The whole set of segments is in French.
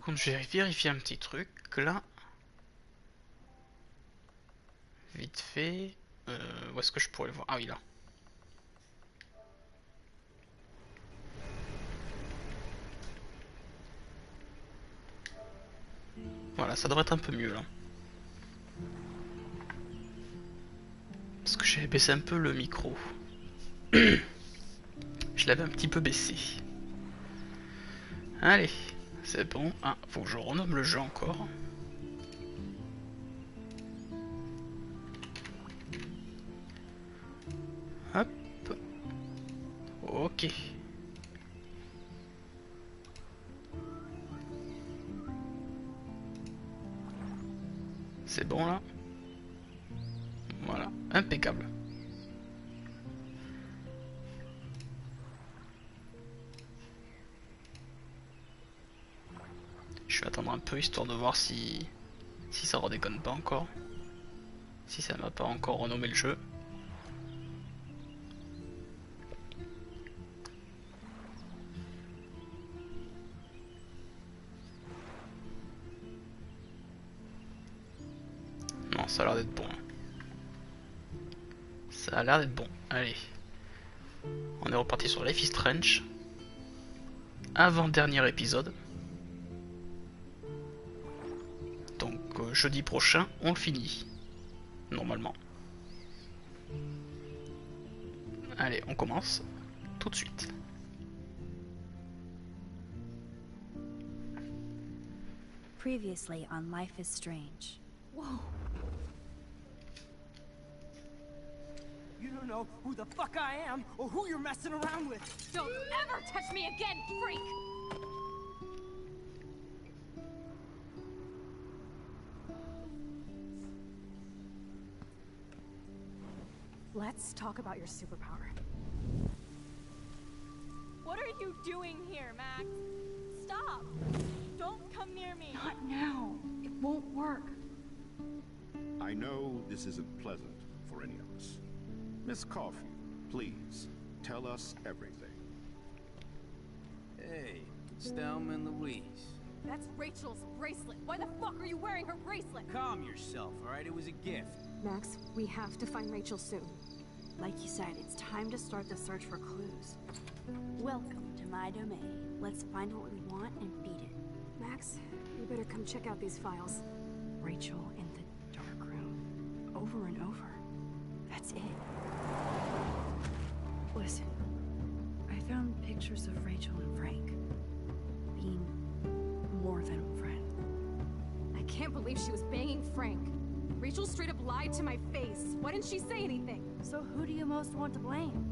contre, je vais vérifier un petit truc là, vite fait. Où est-ce que je pourrais le voir? Ah oui, là. Voilà, ça devrait être un peu mieux là. Parce que j'ai baissé un peu le micro. Je l'avais un petit peu baissé. Allez, c'est bon. Ah, faut que je renomme le jeu encore. Hop. Ok. C'est bon là. Voilà, impeccable. Je vais attendre un peu histoire de voir si ça redéconne pas encore. Si ça m'a pas encore renommé le jeu. Non, ça a l'air d'être bon. Ça a l'air d'être bon. Allez. On est reparti sur Life is Strange. Avant-dernier épisode. Donc jeudi prochain, on le finit. Normalement. Allez, on commence tout de suite. Previously on Life is Strange. Whoa. You don't know who the fuck I am or who you're messing around with. Don't ever touch me again, freak! Let's talk about your superpower. What are you doing here, Max? Stop! Don't come near me! Not now. It won't work. I know this isn't pleasant for any of us. Miss Caulfield, please, tell us everything. Hey, it's Thelma and Louise. That's Rachel's bracelet! Why the fuck are you wearing her bracelet? Calm yourself, alright? It was a gift. Max, we have to find Rachel soon. Like you said, it's time to start the search for clues. Welcome to my domain. Let's find what we want and beat it. Max, you better come check out these files. Rachel in the dark room. Over and over. That's it. Listen, I found pictures of Rachel and Frank being more than a friend. I can't believe she was banging Frank. Rachel straight up lied to my face. Why didn't she say anything? So who do you most want to blame?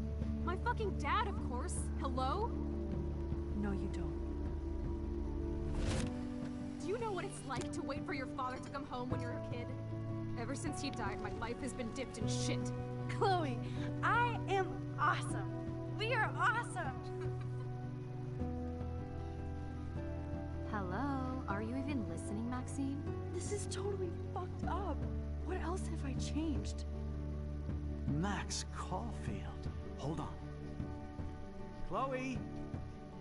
My fucking dad, of course. Hello? No, you don't. Do you know what it's like to wait for your father to come home when you're a kid? Ever since he died, my life has been dipped in shit. Chloe, I am awesome. We are awesome. Hello? Are you even listening, Maxine? This is totally fucked up. What else have I changed? Max Caulfield. Hold on. Chloe,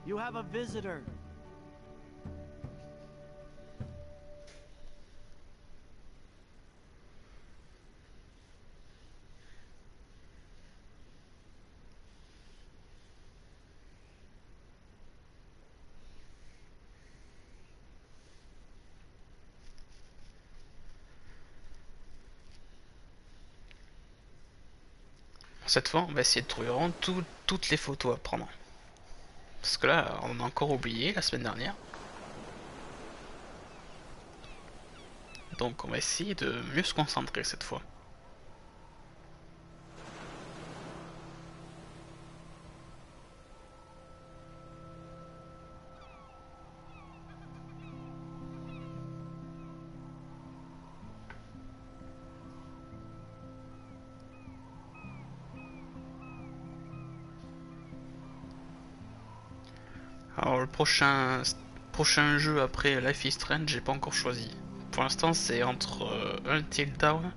you have a visitor. Cette fois, on va essayer de trouver vraiment toutes les photos à prendre. Parce que là, on a encore oublié la semaine dernière. Donc on va essayer de mieux se concentrer cette fois. Alors le prochain jeu après Life is Strange, j'ai pas encore choisi. Pour l'instant c'est entre Until Dawn,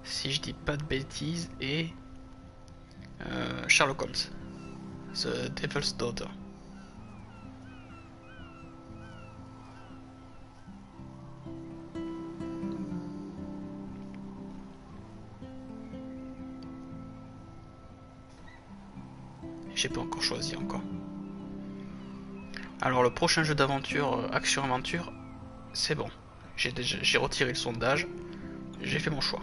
si je dis pas de bêtises, et Sherlock Holmes, The Devil's Daughter. J'ai pas encore choisi encore. Alors le prochain jeu d'aventure, action-aventure, c'est bon. J'ai retiré le sondage, j'ai fait mon choix.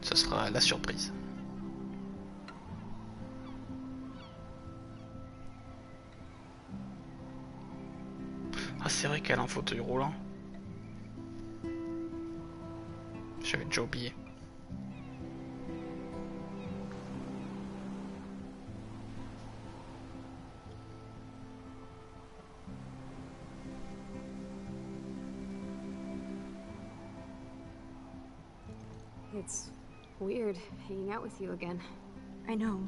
Ce sera la surprise. Ah, c'est vrai qu'elle a un fauteuil roulant. J'avais déjà oublié. It's weird hanging out with you again. I know.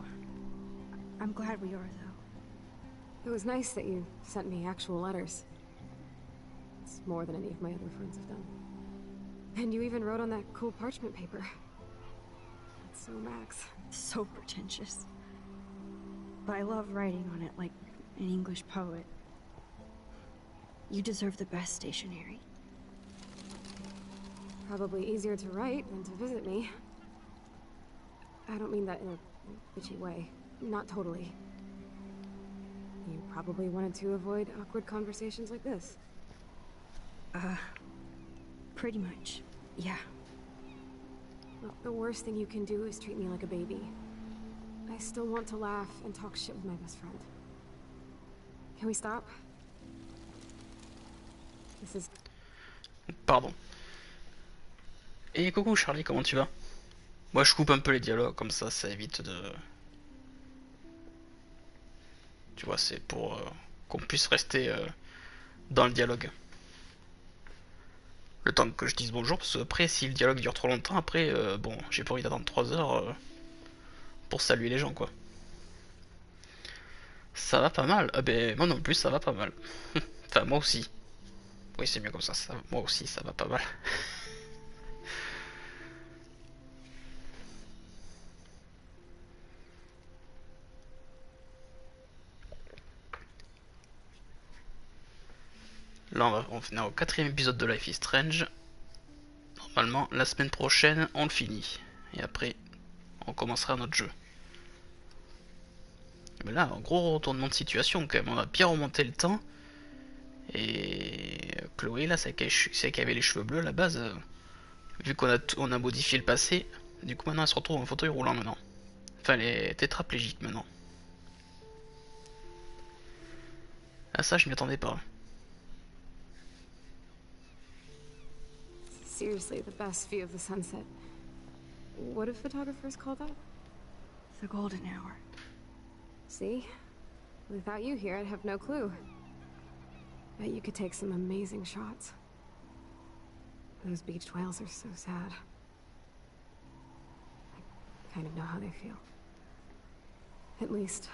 I'm glad we are, though. It was nice that you sent me actual letters. It's more than any of my other friends have done. And you even wrote on that cool parchment paper. That's so Max. So pretentious. But I love writing on it like an English poet. You deserve the best stationery. Probably easier to write than to visit me. I don't mean that in a bitchy way. Not totally. You probably wanted to avoid awkward conversations like this. Pretty much. Yeah. Well, the worst thing you can do is treat me like a baby. I still want to laugh and talk shit with my best friend. Can we stop? This is... Pardon. Et coucou Charlie, comment tu vas? Moi je coupe un peu les dialogues, comme ça évite de... Tu vois, c'est pour qu'on puisse rester dans le dialogue. Le temps que je dise bonjour, parce que après, si le dialogue dure trop longtemps, après, bon, j'ai pas envie d'attendre 3 heures pour saluer les gens, quoi. Ça va pas mal. Ah ben, moi non plus, ça va pas mal. Enfin, moi aussi. Oui, c'est mieux comme ça, moi aussi, ça va pas mal. Là, on est au 4ème épisode de Life is Strange. Normalement, la semaine prochaine, on le finit. Et après, on commencera notre jeu. Mais là, un gros retournement de situation quand même. On a bien remonté le temps. Et Chloé, là, c'est qui avait les cheveux bleus à la base. Vu qu'on a modifié le passé, du coup maintenant elle se retrouve en fauteuil roulant maintenant. Enfin, elle est tétraplégique maintenant. Ah, ça, je m'y attendais pas. seriously the best view of the sunset. What do photographers call that? The golden hour. See? Without you here, I'd have no clue. Bet you could take some amazing shots. Those beached whales are so sad. I kind of know how they feel. At least,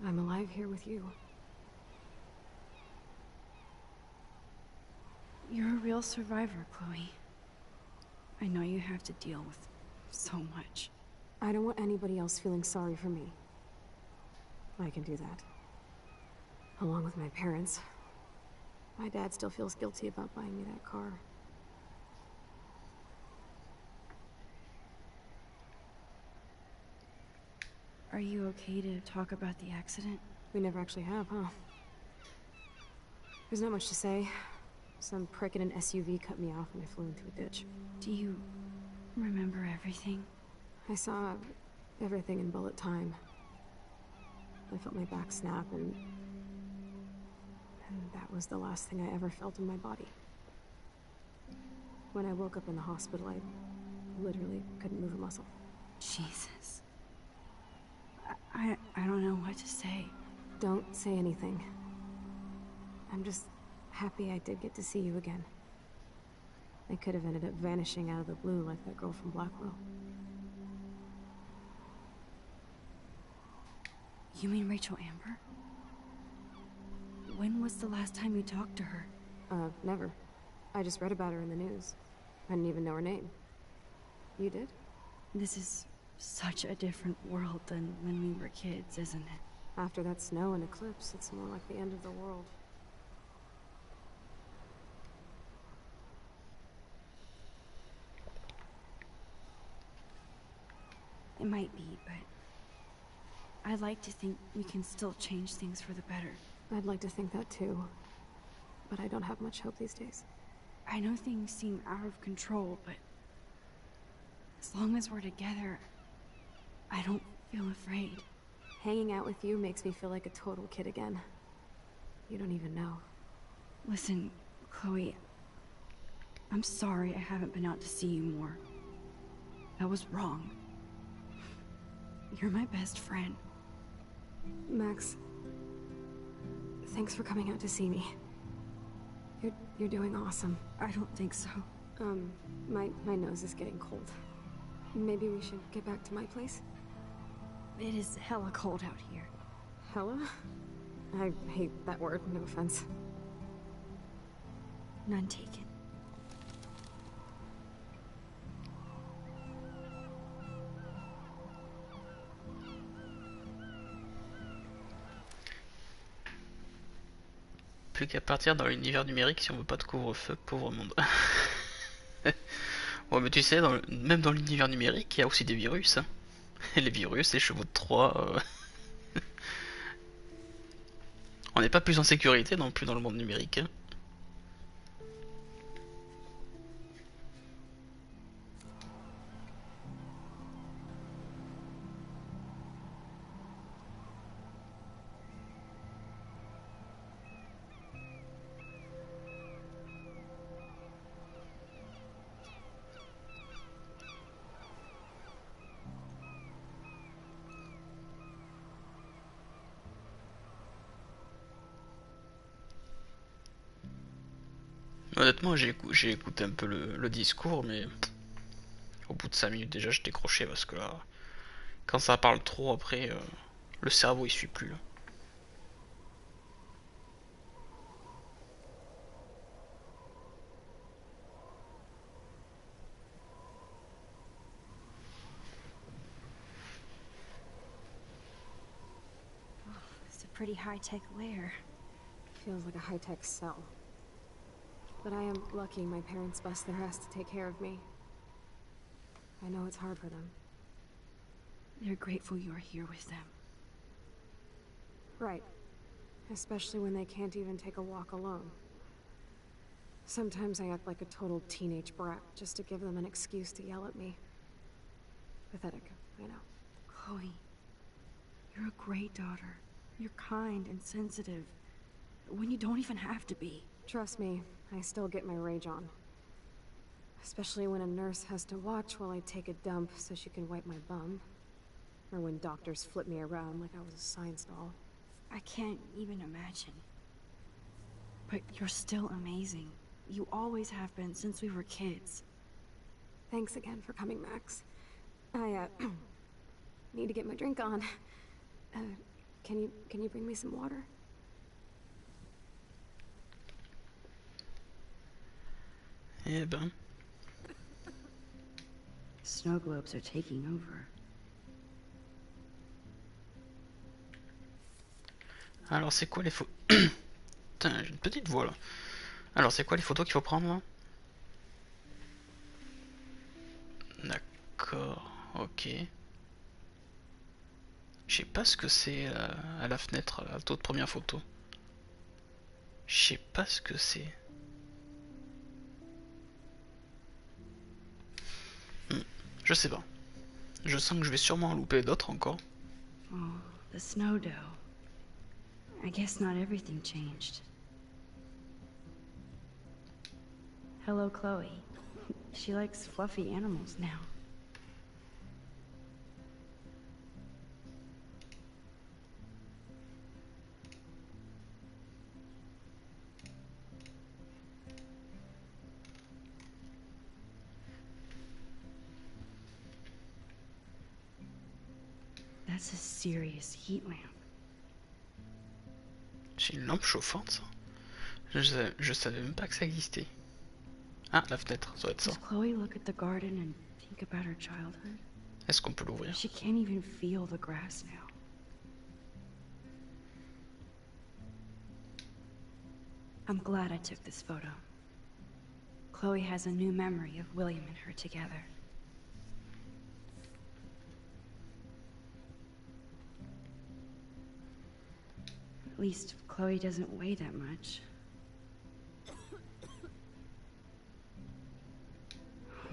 I'm alive here with you. You're a real survivor, Chloe. I know you have to deal with so much. I don't want anybody else feeling sorry for me. I can do that. Along with my parents. My dad still feels guilty about buying me that car. Are you okay to talk about the accident? We never actually have, huh? There's not much to say. Some prick in an SUV cut me off and I flew into a ditch. Do you remember everything? I saw everything in bullet time. I felt my back snap and that was the last thing I ever felt in my body. When I woke up in the hospital, I literally couldn't move a muscle. Jesus. I don't know what to say. Don't say anything. I'm just happy I did get to see you again. I could have ended up vanishing out of the blue like that girl from Blackwell. You mean Rachel Amber? When was the last time you talked to her? Never. I just read about her in the news. I didn't even know her name. You did? This is such a different world than when we were kids, isn't it? After that snow and eclipse, it's more like the end of the world. It might be, but I'd like to think we can still change things for the better. I'd like to think that too. But I don't have much hope these days. I know things seem out of control, but as long as we're together, I don't feel afraid. Hanging out with you makes me feel like a total kid again. You don't even know. Listen, Chloe, I'm sorry I haven't been out to see you more. That was wrong. You're my best friend. Max, thanks for coming out to see me. You're doing awesome. I don't think so. My nose is getting cold. Maybe we should get back to my place? It is hella cold out here. Hella? I hate that word, no offense. None taken. Plus qu'à partir dans l'univers numérique si on veut pas de couvre-feu, pauvre monde. Ouais, mais tu sais, même dans l'univers numérique, il y a aussi des virus. Hein. Et les virus, les chevaux de Troie. On n'est pas plus en sécurité non plus dans le monde numérique. Hein. Honnêtement, j'ai écouté un peu le discours, mais au bout de 5 minutes déjà, je décrochais parce que là, quand ça parle trop après, le cerveau il suit plus. Là. It's a pretty high-tech lair. Feels like a high-tech cell. But I am lucky my parents bust their ass to take care of me. I know it's hard for them. They're grateful you're here with them. Right. Especially when they can't even take a walk alone. Sometimes I act like a total teenage brat just to give them an excuse to yell at me. Pathetic, I know. Chloe, you're a great daughter. You're kind and sensitive, when you don't even have to be. Trust me, I still get my rage on. Especially when a nurse has to watch while I take a dump so she can wipe my bum. Or when doctors flip me around like I was a science doll. I can't even imagine. But you're still amazing. You always have been since we were kids. Thanks again for coming, Max. I, need to get my drink on. Can you bring me some water? Eh ben. Snow globes are taking over. Alors c'est quoi les photos? Putain, j'ai une petite voix là. Alors c'est quoi les photos qu'il faut prendre là? D'accord, ok. Je sais pas ce que c'est à la fenêtre, la toute première photo. Je sais pas ce que c'est. Je sais pas. Je sens que je vais sûrement en louper d'autres encore. Oh, the snow dough. I guess not everything changed. Hello, Chloe. She likes fluffy animals now. That's a serious heat lamp. C'est une lampe chauffante ça. Je savais même pas que ça existait. Ah, la fenêtre, ça doit être ça. Does Chloe look at the garden and think about her childhood? Est-ce qu'on peut l'ouvrir? She can't even feel the grass now. I'm glad I took this photo. Chloe has a new memory of William and her together. least Chloe doesn't weigh that much.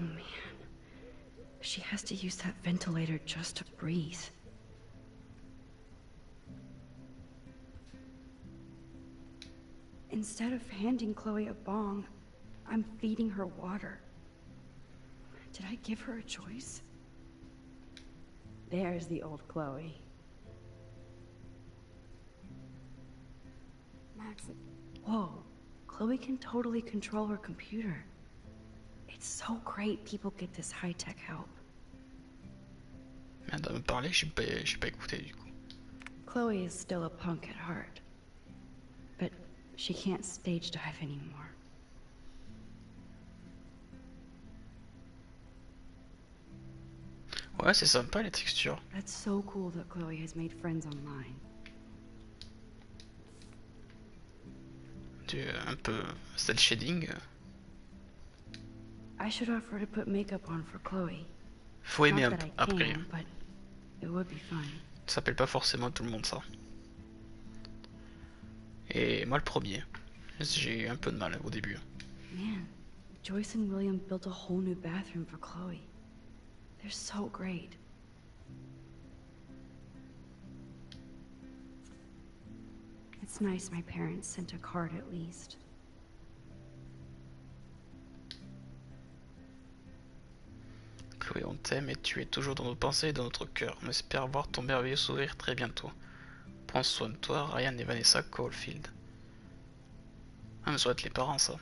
Oh man. She has to use that ventilator just to breathe. Instead of handing Chloe a bong, I'm feeding her water. Did I give her a choice? There's the old Chloe. Max, Whoa, Chloe can totally control her computer. It's so great people get this high-tech help. Merde, à me parler, j'ai pas écouté du coup. Chloe is still a punk at heart. But she can't stage dive anymore. Ouais, c'est sympa les textures. That's so cool that Chloe has made friends online. Un peu cel shading. I should offer to put makeup on for Chloe. Faut aimer Not that I après. can, but it would be fun. Ça s'appelle pas forcément tout le monde ça. Et moi le premier. J'ai eu un peu de mal au début. Man, Joyce and William built a whole new bathroom for Chloe. They're so great. It's nice my parents sent a card at least. Chloé, on t'aime et tu es toujours dans nos pensées et dans notre cœur. On espère voir ton merveilleux sourire très bientôt. Prends soin de toi, Ryan et Vanessa Caulfield. Ah, mais ça doit être les parents, ça.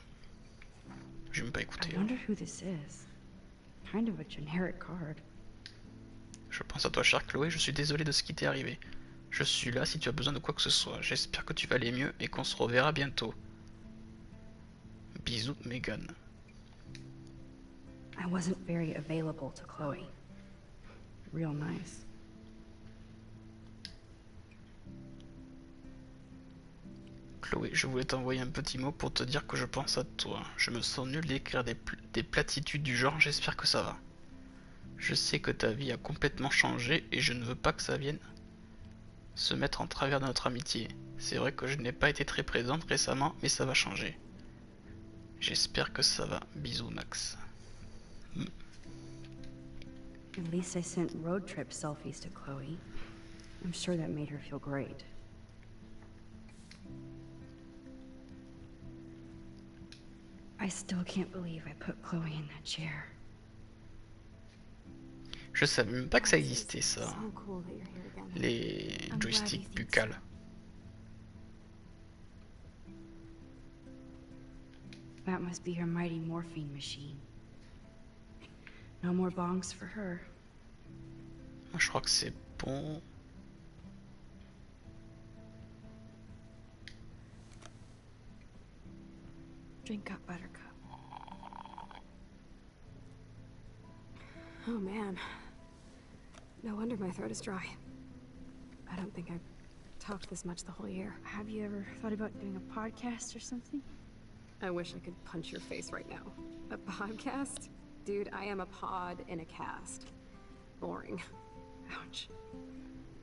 J'ai même pas écouté. I wonder who this is. Kind of a generic card. Je pense à toi, chère Chloé, je suis désolé de ce qui t'est arrivé. Je suis là si tu as besoin de quoi que ce soit. J'espère que tu vas aller mieux et qu'on se reverra bientôt. Bisous, Megan. I wasn't very available to Chloe. Real nice. Chloé, je voulais t'envoyer un petit mot pour te dire que je pense à toi. Je me sens nul d'écrire des platitudes du genre, j'espère que ça va. Je sais que ta vie a complètement changé et je ne veux pas que ça vienne se mettre en travers de notre amitié. C'est vrai que je n'ai pas été très présente récemment, mais ça va changer. J'espère que ça va. Bisous, Max. At least I sent road trip selfies to Chloe. I'm sure that made her feel great. I still can't believe I put Chloe in that chair. Je savais même pas que ça existait, ça. So cool that you're here again. Les I'm glad he joysticks thinks buccales. That must be her mighty morphine machine. No more bongs for her. Moi, je crois que c'est bon. Drink up, Buttercup. Oh man. No wonder my throat is dry. I don't think I've talked this much the whole year. Have you ever thought about doing a podcast or something? I wish I could punch your face right now. A podcast? Dude, I am a pod in a cast. Boring. Ouch.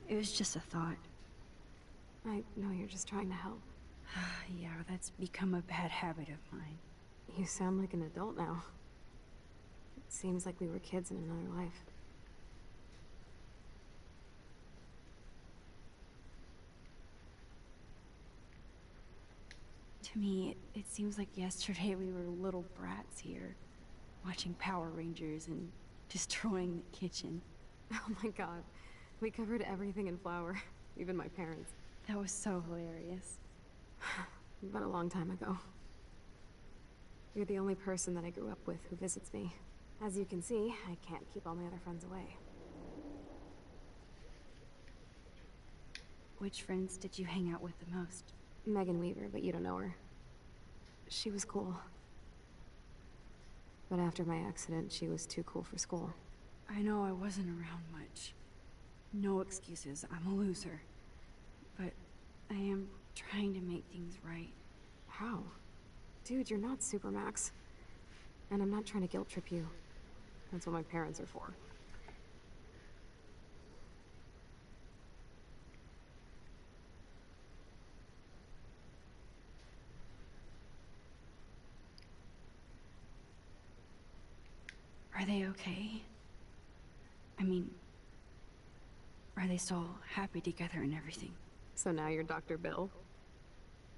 It was just a thought. I know you're just trying to help. Yeah, that's become a bad habit of mine. You sound like an adult now. It seems like we were kids in another life. To me, it seems like yesterday we were little brats here, watching Power Rangers and destroying the kitchen. Oh my god. We covered everything in flour. Even my parents. That was so hilarious. But a long time ago. You're the only person that I grew up with who visits me. As you can see, I can't keep all my other friends away. Which friends did you hang out with the most? Megan Weaver, but you don't know her. She was cool. But after my accident, she was too cool for school. I know I wasn't around much. No excuses, I'm a loser. But I am trying to make things right. How? Dude, you're not Supermax. And I'm not trying to guilt trip you. That's what my parents are for. Are they okay? I mean, are they still happy together and everything? So now you're Dr. Bill?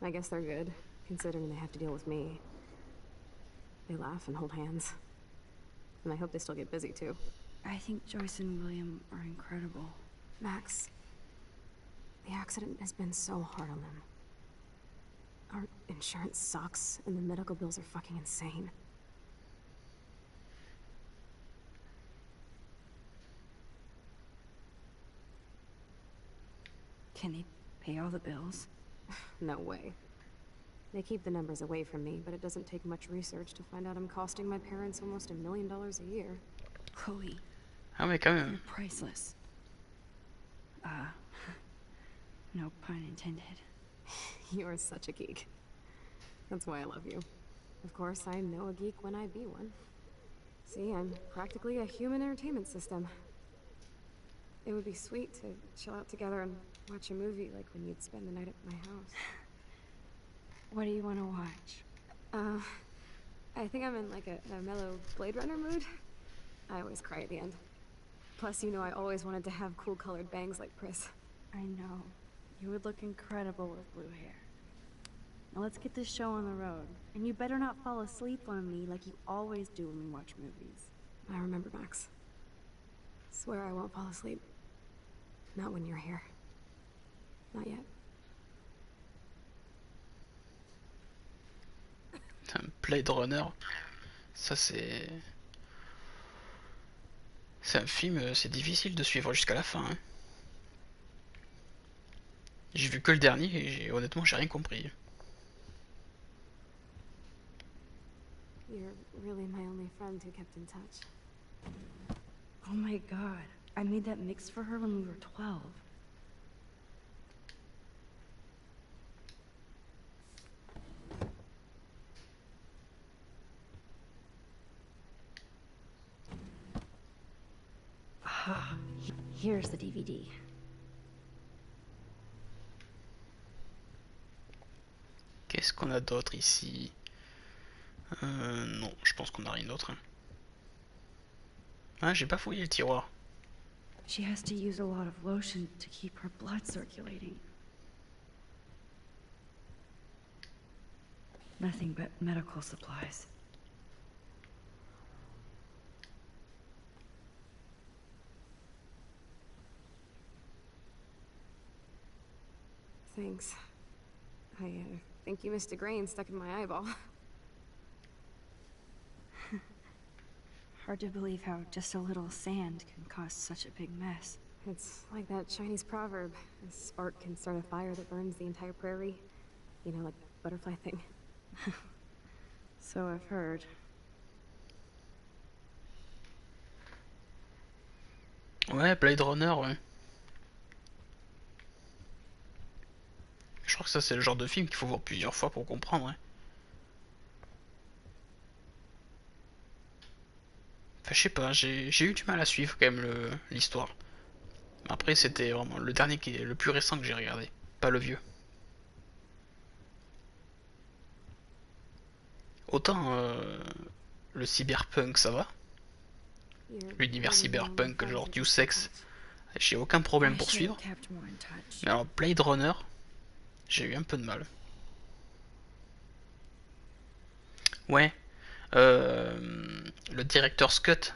I guess they're good, considering they have to deal with me. They laugh and hold hands. And I hope they still get busy, too. I think Joyce and William are incredible. Max, the accident has been so hard on them. Our insurance sucks, and the medical bills are fucking insane. Can they pay all the bills? No way. They keep the numbers away from me, but it doesn't take much research to find out I'm costing my parents almost $1 million a year. Chloe, Ah mais quand même. you're priceless. No pun intended. You are such a geek. That's why I love you. Of course, I know a geek when I be one. See, I'm practically a human entertainment system. It would be sweet to chill out together and watch a movie like when you'd spend the night at my house. What do you want to watch? I think I'm in like a mellow Blade Runner mood. I always cry at the end. Plus, you know I always wanted to have cool colored bangs like Pris. I know. You would look incredible with blue hair. Now let's get this show on the road. And you better not fall asleep on me like you always do when we watch movies. I remember, Max. Swear I won't fall asleep. Not when you're here. Not yet. Blade Runner, ça c'est... C'est un film, c'est difficile de suivre jusqu'à la fin. Hein. J'ai vu que le dernier et honnêtement j'ai rien compris. You're really my only friend who kept in touch. Oh my god. I made that mix for her when we were 12. Here's the DVD. Qu'est-ce qu'on a d'autre ici? Non, je pense qu'on a rien d'autre. Hein. Ah, j'ai pas fouillé le tiroir. She has to use a lot of lotion to keep her blood circulating. Nothing but medical supplies. Thanks. I think you missed a grain stuck in my eyeball. Hard to believe how just a little sand can cause such a big mess. It's like that Chinese proverb. A spark can start a fire that burns the entire prairie. You know, like butterfly thing. So I've heard. Ouais, Blade Runner, ouais. Je crois que ça c'est le genre de film qu'il faut voir plusieurs fois pour comprendre. Hein. Enfin, je sais pas, j'ai eu du mal à suivre quand même l'histoire. Après, c'était vraiment le dernier qui est le plus récent que j'ai regardé, pas le vieux. Autant le cyberpunk ça va, l'univers cyberpunk genre Deus Ex, j'ai aucun problème pour suivre. Mais alors Blade Runner, j'ai eu un peu de mal. Ouais, le director's cut,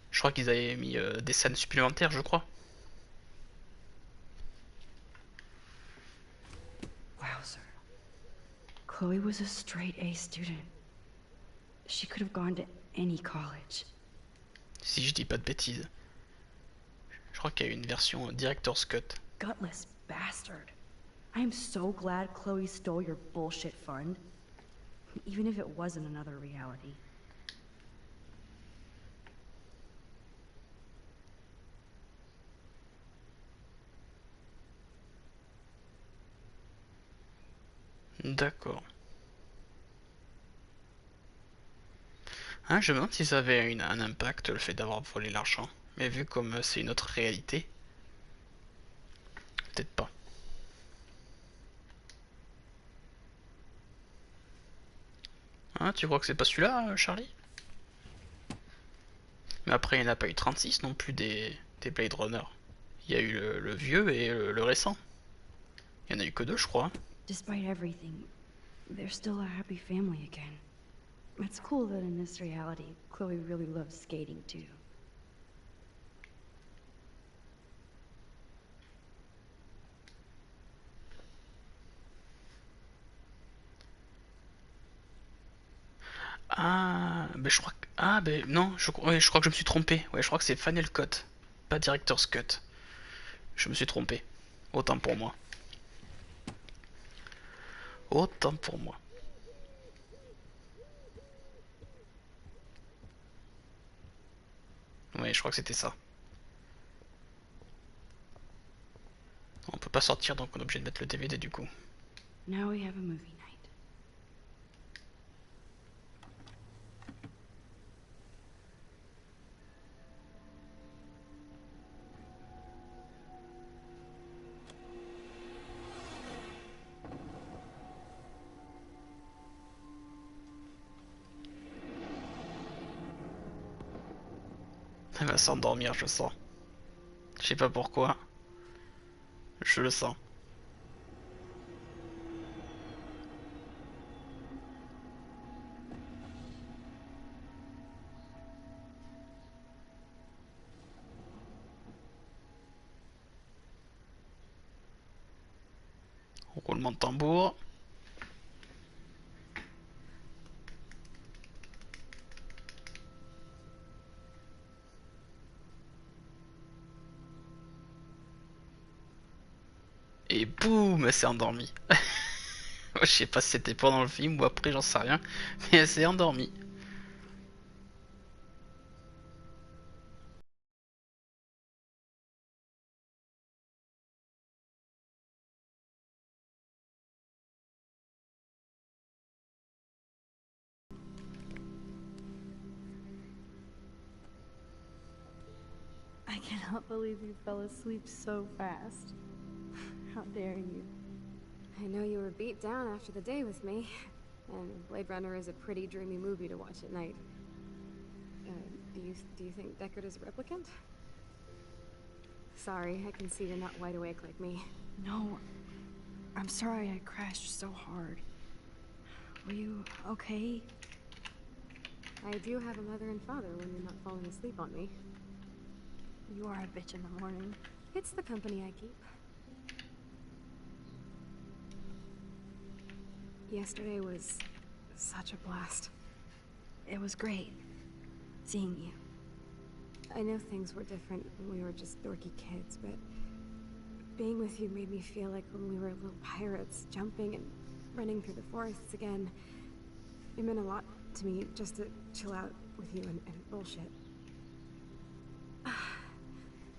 je crois qu'ils avaient mis des scènes supplémentaires, je crois. Wowzer. Chloe was a straight A student. She could have gone to any college. Si je dis pas de bêtises. Je crois qu'il y a eu une version director's cut. Gutless bastard. I am so glad Chloe stole your bullshit fund. Even if it wasn't another reality. D'accord. Hein, je me demande si ça avait un impact le fait d'avoir volé l'argent. Mais vu comme c'est une autre réalité, peut-être pas. Hein, tu crois que c'est pas celui-là, Charlie? Mais après, il n'y en a pas eu 36 non plus des Blade Runner. Il y a eu le vieux et le récent. Il y en a eu que deux, je crois. Despite everything, they're still a happy family again. It's cool that in this reality, Chloe really loves skating too. Ah, ben je crois que... Ah, ben non, ouais, je crois que je me suis trompé. Ouais, je crois que c'est Final Cut, pas Director's Cut. Je me suis trompé. Autant pour moi. Autant pour moi. Ouais, je crois que c'était ça. On peut pas sortir, donc on est obligé de mettre le DVD du coup. Now we have a movie night. Elle va s'endormir, je sens. Je sais pas pourquoi. Je le sens. Roulement de tambour. Et boum, elle s'est endormie. Je sais pas si c'était pendant le film ou après, j'en sais rien. Mais elle s'est endormie. I cannot believe you fell asleep so fast. How dare you? I know you were beat down after the day with me, and Blade Runner is a pretty dreamy movie to watch at night. Do you think Deckard is a replicant? Sorry, I can see you're not wide awake like me. No, I'm sorry I crashed so hard. Were you okay? I do have a mother and father when you're not falling asleep on me. You are a bitch in the morning. It's the company I keep. Yesterday was such a blast. It was great seeing you. I know things were different when we were just dorky kids, but being with you made me feel like when we were little pirates, jumping and running through the forests again. It meant a lot to me just to chill out with you and bullshit.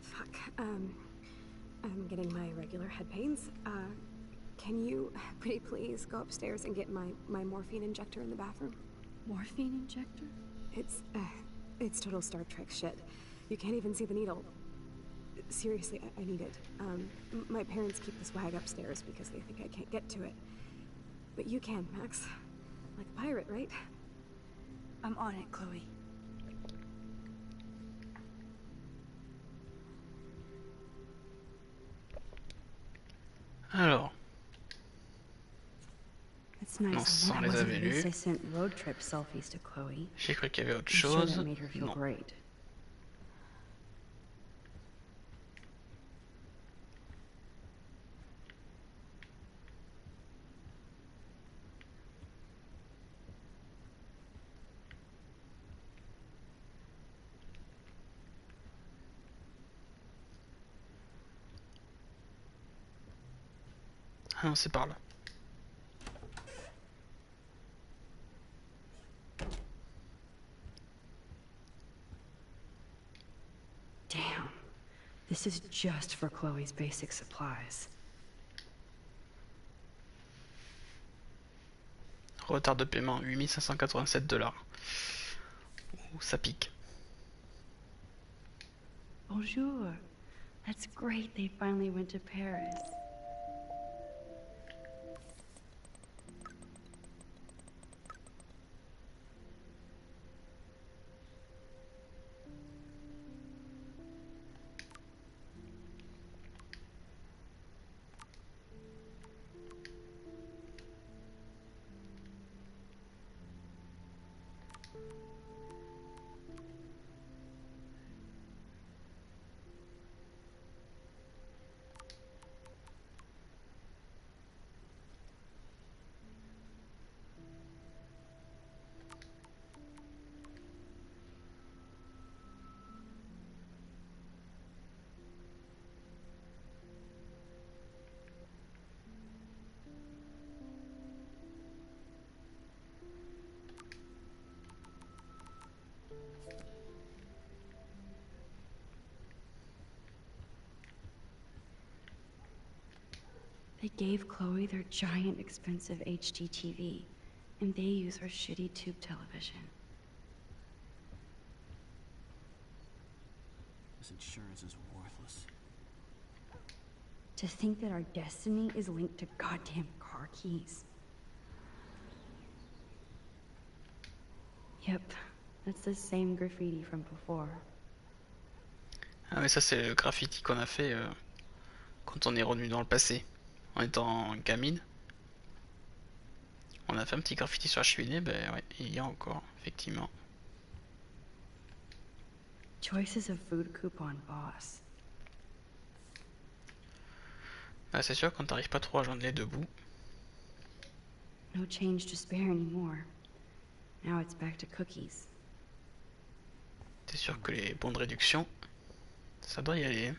Fuck, I'm getting my regular head pains. Can you, pretty please, go upstairs and get my morphine injector in the bathroom? Morphine injector? It's total Star Trek shit. You can't even see the needle. Seriously, I need it. My parents keep this wag upstairs because they think I can't get to it. But you can, Max. Like a pirate, right? I'm on it, Chloe. Alors, It's nice. non, ça, on That les wasn't avait at least lus. I sent road trip selfies to Chloe. J'ai cru qu'il y avait autre I'm sure chose. that made her feel Non. great. Ah non, c'est par là. Damn. This is just for Chloe's basic supplies. Retard de paiement, 8587 $. Ouh, ça pique. Bonjour. That's great they finally went to Paris. They gave Chloe their giant, expensive HD TV, and they use her shitty tube television. This insurance is worthless. To think that our destiny is linked to goddamn car keys. Yep, that's the same graffiti from before. Ah mais ça c'est le graffiti qu'on a fait quand on est revenu dans le passé. En étant gamine. On a fait un petit graffiti sur la cheminée, ben ouais, il y a encore, effectivement. Joyce is a food coupon boss. Ah, c'est sûr quand t'arrives pas trop à joindre les deux bouts. No change to spare anymore. Now it's back to cookies. C'est sûr que les bons de réduction, ça doit y aller.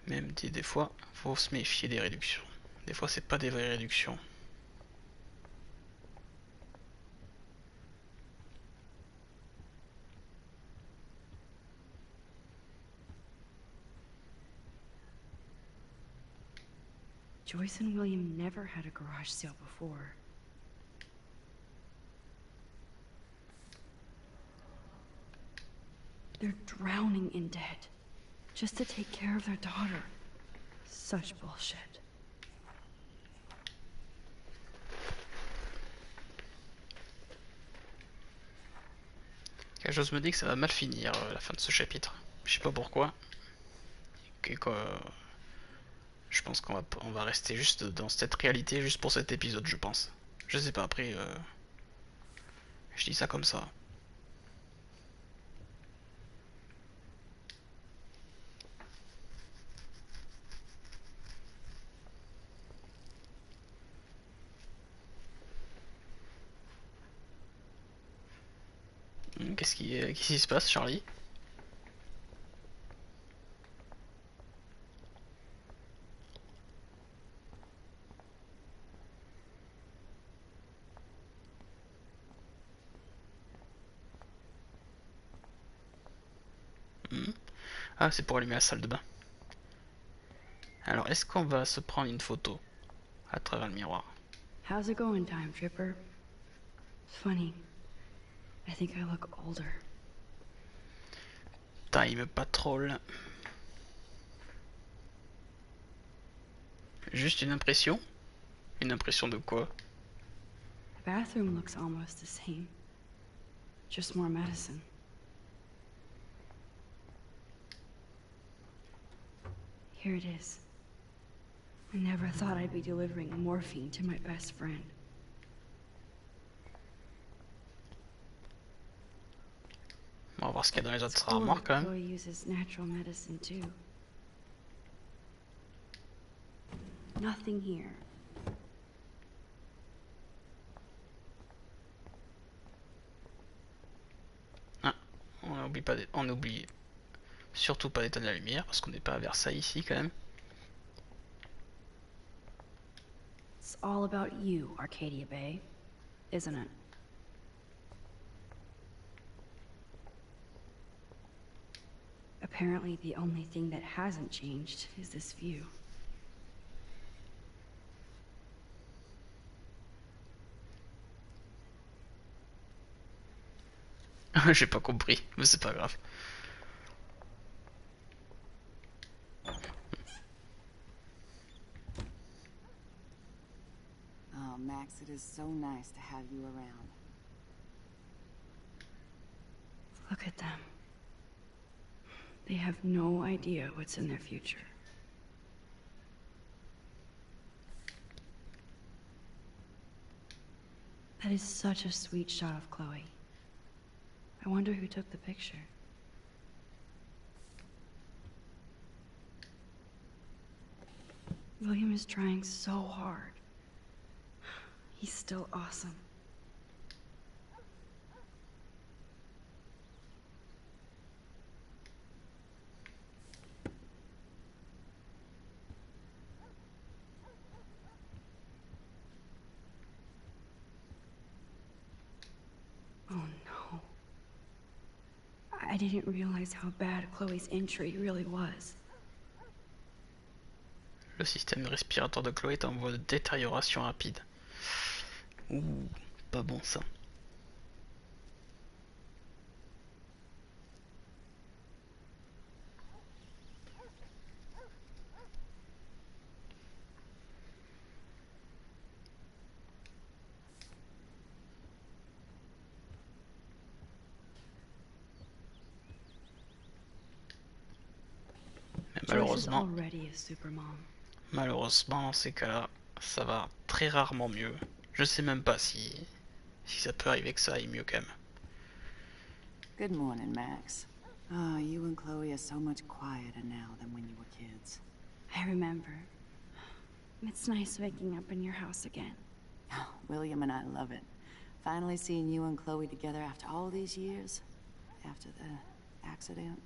Même si des fois, faut se méfier des réductions. Des fois, c'est pas des vraies réductions. Joyce and William never had a garage sale before. They're drowning in debt just to take care of their daughter. Such bullshit. Quelque chose me dit que ça va mal finir la fin de ce chapitre. Je sais pas pourquoi. Je pense qu'on va rester juste dans cette réalité juste pour cet épisode, je pense. Je sais pas, après je dis ça comme ça. Qu'est-ce qui se passe, Charlie? Ah, c'est pour allumer la salle de bain. Alors, est-ce qu'on va se prendre une photo à travers le miroir? How's it going, Time Tripper? Funny. I think I look older. Time Patrol. Juste une impression? Une impression de quoi? The bathroom looks almost the same. Just more medicine. Here it is. I never thought I'd be delivering morphine to my best friend. On va voir ce qu'il y a dans les autres armoires quand même. Chloe uses natural medicine too. Nothing here. Ah, on oublie surtout pas d'éteindre la lumière parce qu'on n'est pas à Versailles ici quand même. It's all about you, Arcadia Bay, isn't it? Apparently, the only thing that hasn't changed is this view. J'ai pas compris, mais c'est pas grave. Oh, Max, it is so nice to have you around. Look at them. They have no idea what's in their future. That is such a sweet shot of Chloe. I wonder who took the picture. William is trying so hard. He's still awesome. Oh no. I didn't realize how bad Chloe's injury really was. Le système respiratoire de Chloé est en voie de détérioration rapide. Ouh, pas bon ça. Mais malheureusement, dans ces cas-là, ça va très rarement mieux. Je sais même pas si ça peut arriver que ça aille mieux quand même. Good morning, Max. Ah, you and Chloe are so much quieter now than when you were kids. I remember. It's nice waking up in your house again. William and I love it. Finally seeing you and Chloe together after all these years. After the accident.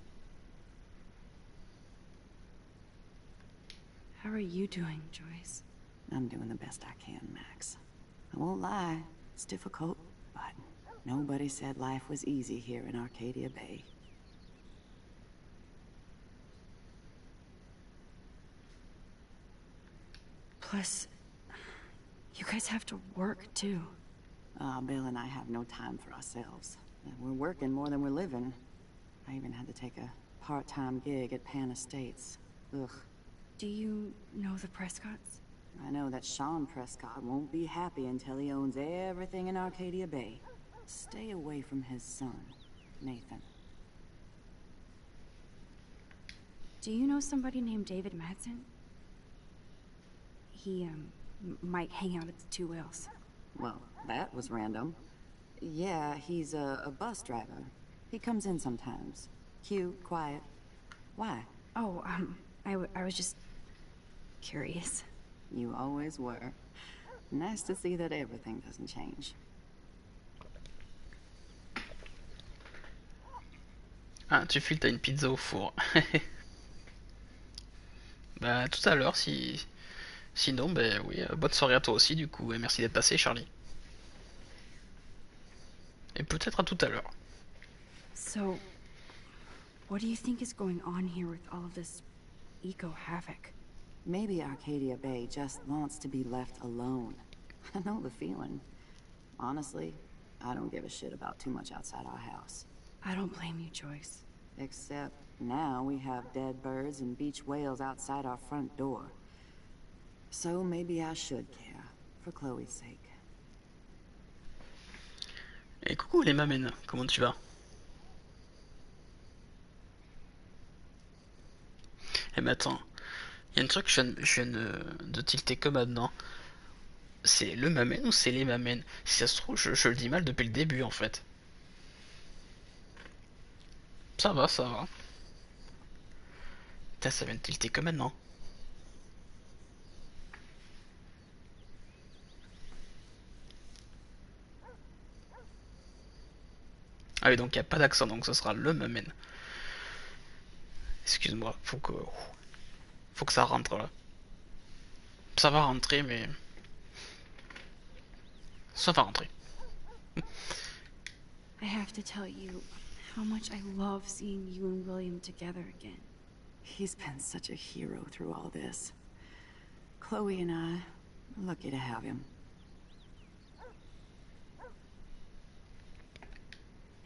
How are you doing, Joyce? I'm doing the best I can, Max. I won't lie, it's difficult, but nobody said life was easy here in Arcadia Bay. Plus, you guys have to work, too. Bill and I have no time for ourselves. We're working more than we're living. I even had to take a part-time gig at Pan Estates. Ugh. Do you know the Prescotts? I know that Sean Prescott won't be happy until he owns everything in Arcadia Bay. Stay away from his son, Nathan. Do you know somebody named David Madsen? He, might hang out at the Two Whales. Well, that was random. Yeah, he's a bus driver. He comes in sometimes. Cute, quiet. Why? Oh, I was just curious. You always were. Nice to see that everything doesn't change. Ah, tu files, t'as une pizza au four. Bah, tout à l'heure, si... Sinon, ben oui, bonne soirée à toi aussi, du coup, et merci d'être passé, Charlie. Et peut-être à tout à l'heure. So, what do you think is going on here with all of this eco-havoc? Maybe Arcadia Bay just wants to be left alone. I know the feeling. Honestly, I don't give a shit about too much outside our house. I don't blame you, Joyce. Except now we have dead birds and beach whales outside our front door. So maybe I should care, for Chloe's sake. Et coucou les mamènes, comment tu vas? Eh mais attends, il y a un truc que je viens de tilter que maintenant. C'est le mamène ou c'est les mamènes? Si ça se trouve, je le dis mal depuis le début en fait. Ça va, ça va. Putain, ça vient de tilter que maintenant. Ah oui, donc il n'y a pas d'accent, donc ce sera le mamène. Excuse-moi, faut que ça rentre là. Ça va rentrer, mais... Ça va rentrer. I have to tell you how much I love seeing you and William together again. He's been such a hero through all this. Chloe and I are lucky to have him.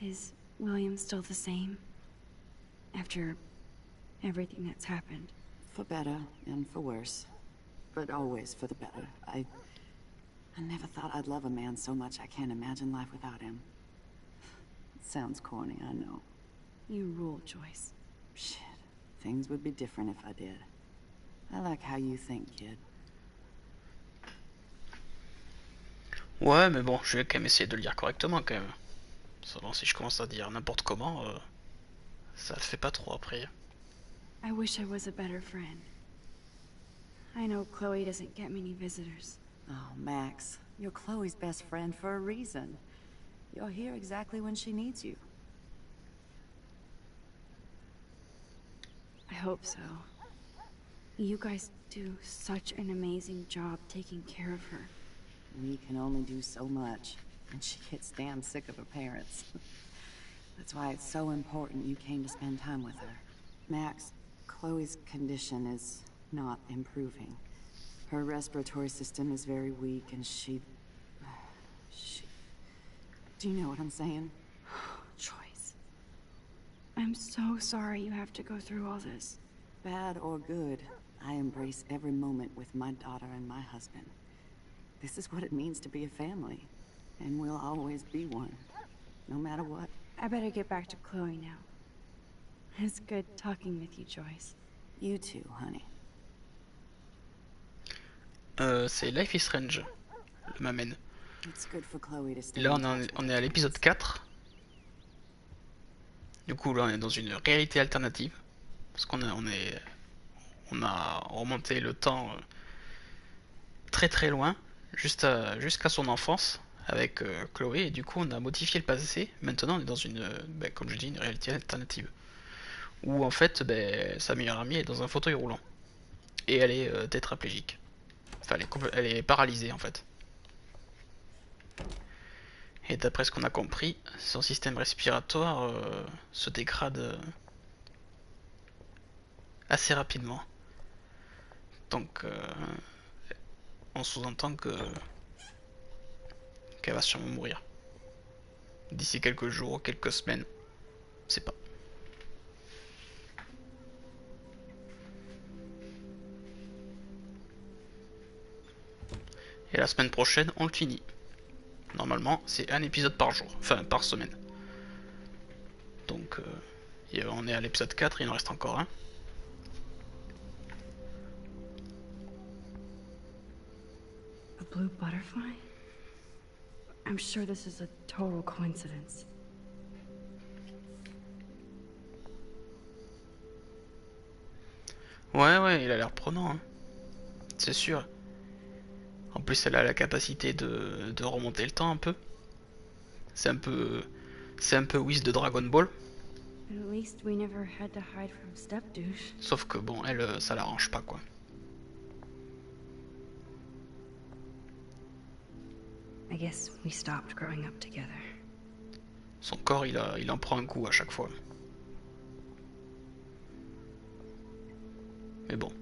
Is William still the same? After everything that's happened? For better and for worse. But always for the better. I never thought I'd love a man so much I can't imagine life without him. It sounds corny, I know. You rule, Joyce. Shit. Things would be different if I did. I like how you think, kid. Ouais, mais bon, je vais quand même essayer de le lire correctement quand même. Seulement si je commence à dire n'importe comment, ça le fait pas trop après. I wish I was a better friend. I know Chloe doesn't get many visitors. Oh, Max, you're Chloe's best friend for a reason. You're here exactly when she needs you. I hope so. You guys do such an amazing job taking care of her. We can only do so much, and she gets damn sick of her parents. That's why it's so important you came to spend time with her. Max, Chloe's condition is not improving. Her respiratory system is very weak and she... Do you know what I'm saying? Joyce. I'm so sorry you have to go through all this. Bad or good, I embrace every moment with my daughter and my husband. This is what it means to be a family. And we'll always be one. No matter what. I better get back to Chloe now. It's good talking with you, Joyce. You too, honey. C'est Life is Strange, le m'amène. It's good for Chloe to stay Là in touch on with est à l'épisode 4. Du coup là on est dans une réalité alternative. Parce qu'on a remonté le temps très très loin, jusqu'à son enfance avec Chloé, et du coup on a modifié le passé. Maintenant on est dans une, comme je dis, une réalité alternative. Où en fait sa meilleure amie est dans un fauteuil roulant. Et elle est tétraplégique. Enfin elle est paralysée en fait. Et d'après ce qu'on a compris, son système respiratoire se dégrade assez rapidement. Donc on sous-entend qu'elle va sûrement mourir. D'ici quelques jours, quelques semaines. Je sais pas. Et la semaine prochaine, on le finit. Normalement, c'est un épisode par jour. Enfin, par semaine. Donc, on est à l'épisode 4, il en reste encore un. A blue butterfly? I'm sure this is a total coincidence. Ouais, il a l'air prenant, hein. C'est sûr. En plus, elle a la capacité de remonter le temps un peu. C'est un peu Whis de Dragon Ball. At least we never had to hide from Stepdouche. Sauf que bon, elle, ça l'arrange pas, quoi. I guess we stopped growing up together. Son corps, il en prend un coup à chaque fois. Mais bon.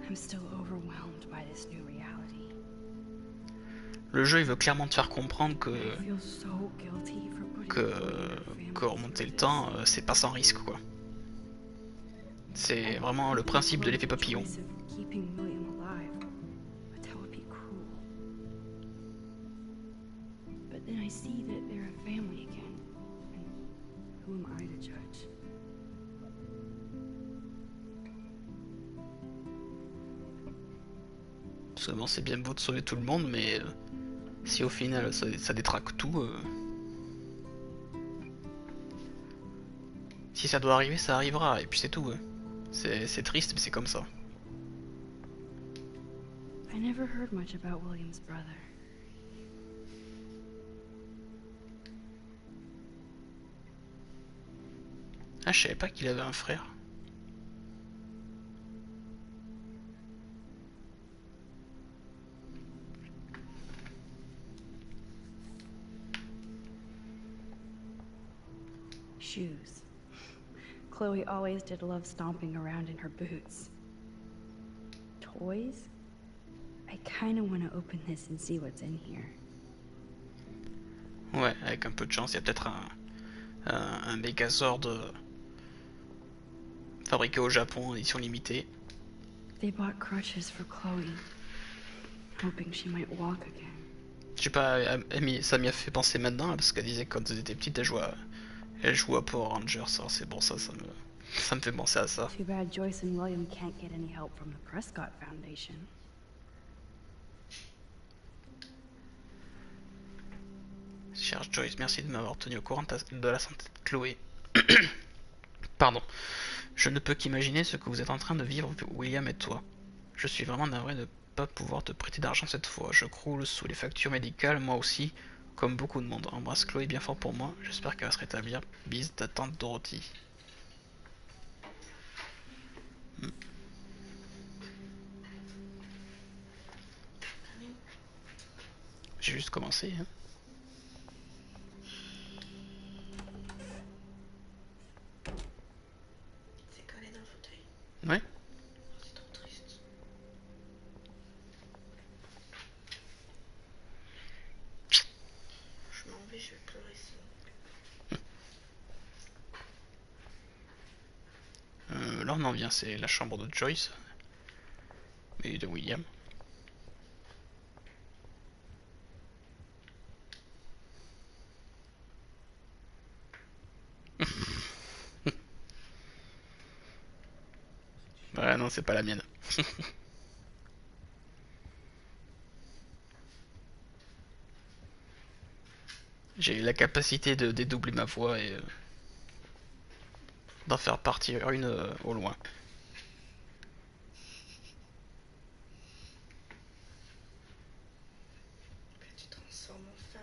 I'm still overwhelmed by this new reality. Le jeu, il veut clairement te faire comprendre I feel so guilty for putting que Chloe and her remonter le family temps, c'est pas sans risque, quoi. C'est vraiment le principe de l'effet papillon. Choice of keeping William alive, but that would be cruel. But then I see that they're a family again, and who am I to judge? Parce que bon, c'est bien beau de sauver tout le monde, mais si au final ça détraque tout, si ça doit arriver, ça arrivera, et puis c'est tout. C'est triste, mais c'est comme ça. I never heard much about William's brother. Ah, je savais pas qu'il avait un frère. Shoes. Chloe always did love stomping around in her boots. Toys? I kinda wanna open this and see what's in here. Ouais, avec un peu de chance, il y a peut-être un Megazord fabriqué au Japon en édition limitée. They bought crutches for Chloe, hoping she might walk again. Je sais pas, ça m'y a fait penser maintenant, parce qu'elle disait que quand elle était petite, elle jouait à Power Rangers. Alors c'est bon, ça me fait penser à ça. Too bad Joyce and William can't get any help from the Prescott Foundation. Chère Joyce, merci de m'avoir tenu au courant de la santé de Chloé. Pardon. Je ne peux qu'imaginer ce que vous êtes en train de vivre, William et toi. Je suis vraiment navré de ne pas pouvoir te prêter d'argent cette fois. Je croule sous les factures médicales, moi aussi, comme beaucoup de monde. Embrasse Chloé bien fort pour moi. J'espère qu'elle va se rétablir. Bise, ta tante Dorothy. J'ai juste commencé, hein. Ouais. Je m'en vais, je vais pleurer ça. Là on en vient, c'est la chambre de Joyce et de William. Ouais, non, c'est pas la mienne. J'ai la capacité de dédoubler ma voix et d'en faire partir une au loin. Tu transformes en femme.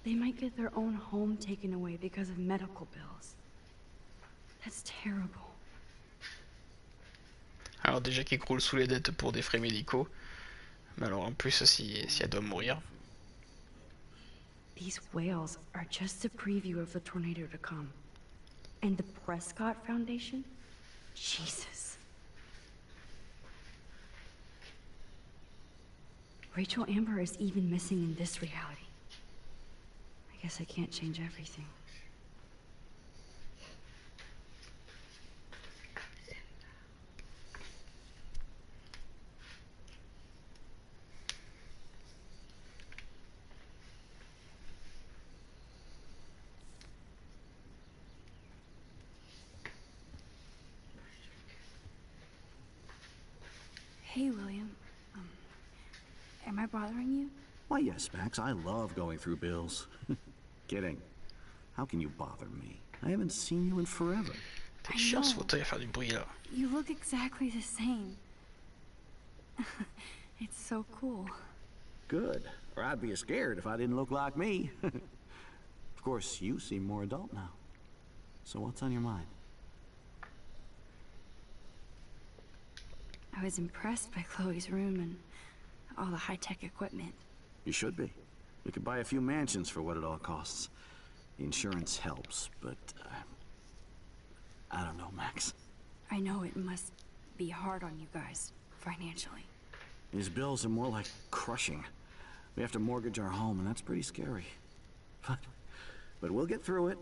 They might get their own home taken away because of medical bills. That's terrible. Alors déjà qu'il croule sous les dettes pour des frais médicaux, mais alors en plus si elle doit mourir. These whales are just a preview of the tornado to come. And the Prescott Foundation? Jesus. Rachel Amber is even missing in this reality. I guess I can't change everything. Hey, William. Am I bothering you? Why, yes, Max. I love going through bills. Kidding. How can you bother me? I haven't seen you in forever. T'es chiant ce fauteuil à faire du bruit là. You look exactly the same. It's so cool. Good. Or I'd be scared if I didn't look like me. Of course, you seem more adult now. So what's on your mind? I was impressed by Chloe's room and all the high-tech equipment. You should be. We could buy a few mansions for what it all costs. The insurance helps, but I don't know, Max. I know it must be hard on you guys, financially. These bills are more like crushing. We have to mortgage our home, and that's pretty scary. But we'll get through it.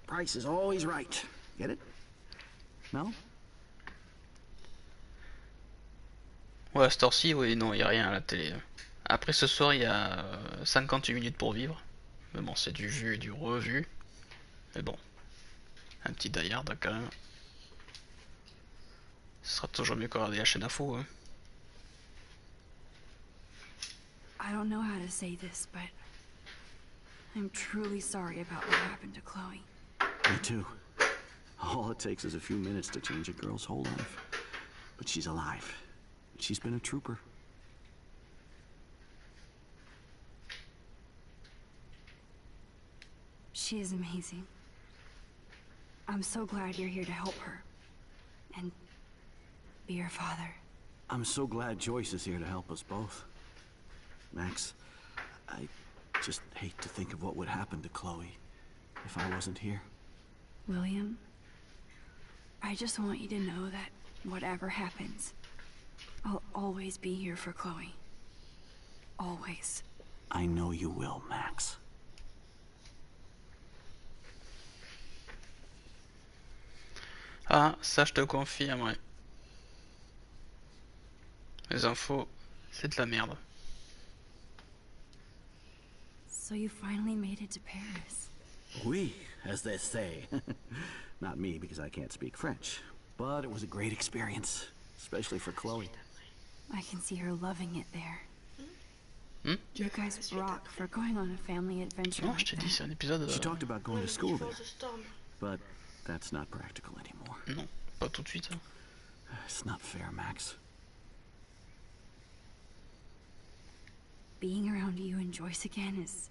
Price is always right. Get it? No? Ouais, à cette heure-ci, oui, non, il n'y a rien à la télé. Après ce soir, il y a 58 minutes pour vivre. Mais bon, c'est du vu et du revu. Mais bon, un petit Die Hard quand même. Ce sera toujours mieux que regarder la chaîne info. Hein. I don't know how to say this, but I'm truly sorry about what happened to Chloe. Me too. All it takes is a few minutes to change a girl's whole life. But she's alive. She's been a trooper. She is amazing. I'm so glad you're here to help her. And be her father. I'm so glad Joyce is here to help us both. Max, I just hate to think of what would happen to Chloe if I wasn't here. William, I just want you to know that whatever happens, I'll always be here for Chloe. Always. I know you will, Max. Ah, ça je te confirme, ouais. Les infos, c'est de la merde. So you finally made it to Paris. Oui, as they say. Not me, because I can't speak French. But it was a great experience, especially for Chloe. I can see her loving it there. Hmm? You guys rock for going on a family adventure Non, like je t'ai dit, that. c'est un épisode... She talked about going to school there, Before the storm. but that's not practical anymore. Non, pas tout de suite. Hein. It's not fair, Max. Being around you and Joyce again is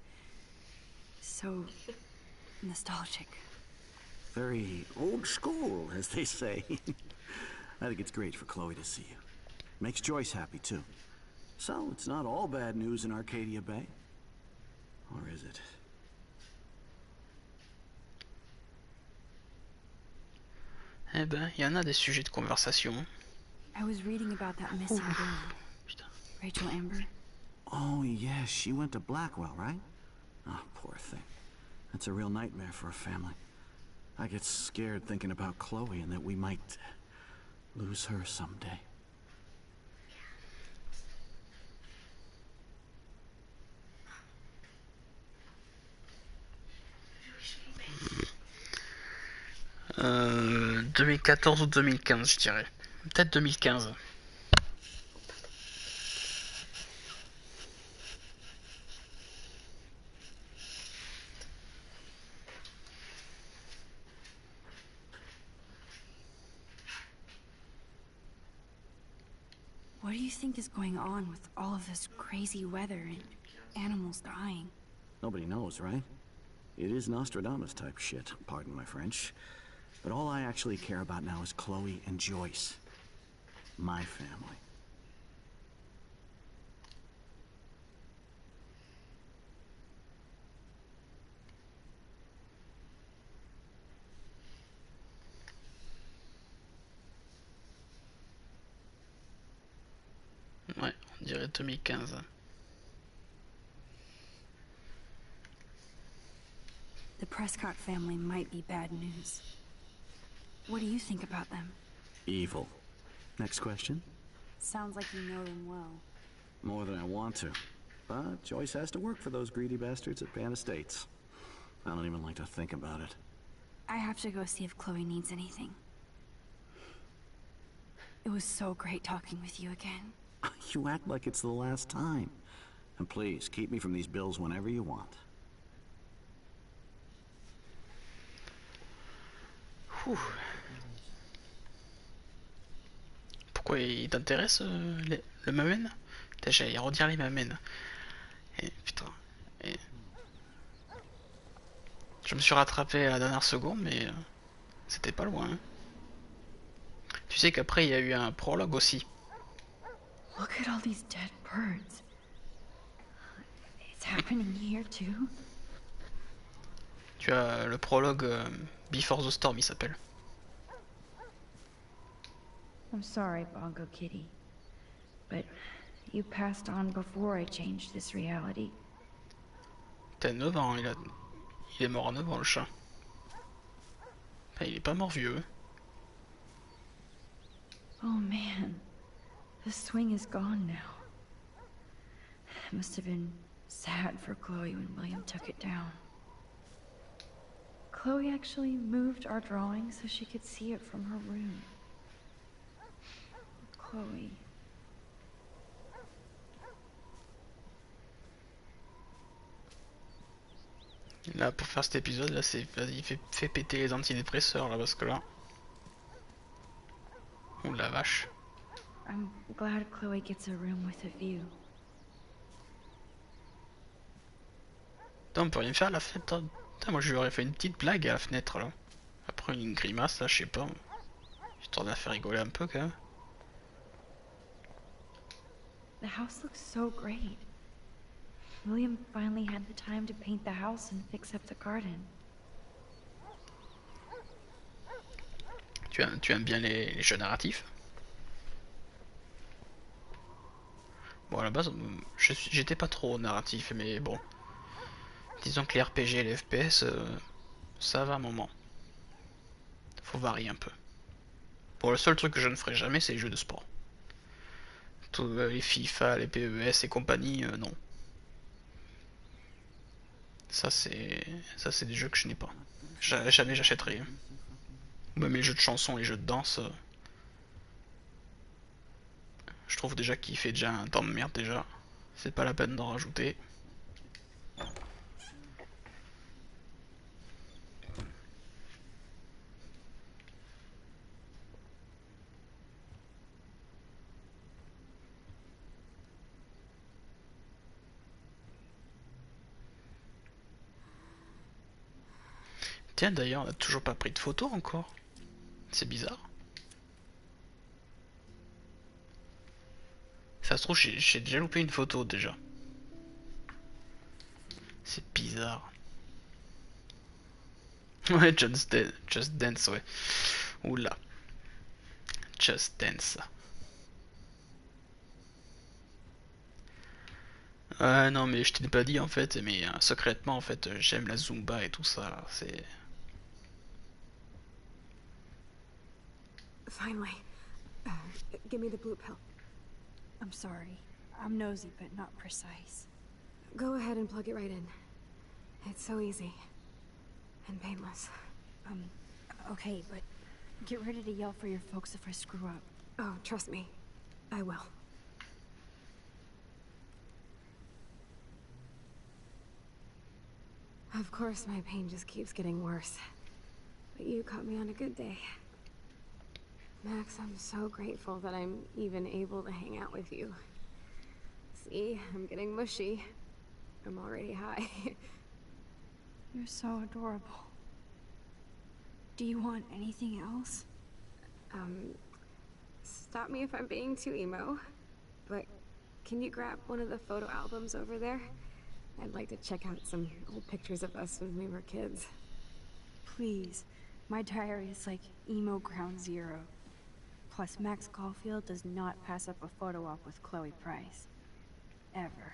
so nostalgic. Very old school, as they say. I think it's great for Chloe to see you. Makes Joyce happy, too. So, it's not all bad news in Arcadia Bay. Or is it? Eh ben, il y en a des sujets de conversation. I was reading about that missing girl. Rachel Amber. Oh, yes, she went to Blackwell, right? Oh, poor thing. That's a real nightmare for a family. I get scared thinking about Chloe and that we might lose her someday. Euh, 2014 ou 2015, je dirais. Peut-être 2015. What do you think is going on with all of this crazy weather and animals dying? Nobody knows, right? It is Nostradamus type shit, pardon my French. But all I actually care about now is Chloe and Joyce. My family. Ouais, on dirait 2015. The Prescott family might be bad news. What do you think about them? Evil. Next question? Sounds like you know them well. More than I want to. But Joyce has to work for those greedy bastards at Pan Estates. I don't even like to think about it. I have to go see if Chloe needs anything. It was so great talking with you again. You act like it's the last time. And please, keep me from these bills whenever you want. Ouh. Pourquoi il t'intéresse le Mamen? Putain, j'allais redire les Mamen. Et putain. Et... Je me suis rattrapé à la dernière seconde, mais c'était pas loin. Hein. Tu sais qu'après il y a eu un prologue aussi. Look at all these dead birds. It's happening here too. Tu as le prologue Before the Storm, il s'appelle. I'm sorry, Bongo Kitty, but you passed on before I changed this reality. T'as 9 ans, il est mort à 9 ans le chat. Enfin, il est pas mort vieux. Oh man, the swing is gone now. It must have been sad for Chloe when William took it down. Chloe actually moved our drawing so she could see it from her room. Chloe. Là, pour faire cet épisode, là, c'est vas-y, fais péter les antidépresseurs là, parce que là. Oh la vache. I'm glad Chloe gets a room with a view. Putain, on peut rien faire à la fenêtre. Putain, moi je lui aurais fait une petite blague à la fenêtre là. Après une grimace là, je sais pas. Histoire de la faire rigoler un peu quand même. The house looks so great. William finally had the time to paint the house and fix up the garden. Tu aimes bien les jeux narratifs? Bon, à la base, j'étais pas trop narratif, mais bon. Disons que les RPG et les FPS, ça va un moment. Faut varier un peu. Bon, le seul truc que je ne ferai jamais, c'est les jeux de sport. Tous les FIFA, les PES et compagnie, non. Ça c'est des jeux que je n'ai pas. Jamais j'achèterai. Ou même les jeux de chansons, les jeux de danse. Je trouve déjà qu'il fait déjà un temps de merde déjà. C'est pas la peine d'en rajouter. Tiens, d'ailleurs, on n'a toujours pas pris de photo encore. C'est bizarre. trouve j'ai déjà loupé une photo déjà. C'est bizarre. Ouais, Just Dance, ouais. Oula. Just Dance. Non mais je t'ai pas dit en fait, mais secrètement en fait j'aime la Zumba et tout ça, c'est... Finally. Give me the blue pill. I'm sorry. I'm nosy, but not precise. Go ahead and plug it right in. It's so easy. And painless. Okay, but get ready to yell for your folks if I screw up. Oh, trust me. I will. Of course, my pain just keeps getting worse. But you caught me on a good day. Max, I'm so grateful that I'm even able to hang out with you. See, I'm getting mushy. I'm already high. You're so adorable. Do you want anything else? Stop me if I'm being too emo, but can you grab one of the photo albums over there? I'd like to check out some old pictures of us when we were kids. Please. My diary is like emo ground zero. Plus, Max Caulfield does not pass up a photo op with Chloe Price. Ever.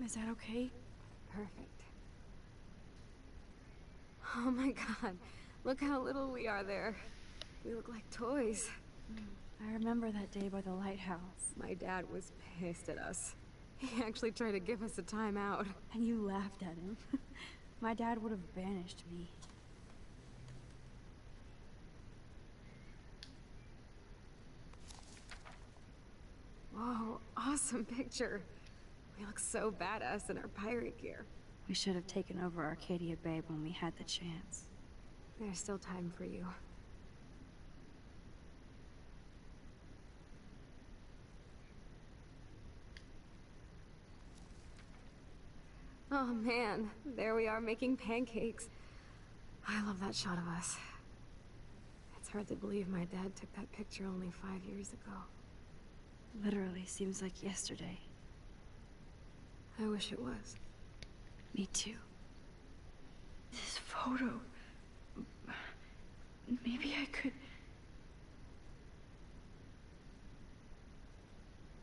Is that okay? Perfect. Oh my god, look how little we are there. We look like toys. I remember that day by the lighthouse. My dad was pissed at us. He actually tried to give us a timeout. And you laughed at him. My dad would have banished me. Whoa, awesome picture. We look so badass in our pirate gear. We should have taken over Arcadia Bay when we had the chance. There's still time for you. Oh man, there we are making pancakes. I love that shot of us. It's hard to believe my dad took that picture only 5 years ago. Literally seems like yesterday. I wish it was. Me too. This photo... Maybe I could...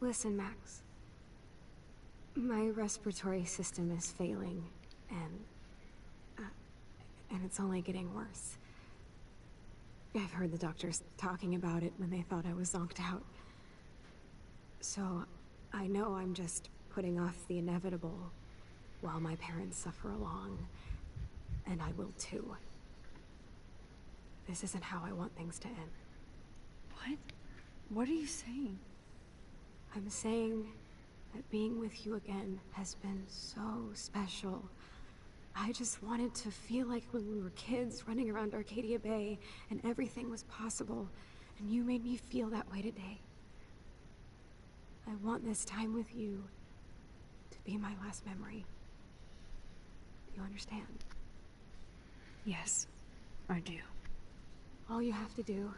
Listen, Max. My respiratory system is failing, and it's only getting worse. I've heard the doctors talking about it when they thought I was zonked out. So, I know I'm just putting off the inevitable while my parents suffer along, and I will too. This isn't how I want things to end. What? What are you saying? I'm saying that being with you again has been so special. I just wanted to feel like when we were kids running around Arcadia Bay and everything was possible, and you made me feel that way today. I want this time with you to be my last memory. Do you understand? Yes, I do. All you have to do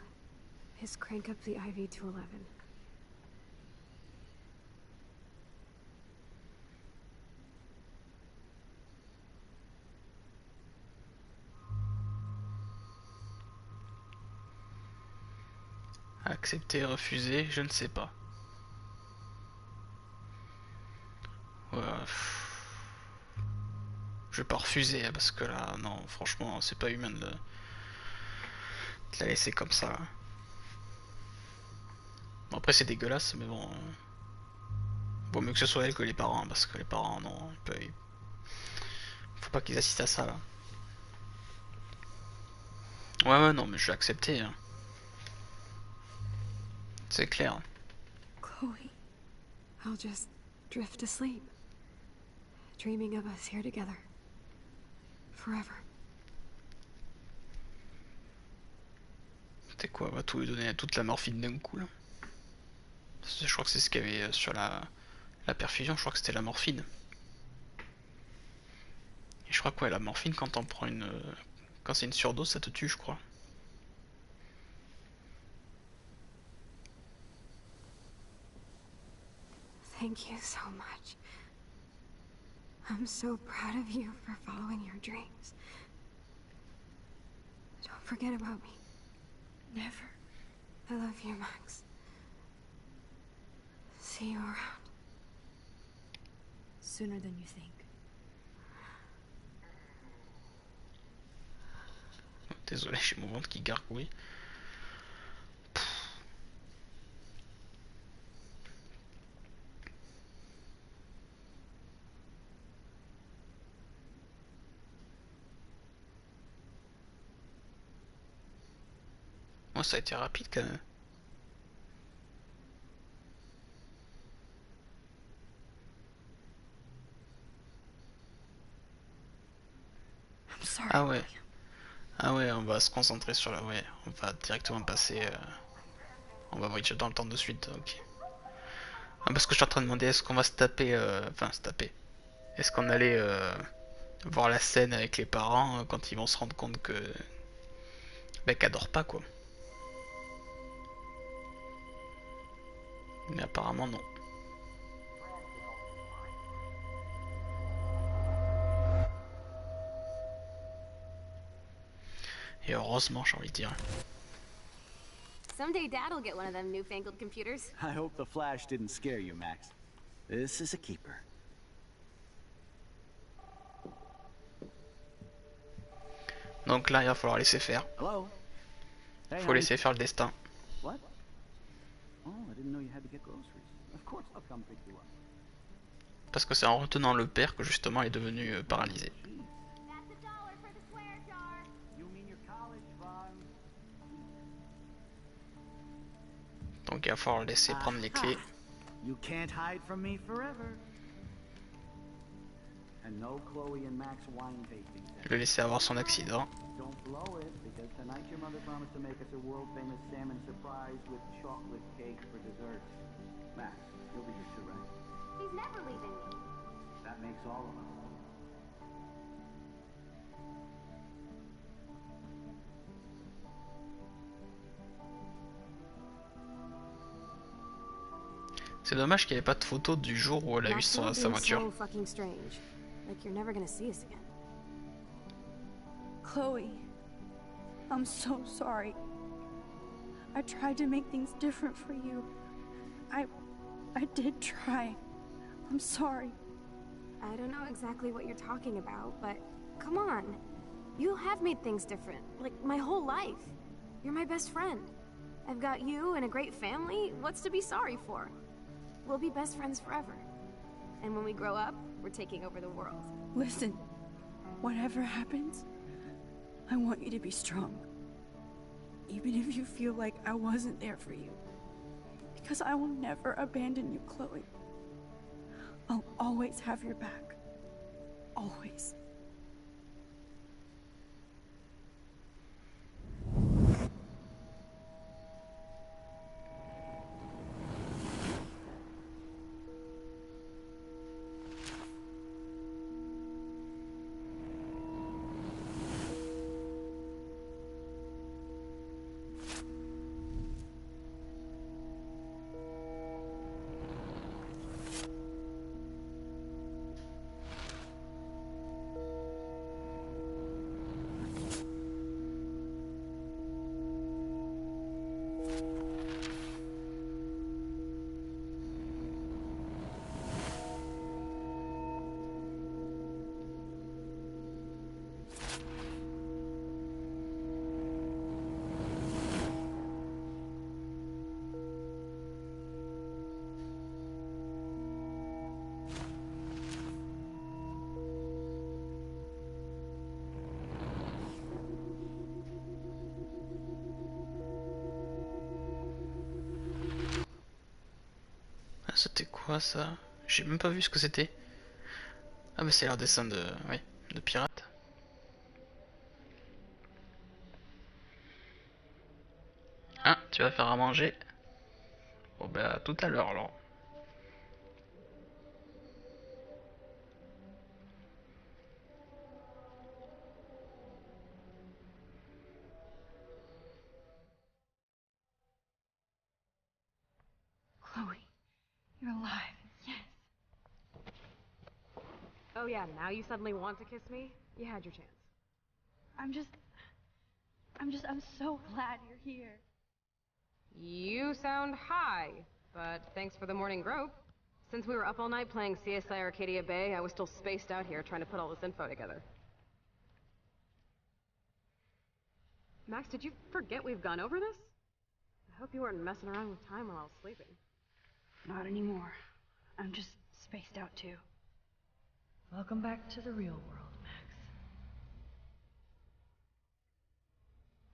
is crank up the IV to 11. Accepter, refuser, je ne sais pas. Ouais, je vais pas refuser hein, parce que là, non, franchement, c'est pas humain de la laisser comme ça. Bon, après, c'est dégueulasse, mais bon. Vaut mieux que ce soit elle que les parents, parce que les parents, non, faut pas qu'ils assistent à ça là. Ouais, non, mais je vais accepter. Hein. C'est clair. Chloe, I'll just drift to sleep, dreaming of us here together. Forever. C'était quoi? On va tout lui donner toute la morphine d'un coup là. Je crois que c'est ce qu'il y avait sur la perfusion, je crois que c'était la morphine. Et je crois que ouais, la morphine quand on prend une. Quand c'est une surdose ça te tue je crois. Thank you so much. I'm so proud of you for following your dreams. Don't forget about me. Never. I love you, Max. See you around. Sooner than you think. Désolé, j'ai mon ventre qui gargouille. Moi, ça a été rapide quand même. I'm sorry. Ah ouais. Ah ouais, on va se concentrer sur la... Ouais, on va directement passer... On va voyager dans le temps de suite, ok. Ah, parce que je suis en train de demander, est-ce qu'on va se taper... Enfin, se taper. Est-ce qu'on allait voir la scène avec les parents quand ils vont se rendre compte que... Bah, qu'elle dort pas, quoi. Mais apparemment, non. Et heureusement, j'ai envie de dire. Someday Dad'll get one of them newfangled computers. I hope the flash didn't scare you, Max. This is a keeper. Donc là, il va falloir laisser faire. Hello? Hey, Faut laisser faire le destin. What? Oh, I didn't know you had to get groceries. Of course I'll come pick you up. Parce que c'est en retenant le père que justement il est devenu paralysé. Donc il va falloir le laisser prendre les clés. You can't hide from me forever. And no Chloe and Max wine tasting. Le laisser avoir son accident. Don't blow it, because tonight your mother promised to make us a world famous salmon surprise with chocolate cake for dessert. Max, you'll be here too, right? He's never leaving me. That makes all of us. C'est dommage qu'il n'y ait pas de photo du jour où elle a eu sa voiture. So fucking strange. Like you're never gonna see us again. Chloe, I'm so sorry. I tried to make things different for you. I did try. I'm sorry. I don't know exactly what you're talking about, but come on. You have made things different, like my whole life. You're my best friend. I've got you and a great family. What's to be sorry for? We'll be best friends forever. And when we grow up, we're taking over the world. Listen, whatever happens, I want you to be strong. Even if you feel like I wasn't there for you. Because I will never abandon you, Chloe. I'll always have your back. Always. C'était quoi ça? J'ai même pas vu ce que c'était. Ah bah c'est l'air dessin de... Oui, de pirate. Ah, tu vas faire à manger? Bon bah à tout à l'heure alors. Chloe, you're alive. Yes. Oh yeah, now you suddenly want to kiss me? You had your chance. I'm so glad you're here. You sound high, but thanks for the morning grope. Since we were up all night playing CSI Arcadia Bay, I was still spaced out here trying to put all this info together. Max, did you forget we've gone over this? I hope you weren't messing around with time while I was sleeping. Not anymore. I'm just spaced out too. Welcome back to the real world, Max.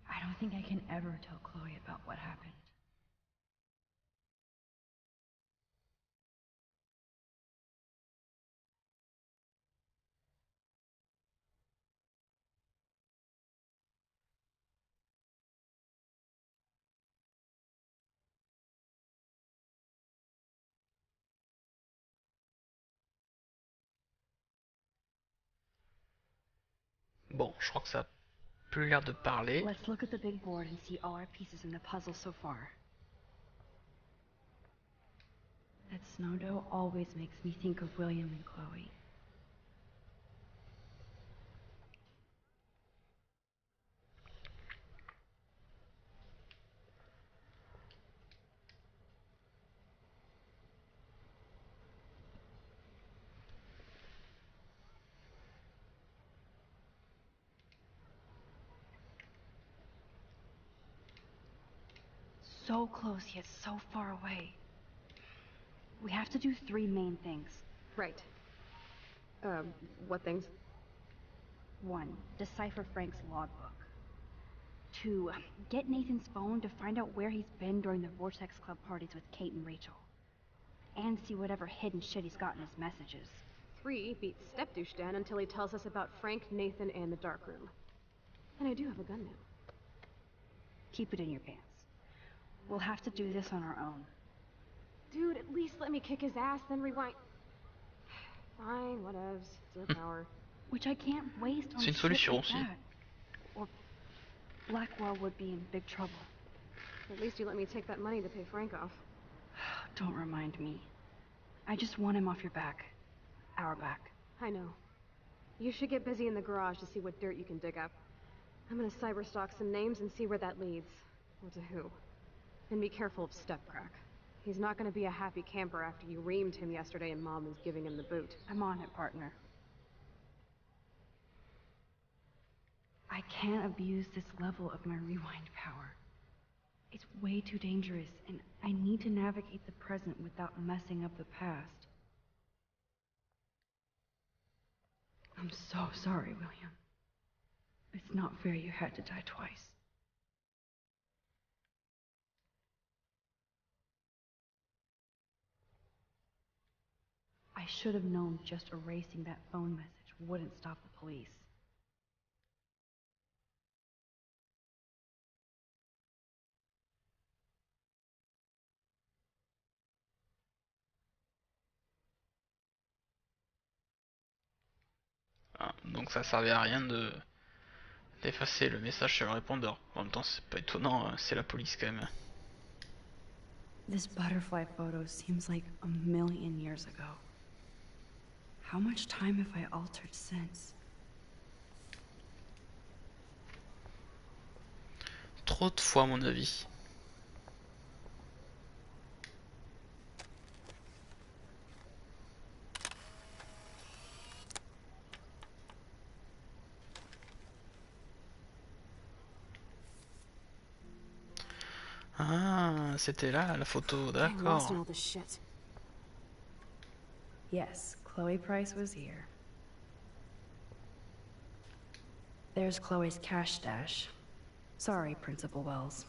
I don't think I can ever tell Chloe about what happened. Bon, je crois que ça a plus l'air de parler. Let's look at the big board and see all our pieces in the puzzle so far. That snow dough always makes me think of William and Chloe. So close yet so far away. We have to do 3 main things. Right. What things? 1. Decipher Frank's logbook. 2. Get Nathan's phone to find out where he's been during the Vortex Club parties with Kate and Rachel. And see whatever hidden shit he's got in his messages. 3. Beat Stepdouche Dan until he tells us about Frank, Nathan, and the dark room. And I do have a gun now. Keep it in your pants. We'll have to do this on our own. Dude, at least let me kick his ass, then rewind. Fine, whatevs. It's your power. Which I can't waste on C'est une shit solution like aussi. that. Or Blackwell would be in big trouble. At least you let me take that money to pay Frank off. Don't remind me. I just want him off your back. Our back. I know. You should get busy in the garage to see what dirt you can dig up. I'm gonna cyberstalk some names and see where that leads. Or to who. And be careful of Stepcrack. He's not gonna be a happy camper after you reamed him yesterday and Mom is giving him the boot. I'm on it, partner. I can't abuse this level of my rewind power. It's way too dangerous, and I need to navigate the present without messing up the past. I'm so sorry, William. It's not fair you had to die twice. I should have known just erasing that phone message wouldn't stop the police. Ah, donc ça servait à rien de d'effacer le message sur le répondeur. En même temps, c'est pas étonnant, c'est la police quand même. This butterfly photo seems like a million years ago. How much time have I altered since? Trop de fois à mon avis. Ah, c'était là la photo, d'accord. Yes, Chloe Price was here. There's Chloe's cash stash. Sorry, Principal Wells.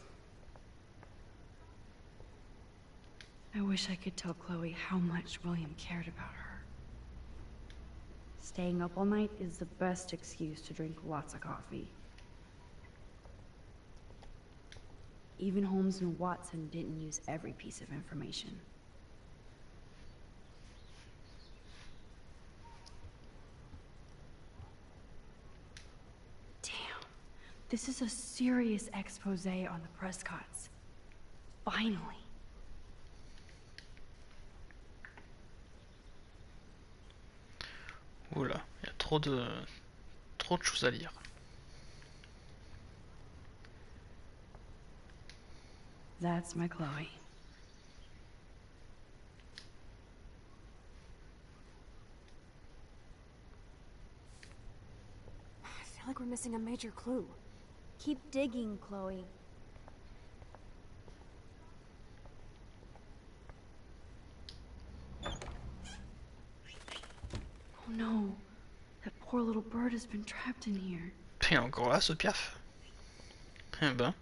I wish I could tell Chloe how much William cared about her. Staying up all night is the best excuse to drink lots of coffee. Even Holmes and Watson didn't use every piece of information. Damn. This is a serious expose on the Prescotts. Finally. Oula, il y a trop de choses à lire. That's my Chloe. I feel like we're missing a major clue. Keep digging, Chloe. Oh no. That poor little bird has been trapped in here. Il est encore là, ce piaf. Eh ben.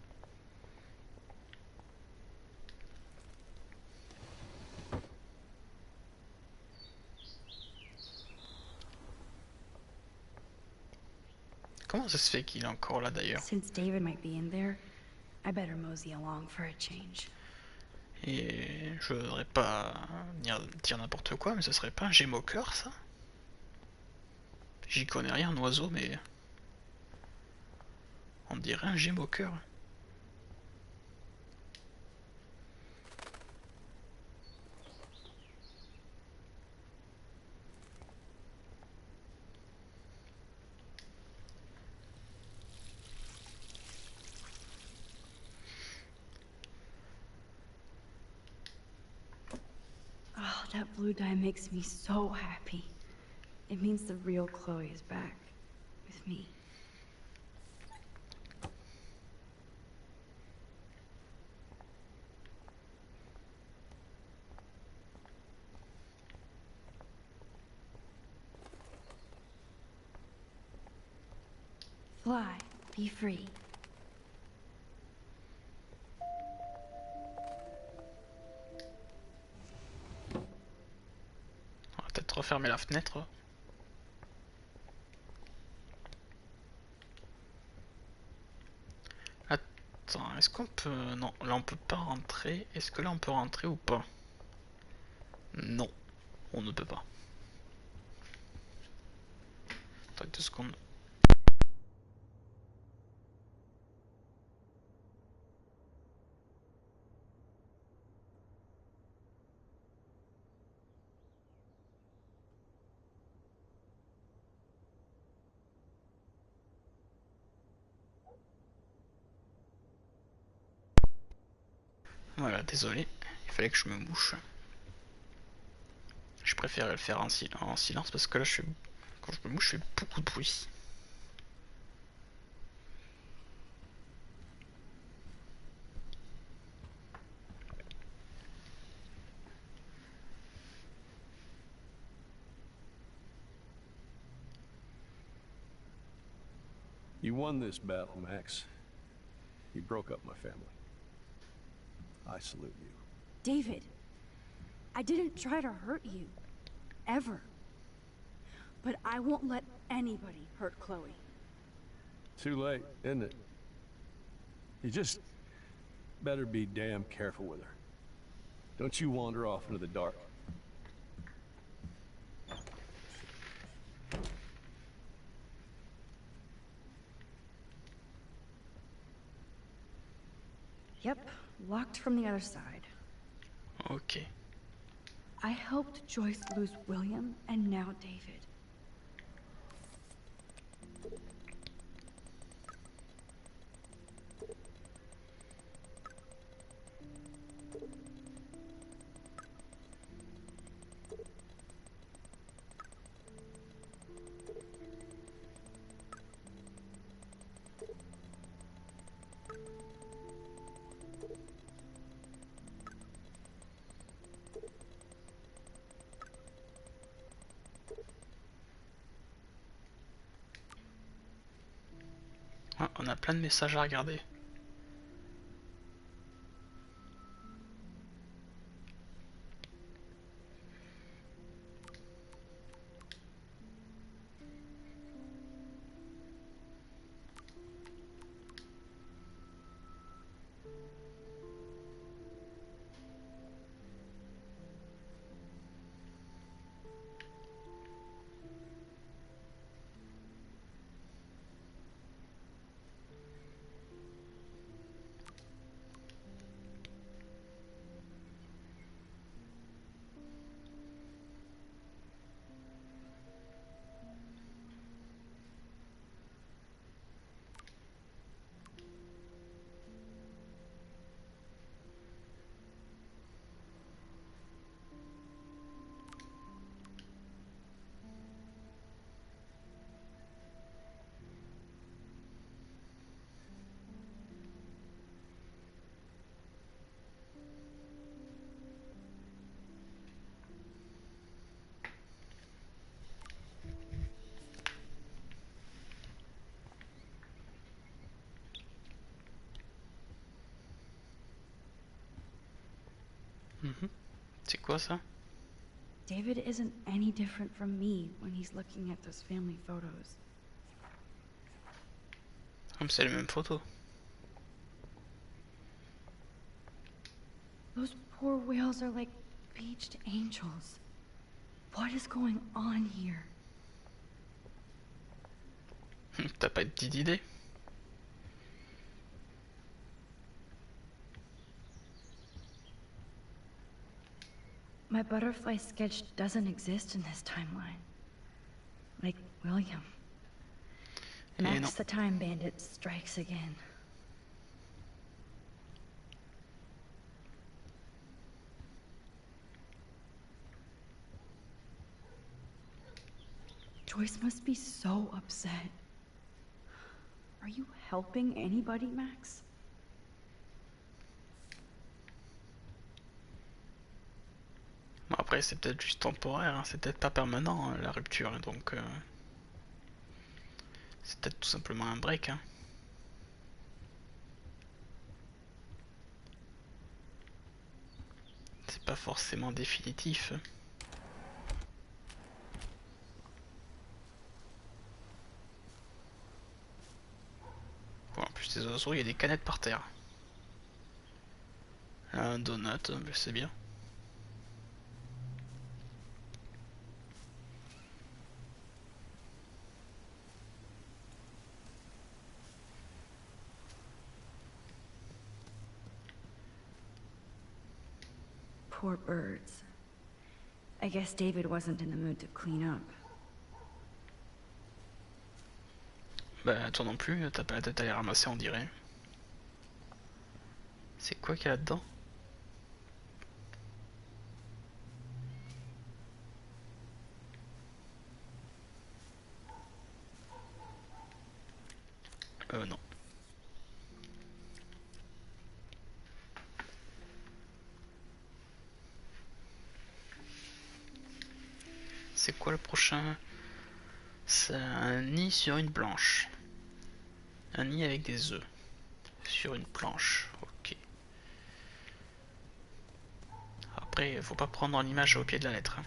Comment ça se fait qu'il est encore là d'ailleurs? Since David might be in there, I better mosey along for a change. Et je voudrais pas dire n'importe quoi, mais ce serait pas un gémoqueur ça? J'y connais rien en oiseau, mais on dirait un gémoqueur. Oh, that blue dye makes me so happy. It means the real Chloe is back with me. Fly, be free. On va peut-être refermer la fenêtre. Attends, est-ce qu'on peut... Non, là on peut pas rentrer. Est-ce que là on peut rentrer ou pas? Non, on ne peut pas. Attends 2 secondes. Voilà, désolé, il fallait que je me mouche. Je préférais le faire en silence parce que là, quand je me mouche, je fais beaucoup de bruit. You won this battle, Max. You broke up my family. I salute you. David, I didn't try to hurt you. Ever. But I won't let anybody hurt Chloe. Too late, isn't it? You just better be damn careful with her. Don't you wander off into the dark. Yep, locked from the other side. Ok. I helped Joyce lose William and now David. Ah, on a plein de messages à regarder. quoi ça? David isn't any different from me when he's looking at those family photos. Comme c'est les mêmes photos. Those poor whales are like beached angels. What is going on here? T'as pas une petite idée? My butterfly sketch doesn't exist in this timeline. Like William. Max the Time Bandit strikes again. Joyce must be so upset. Are you helping anybody, Max? Bon, après c'est peut-être juste temporaire, hein. C'est peut-être pas permanent hein, la rupture, donc c'est peut-être tout simplement un break. Hein. C'est pas forcément définitif. Bon, en plus des oiseaux, il y a des canettes par terre. Un donut, c'est bien. Poor birds. I guess David wasn't in the mood to clean up. Bah toi non plus, t'as pas la tête à les ramasser on dirait. C'est quoi qu'il y a là-dedans? Non. C'est quoi le prochain? C'est un nid sur une planche. Un nid avec des œufs. Sur une planche. Ok. Après, faut pas prendre l'image au pied de la lettre. Hein.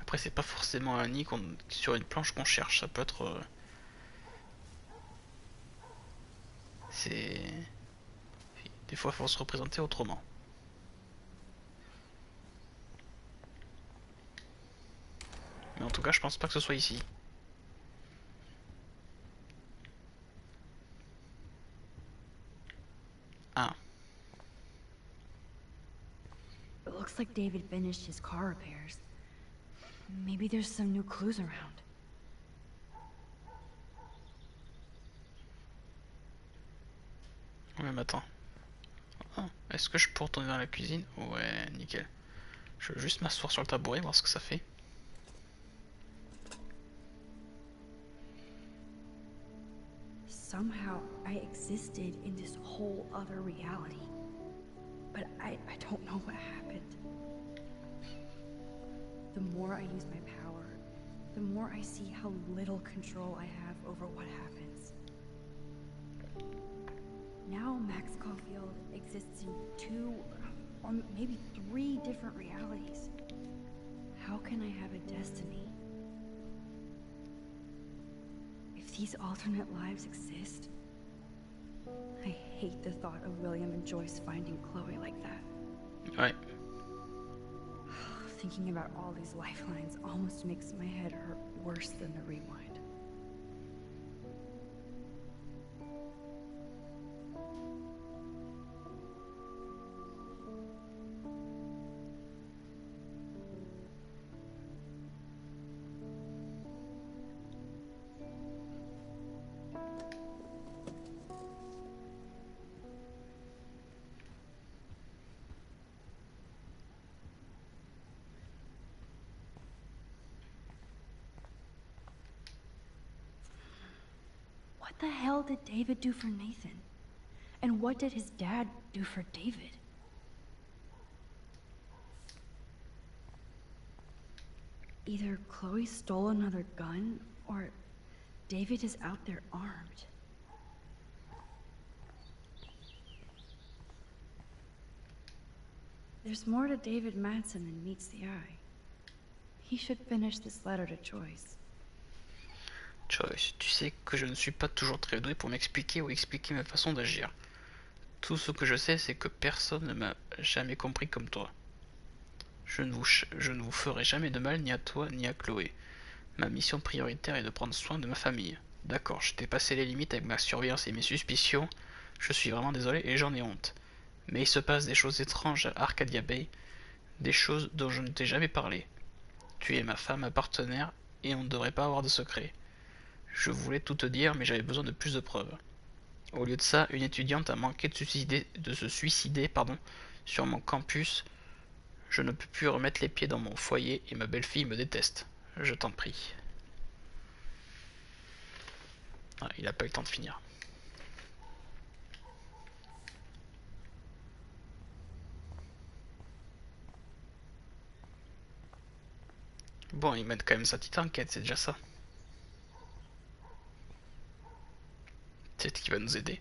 Après, c'est pas forcément un nid sur une planche qu'on cherche. Ça peut être... c'est... Des fois, il faut se représenter autrement. Mais en tout cas, je pense pas que ce soit ici. Ah. It looks like David finished his car repairs. Maybe there's some new clues around. Ouais, mais attends. Oh, est-ce que je peux retourner dans la cuisine? Ouais, nickel. Je veux juste m'asseoir sur le tabouret, voir ce que ça fait. Somehow I existed in this whole other reality. But I don't know what happened. The more I use my power, the more I see how little control I have over what happens. Now Max Caulfield exists in 2 or maybe 3 different realities. How can I have a destiny? If these alternate lives exist, I hate the thought of William and Joyce finding Chloe like that. Ouais. Thinking about all these lifelines almost makes my head hurt worse than the rewind. What the hell did David do for Nathan? And what did his dad do for David? Either Chloe stole another gun, or David is out there armed. There's more to David Madsen than meets the eye. He should finish this letter to Joyce. Joyce, tu sais que je ne suis pas toujours très doué pour m'expliquer ou expliquer ma façon d'agir. Tout ce que je sais, c'est que personne ne m'a jamais compris comme toi. Je ne vous ferai jamais de mal ni à toi ni à Chloé. Ma mission prioritaire est de prendre soin de ma famille. D'accord, je t'ai passé les limites avec ma surveillance et mes suspicions. Je suis vraiment désolé et j'en ai honte. Mais il se passe des choses étranges à Arcadia Bay, des choses dont je ne t'ai jamais parlé. Tu es ma femme, ma partenaire, et on ne devrait pas avoir de secret. Je voulais tout te dire, mais j'avais besoin de plus de preuves. Au lieu de ça, une étudiante a manqué de se suicider sur mon campus. Je ne peux plus remettre les pieds dans mon foyer et ma belle-fille me déteste. Je t'en prie. Ah, il n'a pas eu le temps de finir. Bon, il mène quand même sa petite enquête, c'est déjà ça. Peut-être qu'il va nous aider.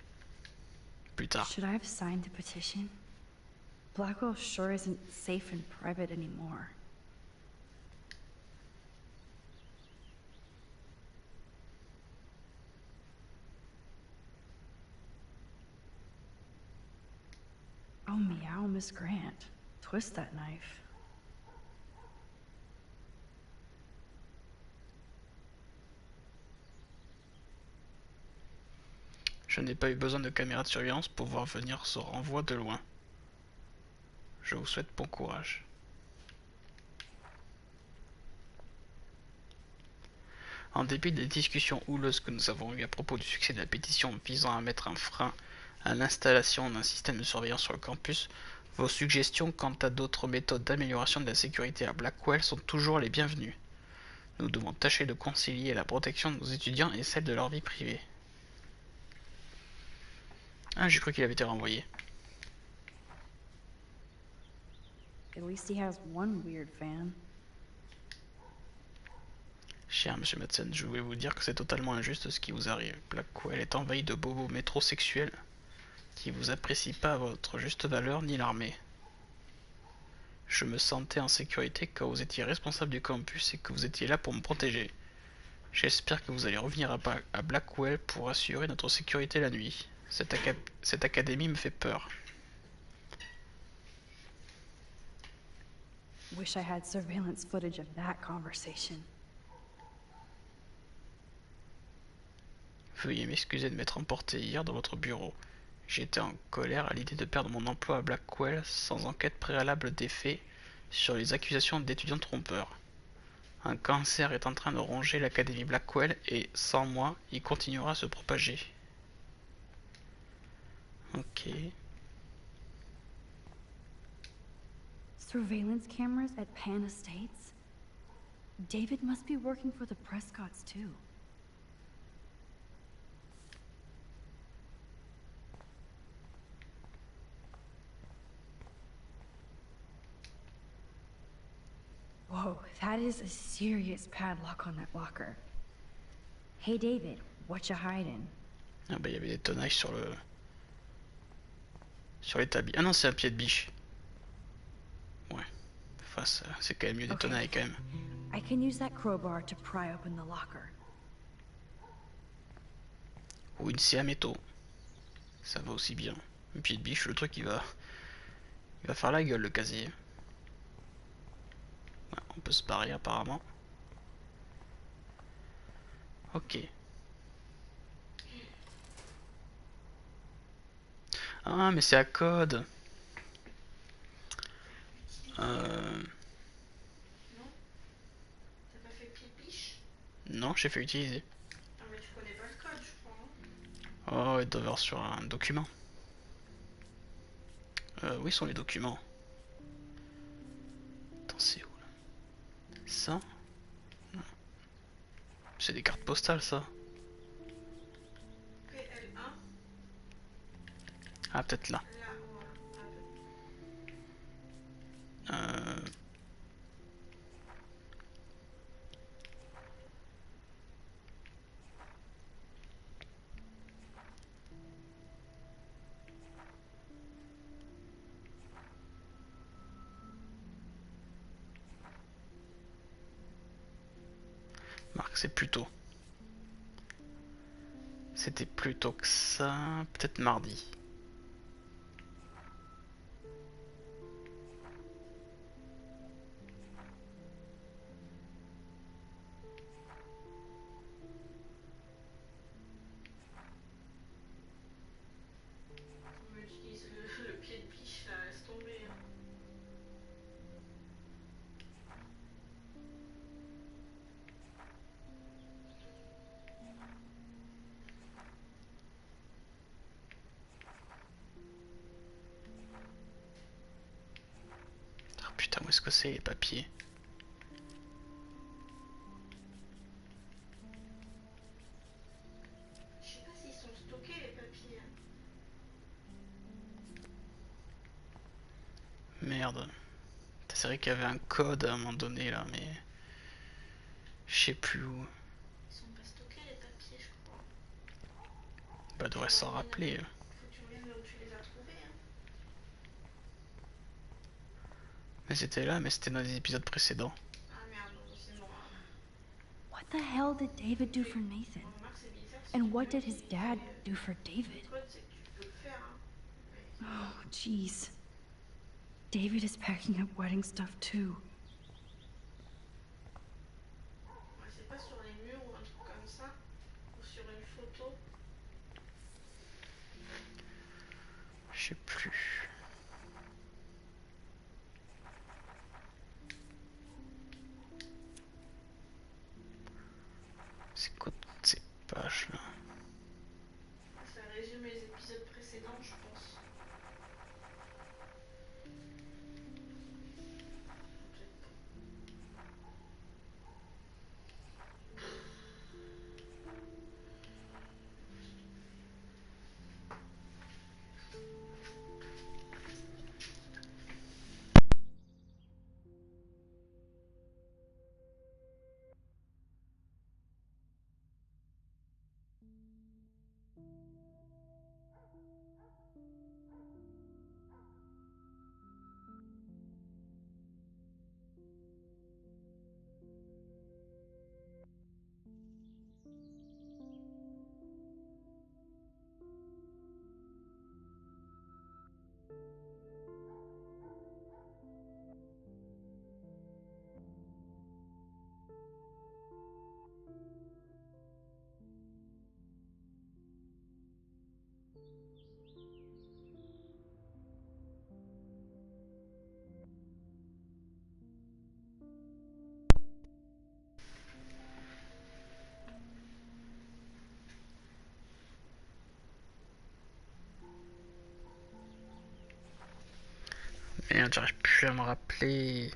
Plus tard. Should I have signed the petition? Blackwell sure isn't safe and private anymore. Oh, meow, Miss Grant. Twist that knife. Je n'ai pas eu besoin de caméra de surveillance pour voir venir ce renvoi de loin. Je vous souhaite bon courage. En dépit des discussions houleuses que nous avons eues à propos du succès de la pétition visant à mettre un frein à l'installation d'un système de surveillance sur le campus, vos suggestions quant à d'autres méthodes d'amélioration de la sécurité à Blackwell sont toujours les bienvenues. Nous devons tâcher de concilier la protection de nos étudiants et celle de leur vie privée. Ah, j'ai cru qu'il avait été renvoyé. At least he has one weird fan. Cher Monsieur Madsen, je voulais vous dire que c'est totalement injuste ce qui vous arrive. Blackwell est envahi de bobos métrosexuels qui vous apprécient pas à votre juste valeur ni l'armée. Je me sentais en sécurité quand vous étiez responsable du campus et que vous étiez là pour me protéger. J'espère que vous allez revenir à Blackwell pour assurer notre sécurité la nuit. Cette académie me fait peur. Wish I had surveillance footage of that conversation. Veuillez m'excuser de m'être emporté hier dans votre bureau. J'étais en colère à l'idée de perdre mon emploi à Blackwell sans enquête préalable des faits sur les accusations d'étudiants trompeurs. Un cancer est en train de ronger l'académie Blackwell et, sans moi, il continuera à se propager. Ok. Surveillance cameras at Pan Estates? David must be working for the Prescotts too. Whoa, that is a serious padlock on that locker. Hey David, what you hiding? Ah bah il y avait des tonnages sur l'établi. Ah non, c'est un pied de biche. Ouais. Enfin, c'est quand même mieux des tonnages quand même. I can use that crowbar to pry open the locker. Ou une scie à métaux. Ça va aussi bien. Un pied de biche, le truc il va faire la gueule le casier. Ouais, on peut se barrer apparemment. Ok. Ah mais c'est à code. Non, j'ai fait utiliser. Ah mais tu connais pas le code, je crois. Oh, il doit y avoir sur un document. Où sont les documents? Attends, c'est où là? Ça? C'est des cartes postales ça. PL1. Ah, peut-être là. Marc, c'est plus tôt. C'était plus tôt que ça. Peut-être mardi. On utilise le pied de biche là, laisse tomber. Hein. Oh putain, où est-ce que c'est les papiers? Je sais pas s'ils sont stockés les papiers. Hein. Merde. C'est vrai qu'il y avait un code à un moment donné là, mais je sais plus où. Ils sont pas stockés les papiers, je crois. Bah, devrait s'en rappeler. Faut que tu reviennes là où tu les as trouvés. Hein. Mais c'était là, mais c'était dans les épisodes précédents. Ah merde, c'est noir. What the hell did David do for Nathan? And what did his dad do for David? Le code, c'est que tu peux le faire. Hein. Oh, jeez. David is packing up wedding stuff too. Ouais, c'est pas sur les murs ou un truc comme ça. Ou sur une photo. Je sais plus. C'est quoi toutes ces pages là? Ça résume les épisodes précédents, je pense. Merde, j'arrive plus à me rappeler.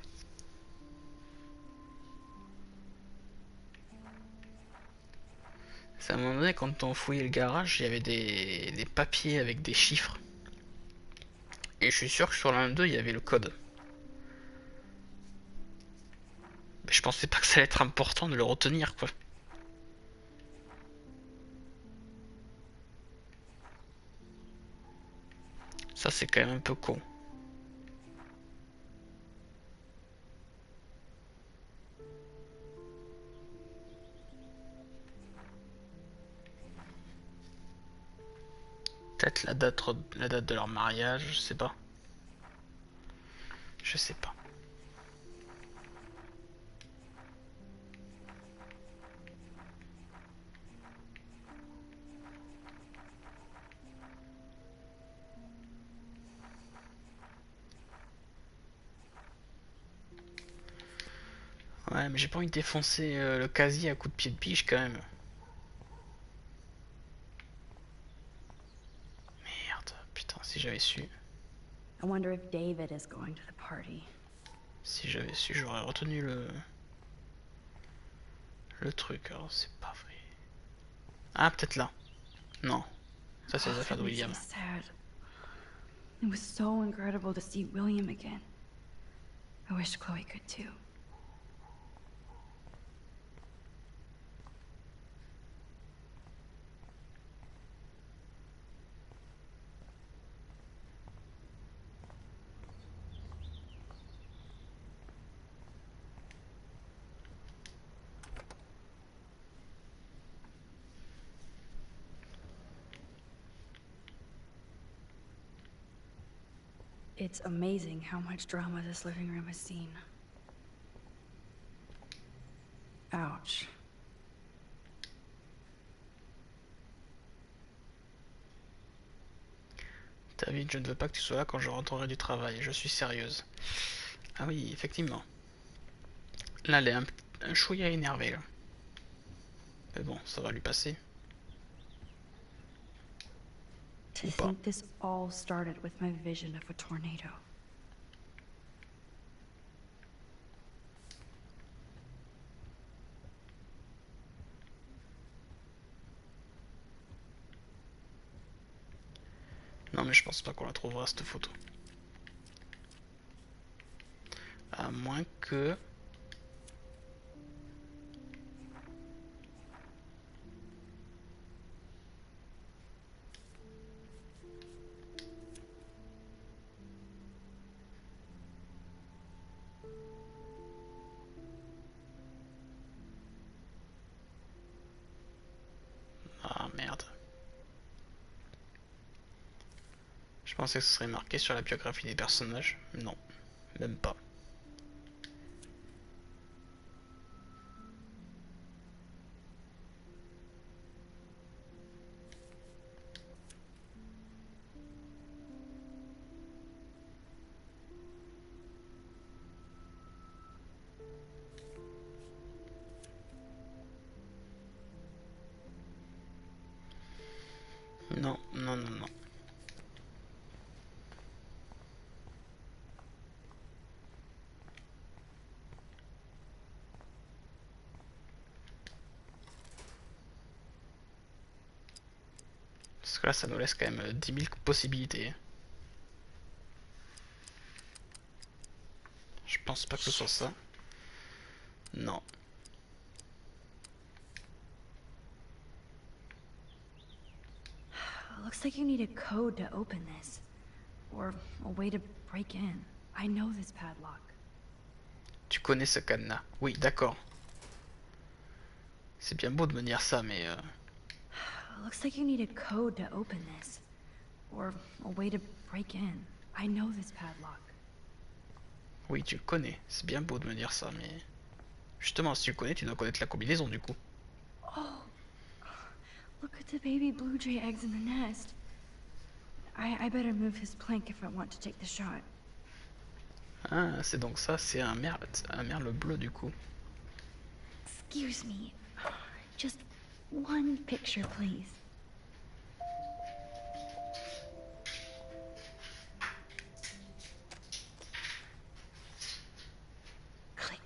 Ça, à un moment donné, quand on fouillait le garage, il y avait des papiers avec des chiffres. Et je suis sûr que sur l'un d'eux, il y avait le code. Mais je pensais pas que ça allait être important de le retenir, quoi. Ça, c'est quand même un peu con. Peut-être la date de leur mariage, je sais pas. Je sais pas. Ouais, mais j'ai pas envie de défoncer le casier à coup de pied de biche quand même. Merde, putain, si j'avais su. I wonder if David is going to the party. Si j'avais su, j'aurais retenu le truc. Alors c'est pas vrai. Ah, peut-être là. Non. Ça, c'est les affaires de William. Sad. It was so incredible to see William again. I wish Chloe could too. It's amazing how much drama this living room has seen. Ouch. David, je ne veux pas que tu sois là quand je rentrerai du travail. Je suis sérieuse. Ah oui, effectivement. Là, elle est un chouïa énervée, là. Mais bon, ça va lui passer. To think this all started with my vision of a tornado. Non mais je pense pas qu'on la trouvera cette photo. À moins que... Ah merde. Je pensais que ce serait marqué sur la biographie des personnages. Non, même pas. Non, non, non, non. Parce que là, ça nous laisse quand même 10 000 possibilités. Je pense pas que ce soit ça. Non. Looks like you need a code to open this. Or a way to break in. I know this padlock. Tu connais ce cadenas. Oui, d'accord. C'est bien beau de me dire ça, mais... Looks like you need a code to open this. Or a way to break in. I know this padlock. Oui, tu le connais. C'est bien beau de me dire ça, mais... Justement, si tu le connais, tu dois connaître la combinaison, du coup. Oh! Look at the baby blue jay eggs in the nest. I better move his plank if I want to take the shot. Ah, c'est donc ça, c'est un merle bleu, du coup. Excuse me. Just one picture, please. Click.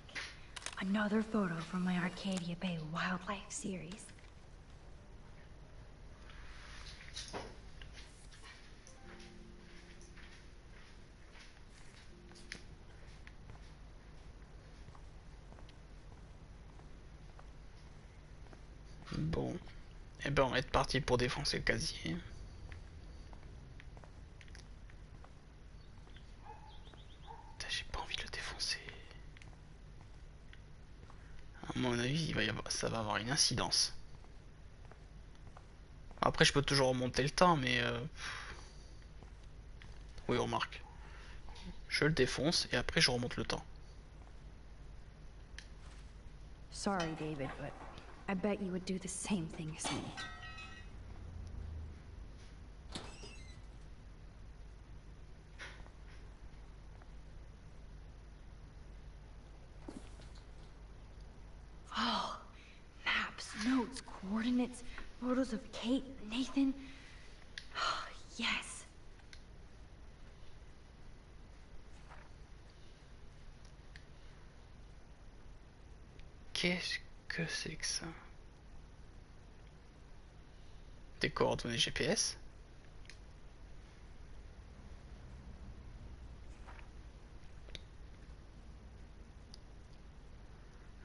Another photo from my Arcadia Bay Wildlife series. Bon. Eh ben, on va être parti pour défoncer le casier. J'ai pas envie de le défoncer. À mon avis, ça va avoir une incidence. Après, je peux toujours remonter le temps, mais... Oui, remarque. Je le défonce et après, je remonte le temps. Sorry, David, but I bet you would do the same thing as me. Oh, maps, notes, coordinates, photos of Kate, Nathan. Oh, yes. Qu'est-ce que c'est que ça? Des coordonnées GPS?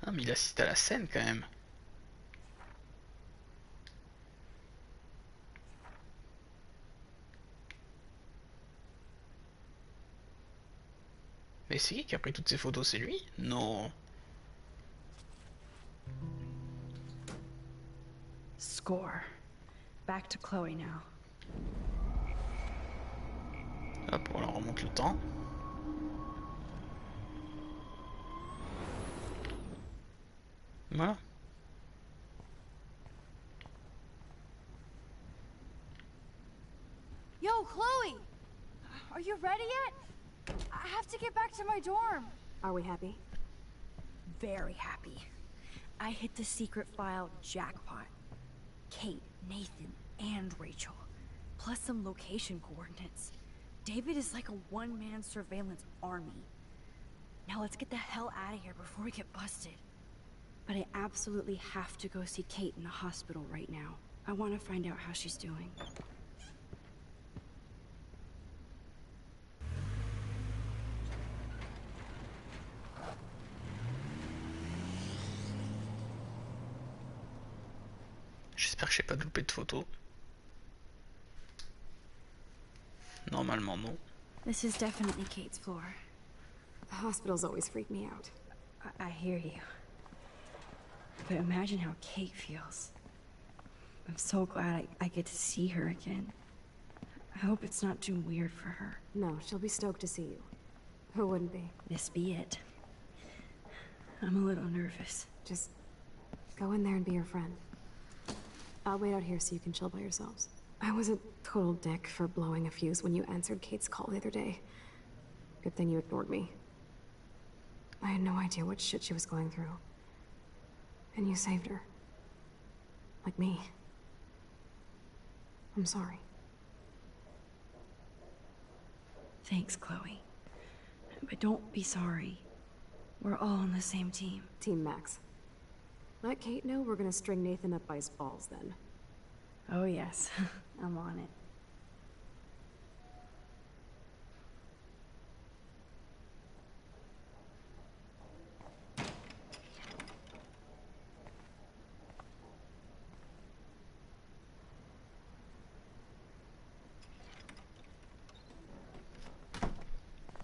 Ah, mais il assiste à la scène quand même. Mais c'est qui a pris toutes ces photos? C'est lui? Non. Score. Back to Chloe now. Hop, voilà, on remonte le temps. Voilà. Yo, Chloe! Are you ready yet? I have to get back to my dorm. Are we happy? Very happy. I hit the secret file jackpot. Kate, Nathan, and Rachel. Plus some location coordinates. David is like a one-man surveillance army. Now let's get the hell out of here before we get busted. But I absolutely have to go see Kate in the hospital right now. I want to find out how she's doing. J'espère que j'ai pas loupé de photos. Normalement non. This is definitely Kate's floor. The hospitals always freak me out. I hear you. But imagine how Kate feels. I'm so glad I get to see her again. I hope it's not too weird for her. No, she'll be stoked to see you. Who wouldn't be? This be it. I'm a little nervous. Just go in there and be your friend. I'll wait out here so you can chill by yourselves. I was a total dick for blowing a fuse when you answered Kate's call the other day. Good thing you ignored me. I had no idea what shit she was going through. And you saved her. Like me. I'm sorry. Thanks, Chloe. But don't be sorry. We're all on the same team. Team Max. Let Kate know we're gonna string Nathan up by his balls then. Oh yes, I'm on it.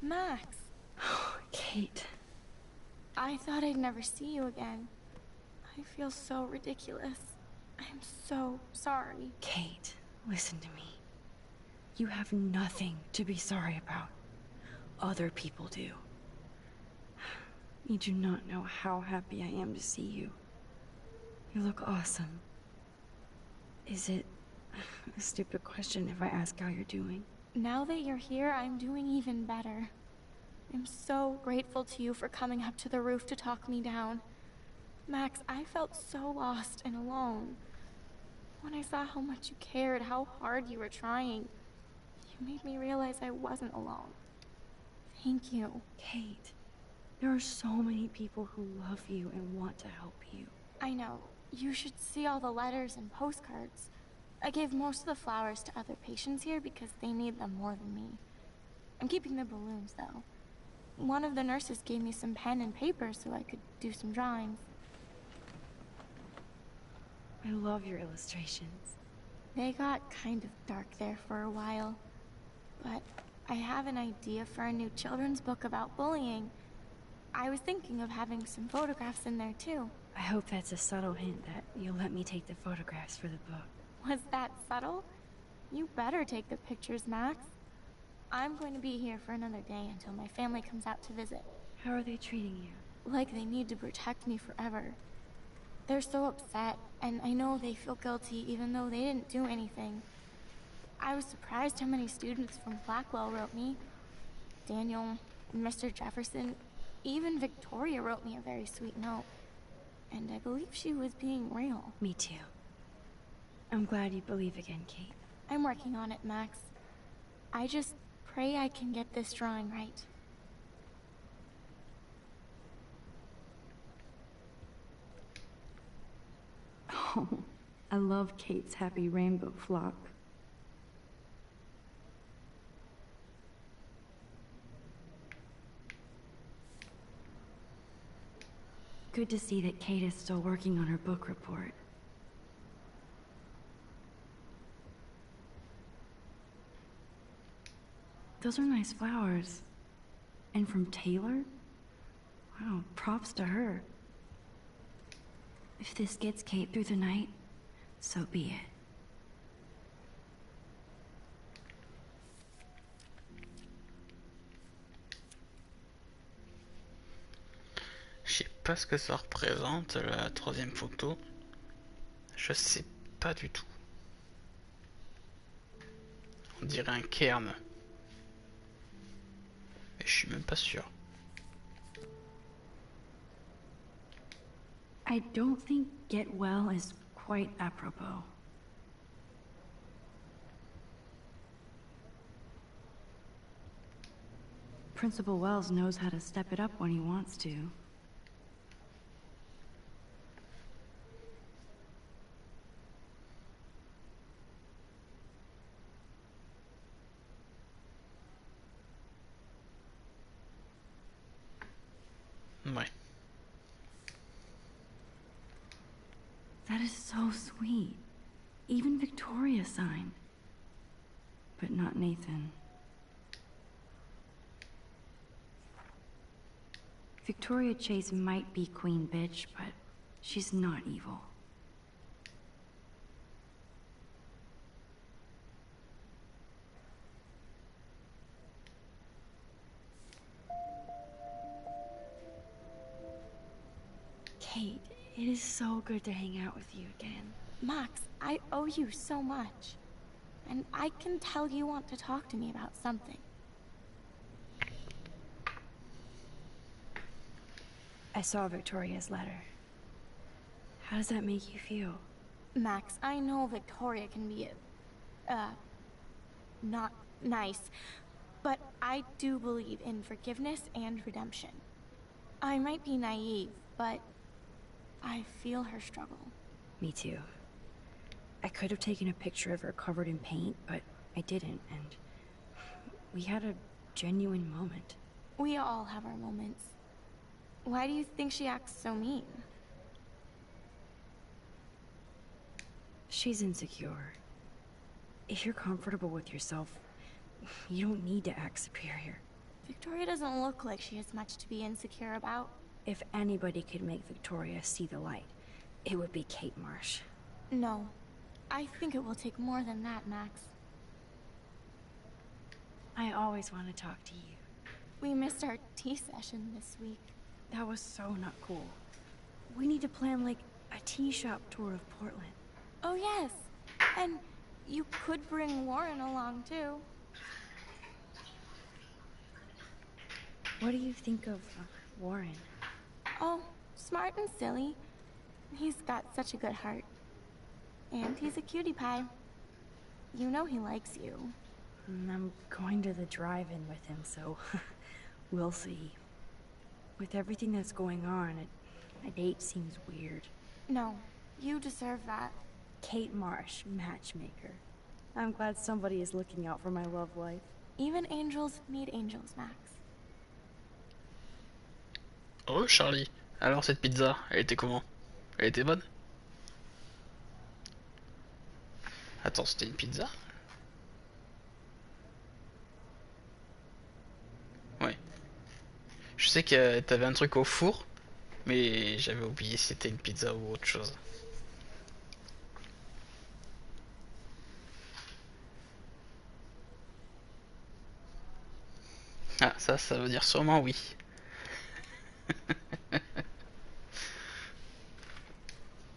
Max. Kate. I thought I'd never see you again. I feel so ridiculous. I'm so sorry. Kate, listen to me. You have nothing to be sorry about. Other people do. You do not know how happy I am to see you. You look awesome. Is it a stupid question if I ask how you're doing? Now that you're here, I'm doing even better. I'm so grateful to you for coming up to the roof to talk me down. Max, I felt so lost and alone. When I saw how much you cared, how hard you were trying, you made me realize I wasn't alone. Thank you. Kate, there are so many people who love you and want to help you. I know. You should see all the letters and postcards. I gave most of the flowers to other patients here because they need them more than me. I'm keeping the balloons, though. One of the nurses gave me some pen and paper so I could do some drawings. I love your illustrations. They got kind of dark there for a while. But I have an idea for a new children's book about bullying. I was thinking of having some photographs in there, too. I hope that's a subtle hint that you'll let me take the photographs for the book. Was that subtle? You better take the pictures, Max. I'm going to be here for another day until my family comes out to visit. How are they treating you? Like they need to protect me forever. They're so upset, and I know they feel guilty even though they didn't do anything. I was surprised how many students from Blackwell wrote me. Daniel, Mr. Jefferson, even Victoria wrote me a very sweet note. And I believe she was being real. Me too. I'm glad you believe again, Kate. I'm working on it, Max. I just pray I can get this drawing right. Oh, I love Kate's happy rainbow flock. Good to see that Kate is still working on her book report. Those are nice flowers. And from Taylor? Wow, props to her. If this gets Kate through the night, so be it. pas ce que ça représente, la troisième photo. Je sais pas du tout. On dirait un cairn. Mais je suis même pas sûr. I don't think get well is quite apropos. Principal Wells knows how to step it up when he wants to. Ouais. That is so sweet. Even Victoria signed. But not Nathan. Victoria Chase might be Queen Bitch, but she's not evil. Kate, it is so good to hang out with you again. Max, I owe you so much. And I can tell you want to talk to me about something. I saw Victoria's letter. How does that make you feel? Max, I know Victoria can be, not nice, but I do believe in forgiveness and redemption. I might be naive, but I feel her struggle. Me too. I could have taken a picture of her covered in paint, but I didn't, and we had a genuine moment. We all have our moments. Why do you think she acts so mean? She's insecure. If you're comfortable with yourself, you don't need to act superior. Victoria doesn't look like she has much to be insecure about. If anybody could make Victoria see the light, it would be Kate Marsh. No. I think it will take more than that, Max. I always want to talk to you. We missed our tea session this week. That was so not cool. We need to plan, like, a tea shop tour of Portland. Oh, yes. And you could bring Warren along, too. What do you think of Warren? Oh, smart and silly. He's got such a good heart. And he's a cutie pie. You know he likes you. I'm going to the drive-in with him, so we'll see. With everything that's going on, a date seems weird. No, you deserve that. Kate Marsh, matchmaker. I'm glad somebody is looking out for my love life. Even angels need angels, Max. Oh Charlie, alors cette pizza, elle était comment? Elle était bonne? Attends, c'était une pizza? Ouais. Je sais que t'avais un truc au four, mais j'avais oublié si c'était une pizza ou autre chose. Ah, ça veut dire sûrement oui.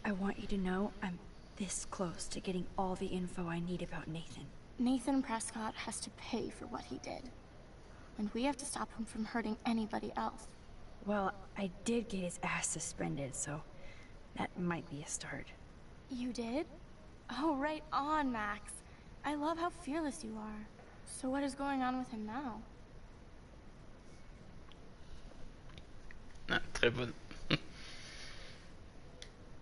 I want you to know I'm this close to getting all the info I need about Nathan. Nathan Prescott has to pay for what he did. And we have to stop him from hurting anybody else. Well, I did get his ass suspended, so that might be a start. You did? Oh, right on, Max. I love how fearless you are. So what is going on with him now? Ah, très bonne.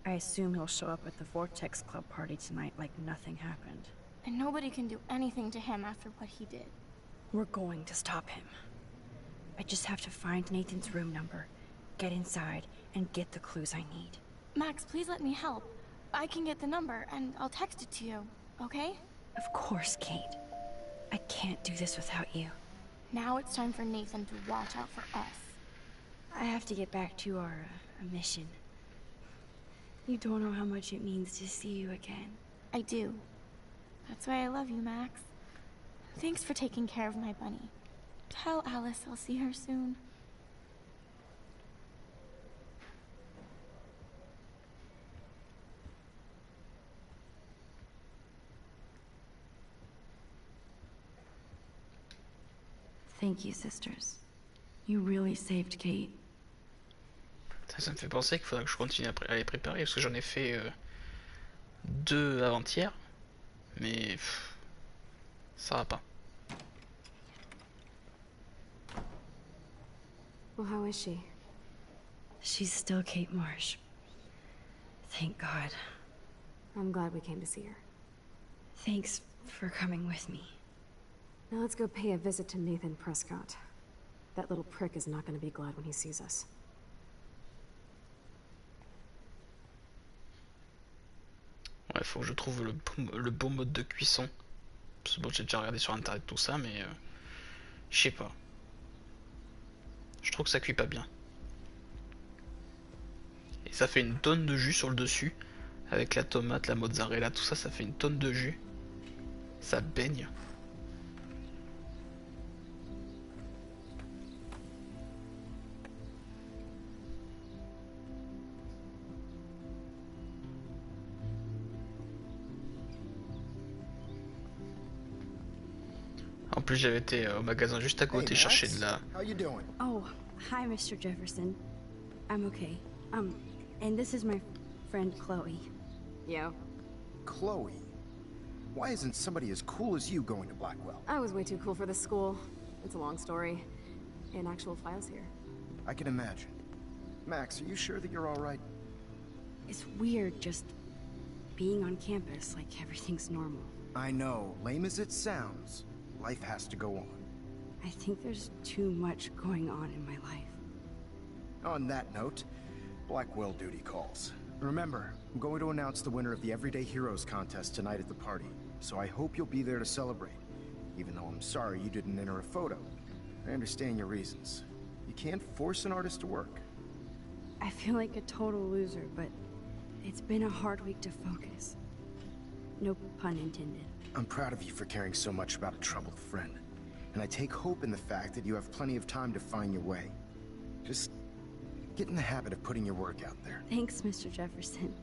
I assume he'll show up at the Vortex Club party tonight like nothing happened. And nobody can do anything to him after what he did. We're going to stop him. I just have to find Nathan's room number, get inside, and get the clues I need. Max, please let me help. I can get the number, and I'll text it to you, okay? Of course, Kate. I can't do this without you. Now it's time for Nathan to watch out for us. I have to get back to our mission. You don't know how much it means to see you again. I do. That's why I love you, Max. Thanks for taking care of my bunny. Tell Alice I'll see her soon. Thank you, sisters. You really saved Kate. Ça me fait penser qu'il faudra que je continue à les préparer parce que j'en ai fait 2 avant-hier, mais ça va pas. Well, how is she? She's still Kate Marsh. Thank God. I'm glad we came to see her. Thanks for coming with me. Now let's go pay a visit to Nathan Prescott. That little prick is not going to be glad when he sees us. Ouais, faut que je trouve le bon mode de cuisson. Parce que bon, j'ai déjà regardé sur internet tout ça, mais je sais pas. Je trouve que ça cuit pas bien. Et ça fait une tonne de jus sur le dessus. Avec la tomate, la mozzarella, tout ça, ça fait une tonne de jus. Ça baigne. En plus, j'avais été au magasin juste à côté chercher de la... Oh, hi, Mr. Jefferson. I'm okay. And this is my friend Chloe. Yo. Chloe? Why isn't somebody as cool as you going to Blackwell? I was way too cool for this school. It's a long story. And actual files here. I can imagine. Max, are you sure that you're all right? It's weird just being on campus like everything's normal. I know, lame as it sounds. Life has to go on. I think there's too much going on in my life. On that note, Blackwell duty calls. Remember, I'm going to announce the winner of the Everyday Heroes contest tonight at the party, so I hope you'll be there to celebrate, even though I'm sorry you didn't enter a photo. I understand your reasons. You can't force an artist to work. I feel like a total loser, but it's been a hard week to focus. No pun intended. I'm proud of you for caring so much about a troubled friend, and I take hope in the fact that you have plenty of time to find your way. Just get in the habit of putting your work out there. Thanks, Mr. Jefferson.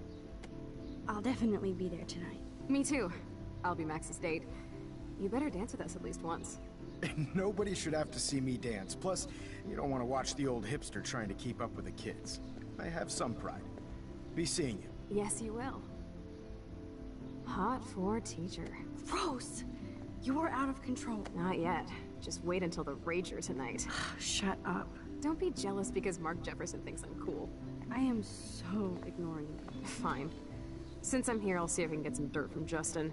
I'll definitely be there tonight. Me too. I'll be Max's date. You better dance with us at least once. Nobody should have to see me dance. Plus, you don't want to watch the old hipster trying to keep up with the kids. I have some pride. Be seeing you. Yes, you will. Hot for teacher. Rose! You are out of control. Not yet. Just wait until the Rager tonight. Shut up. Don't be jealous because Mark Jefferson thinks I'm cool. I am so ignoring you. Fine. Since I'm here, I'll see if I can get some dirt from Justin.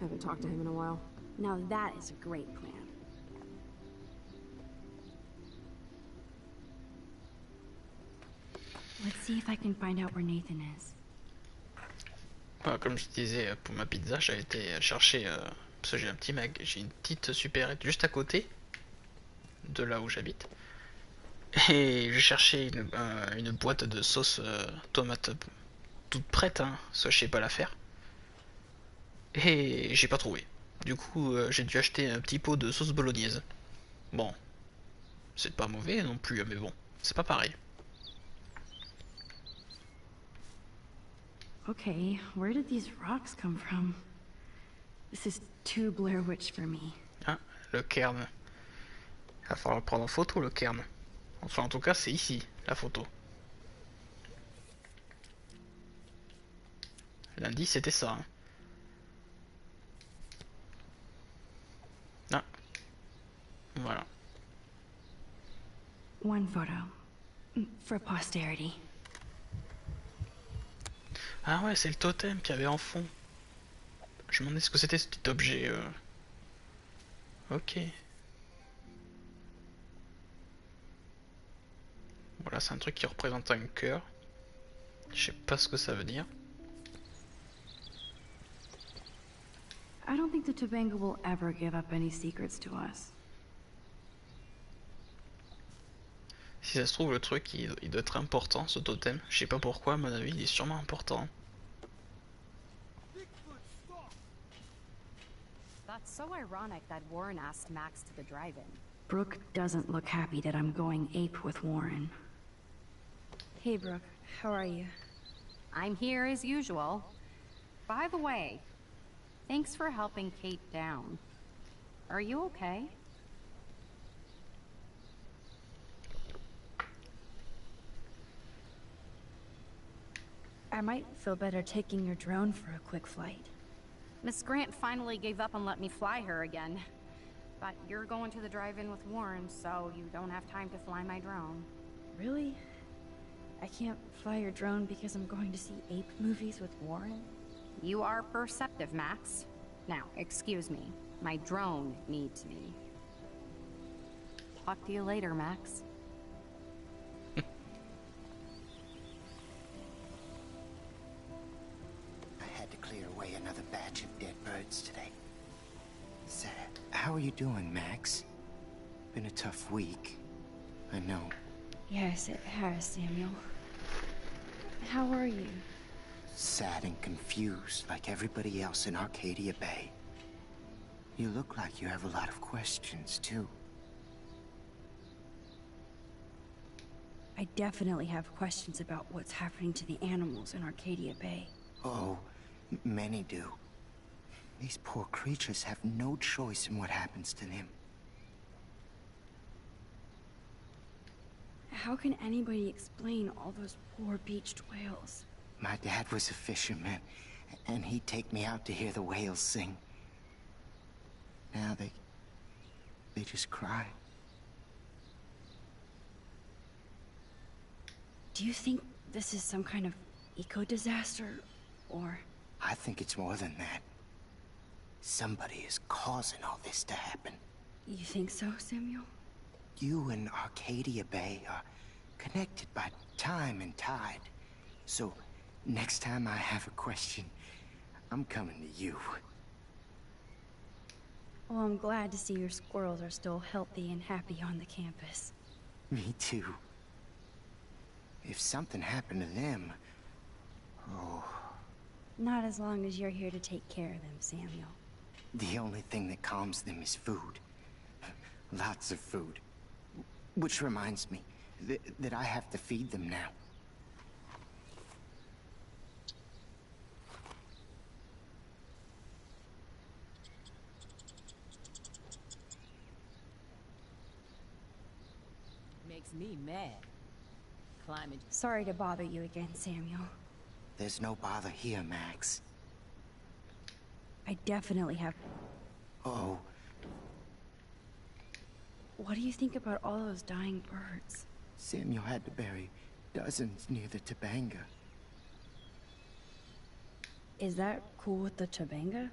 Haven't talked to him in a while. Now that is a great plan. Let's see if I can find out where Nathan is. Voilà, comme je disais pour ma pizza, j'avais été chercher parce que j'ai une petite supérette juste à côté de là où j'habite. Et j'ai cherché une boîte de sauce tomate toute prête, hein, ça je sais pas la faire. Et j'ai pas trouvé. Du coup, j'ai dû acheter un petit pot de sauce bolognaise. Bon, c'est pas mauvais non plus, mais bon, c'est pas pareil. Okay, where did these rocks come from? This is too Blair Witch for me. Ah, le cairn. Il va falloir le prendre en photo, le cairn. Enfin, en tout cas, c'est ici, la photo. Lundi, c'était ça. Hein. Ah. Voilà. One photo. For posterity. Ah ouais, c'est le totem qu'il y avait en fond. Je me demandais ce que c'était ce petit objet. Ok. Voilà, c'est un truc qui représente un cœur. Je sais pas ce que ça veut dire. I don't think the Tobanga will ever give up any secrets to us. Si ça se trouve, le truc il doit être important, ce totem. Je sais pas pourquoi, à mon avis, il est sûrement important. That's so ironic that Warren asked Max to the drive-in. Brooke doesn't look happy that I'm going ape with Warren. Hey, Brooke. How are you? I'm here as usual. By the way, thanks for helping Kate down. Are you okay? I might feel better taking your drone for a quick flight. Miss Grant finally gave up and let me fly her again. But you're going to the drive-in with Warren, so you don't have time to fly my drone. Really? I can't fly your drone because I'm going to see ape movies with Warren? You are perceptive, Max. Now, excuse me. My drone needs me. Talk to you later, Max. I had to clear away another batch of dead birds today. So, how are you doing, Max? Been a tough week. I know. Yes, it has, Samuel. How are you? Sad and confused like everybody else in Arcadia Bay. You look like you have a lot of questions, too. I definitely have questions about what's happening to the animals in Arcadia Bay. Oh, many do. These poor creatures have no choice in what happens to them. How can anybody explain all those poor beached whales? My dad was a fisherman, and he'd take me out to hear the whales sing. Now they just cry. Do you think this is some kind of eco-disaster, or...? I think it's more than that. Somebody is causing all this to happen. You think so, Samuel? You and Arcadia Bay are connected by time and tide. So, next time I have a question, I'm coming to you. Well, I'm glad to see your squirrels are still healthy and happy on the campus. Me too. If something happened to them... Oh... Not as long as you're here to take care of them, Samuel. The only thing that calms them is food. Lots of food. Which reminds me that I have to feed them now. Makes me mad. Climbing. Sorry to bother you again, Samuel. There's no bother here, Max. I definitely have... Oh. What do you think about all those dying birds? Samuel had to bury dozens near the Tobanga. Is that cool with the Tobanga?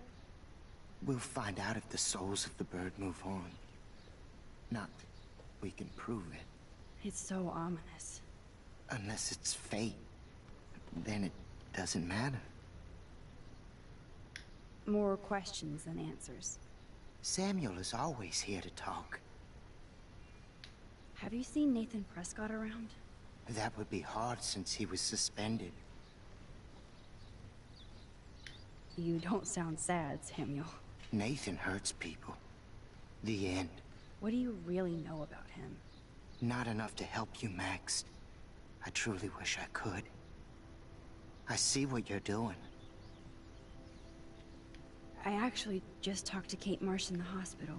We'll find out if the souls of the bird move on. Not that we can prove it. It's so ominous. Unless it's fate, then it doesn't matter. More questions than answers. Samuel is always here to talk. Have you seen Nathan Prescott around? That would be hard since he was suspended. You don't sound sad, Samuel. Nathan hurts people. The end. What do you really know about him? Not enough to help you, Max. I truly wish I could. I see what you're doing. I actually just talked to Kate Marsh in the hospital.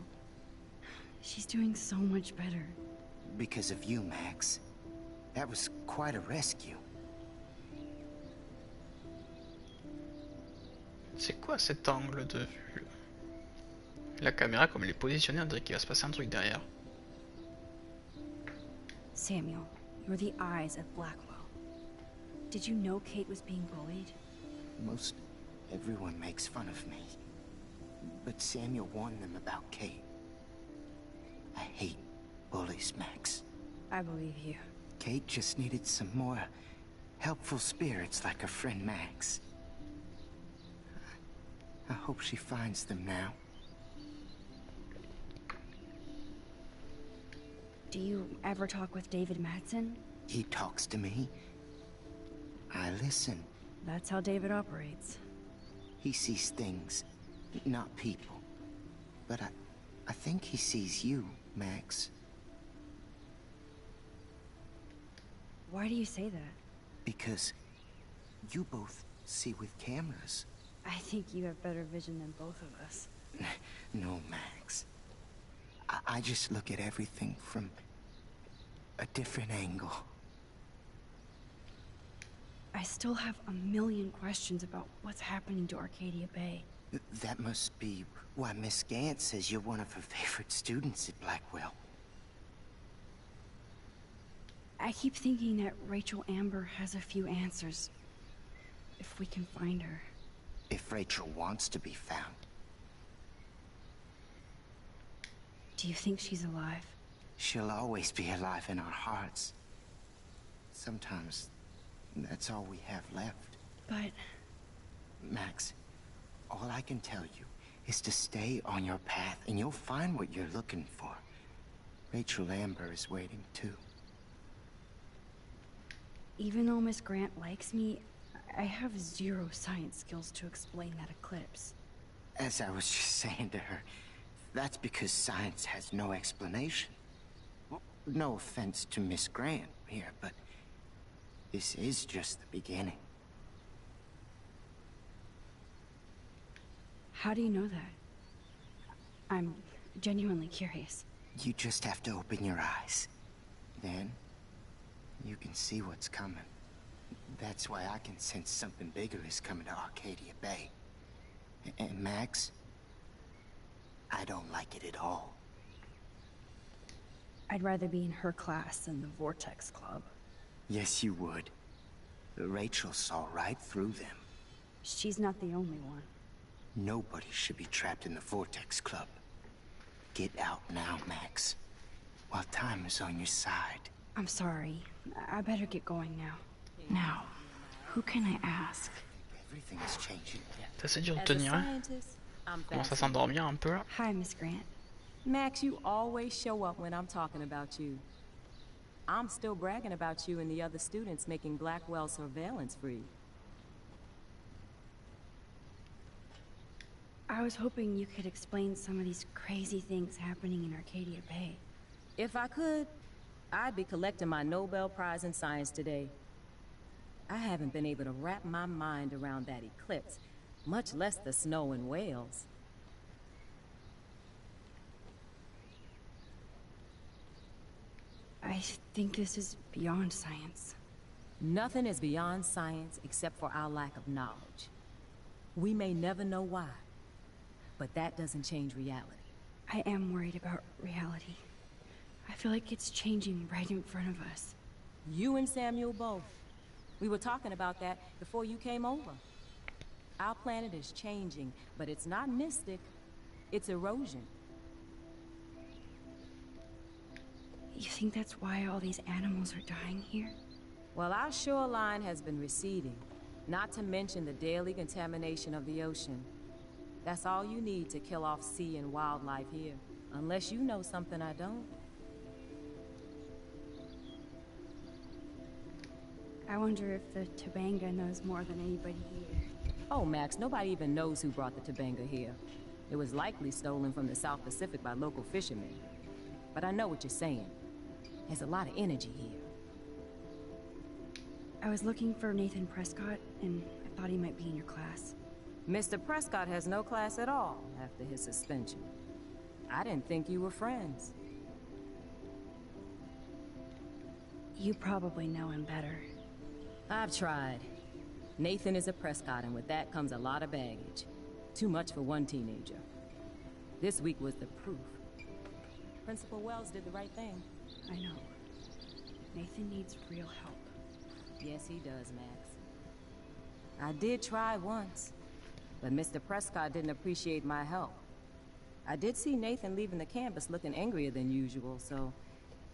She's doing so much better. Because of you, Max. That was quite a rescue. C'est quoi cet angle de vue? La caméra, comme elle est positionnée, on dirait qu'il va se passer un truc derrière. Samuel, you're the eyes of Blackwell. Did you know Kate was being bullied? Most everyone makes fun of me. But Samuel warned them about Kate. I hate bullies, Max. I believe you. Kate just needed some more helpful spirits like her friend Max. I hope she finds them now. Do you ever talk with David Madsen? He talks to me. I listen. That's how David operates. He sees things, not people. But I think he sees you, Max. Why do you say that? Because you both see with cameras. I think you have better vision than both of us. No, Max. I just look at everything from a different angle. I still have a million questions about what's happening to Arcadia Bay. That must be why Miss Gant says you're one of her favorite students at Blackwell. I keep thinking that Rachel Amber has a few answers. If we can find her. If Rachel wants to be found. Do you think she's alive? She'll always be alive in our hearts. Sometimes, that's all we have left. But... Max, all I can tell you is to stay on your path and you'll find what you're looking for. Rachel Amber is waiting too. Even though Miss Grant likes me, I have zero science skills to explain that eclipse. As I was just saying to her, that's because science has no explanation. Well, no offense to Miss Grant here, but this is just the beginning. How do you know that? I'm genuinely curious. You just have to open your eyes. Then, you can see what's coming. That's why I can sense something bigger is coming to Arcadia Bay. And Max, I don't like it at all. I'd rather be in her class than the Vortex Club. Yes, you would. Rachel saw right through them. She's not the only one. Nobody should be trapped in the Vortex Club. Get out now, Max, while time is on your side. I'm sorry. I better get going now. Now, who can I ask? Everything is changing. T'essaies de retenir, hein? Commence à s'endormir un peu là. Hi, Miss Grant. Max, you always show up when I'm talking about you. I'm still bragging about you and the other students making Blackwell surveillance free. I was hoping you could explain some of these crazy things happening in Arcadia Bay. If I could, I'd be collecting my Nobel Prize in Science today. I haven't been able to wrap my mind around that eclipse, much less the snow in Wales. I think this is beyond science. Nothing is beyond science except for our lack of knowledge. We may never know why, but that doesn't change reality. I am worried about reality. I feel like it's changing right in front of us. You and Samuel both. We were talking about that before you came over. Our planet is changing, but it's not mystic. It's erosion. You think that's why all these animals are dying here? Well, our shoreline has been receding, not to mention the daily contamination of the ocean. That's all you need to kill off sea and wildlife here, unless you know something I don't. I wonder if the Tobanga knows more than anybody here. Oh, Max, nobody even knows who brought the Tobanga here. It was likely stolen from the South Pacific by local fishermen. But I know what you're saying. There's a lot of energy here. I was looking for Nathan Prescott, and I thought he might be in your class. Mr. Prescott has no class at all after his suspension. I didn't think you were friends. You probably know him better. I've tried. Nathan is a Prescott, and with that comes a lot of baggage. Too much for one teenager. This week was the proof. Principal Wells did the right thing. I know. Nathan needs real help. Yes, he does, Max. I did try once, but Mr. Prescott didn't appreciate my help. I did see Nathan leaving the campus looking angrier than usual, so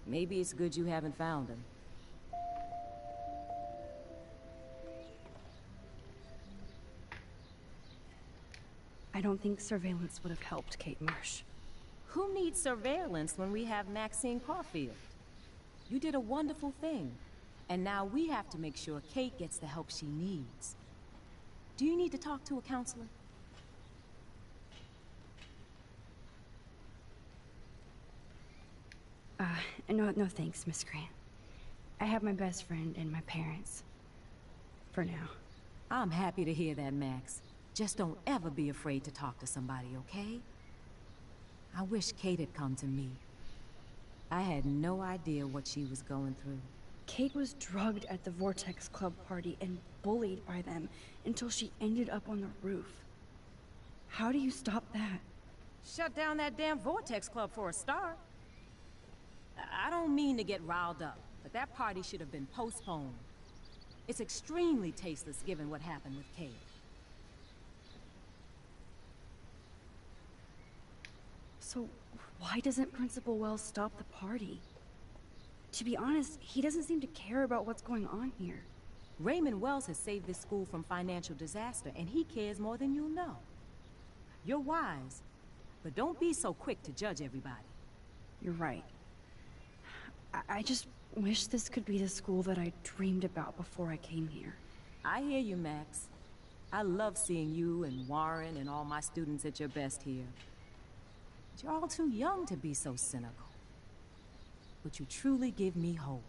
maybe it's good you haven't found him. I don't think surveillance would have helped Kate Marsh. Who needs surveillance when we have Maxine Caulfield? You did a wonderful thing, and now we have to make sure Kate gets the help she needs. Do you need to talk to a counselor? No thanks, Miss Grant. I have my best friend and my parents. For now. I'm happy to hear that, Max. Just don't ever be afraid to talk to somebody, okay? I wish Kate had come to me. I had no idea what she was going through. Kate was drugged at the Vortex Club party and bullied by them until she ended up on the roof. How do you stop that? Shut down that damn Vortex Club for a start. I don't mean to get riled up, but that party should have been postponed. It's extremely tasteless given what happened with Kate. So, why doesn't Principal Wells stop the party? To be honest, he doesn't seem to care about what's going on here. Raymond Wells has saved this school from financial disaster, and he cares more than you know. You're wise, but don't be so quick to judge everybody. You're right. I just wish this could be the school that I dreamed about before I came here. I hear you, Max. I love seeing you and Warren and all my students at your best here. But you're all too young to be so cynical. But you truly give me hope.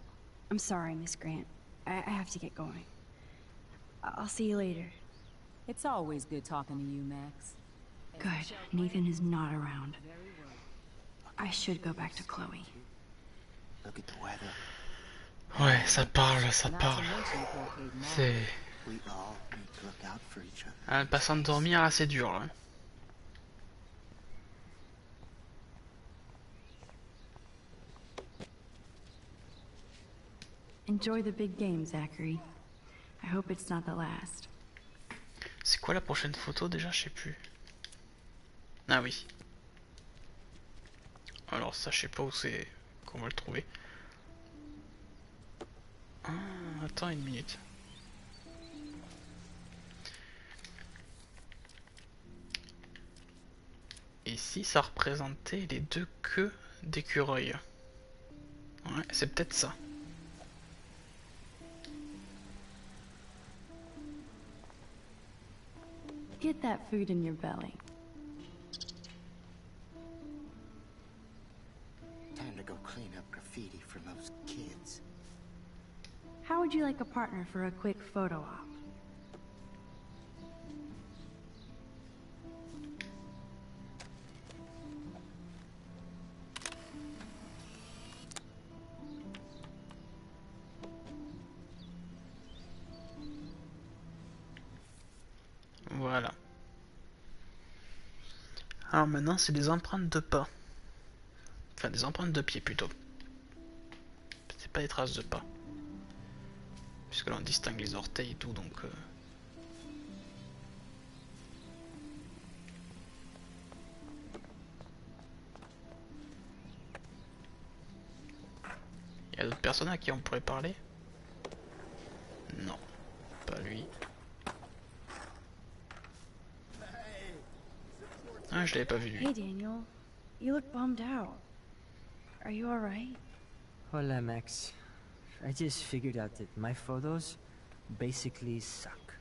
I'm sorry, Miss Grant. I have to get going. I'll see you later. It's always good talking to you, Max. Good. Nathan is not around. I should go back to Chloe. Look at the weather. Ouais, ça parle, ça parle. C'est... We all need to look out for each other. Elle passe à dormir assez dur là. Enjoy the big game, Zachary. I hope it's not the last. C'est quoi la prochaine photo déjà? Je sais plus. Ah oui. Alors ça je sais pas où c'est qu'on va le trouver. Ah, attends une minute. Et si ça représentait les deux queues d'écureuil? Ouais, c'est peut-être ça. Get that food in your belly. Time to go clean up graffiti from those kids. How would you like a partner for a quick photo op? Voilà. Alors maintenant c'est des empreintes de pas. Enfin des empreintes de pied plutôt. C'est pas des traces de pas. Puisque là on distingue les orteils et tout donc... Il y a d'autres personnes à qui on pourrait parler? Non, pas lui. Ah, je l'avais pas vu lui. Hey Daniel, you look bummed out. Are you alright? Hola, Max. I just figured out that my photos basically suck.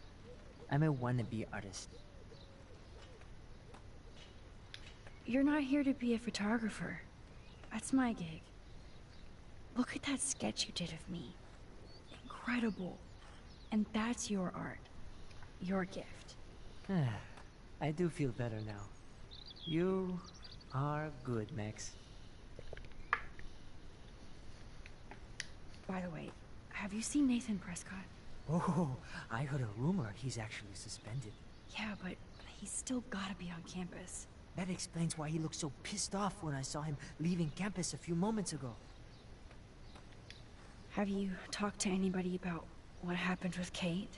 I'm a wannabe artist. You're not here to be a photographer. That's my gig. Look at that sketch you did of me. Incredible. And that's your art. Your gift. I do feel better now. You are good, Max. By the way, have you seen Nathan Prescott? Oh, I heard a rumor he's actually suspended. Yeah, but he's still gotta be on campus. That explains why he looked so pissed off when I saw him leaving campus a few moments ago. Have you talked to anybody about what happened with Kate?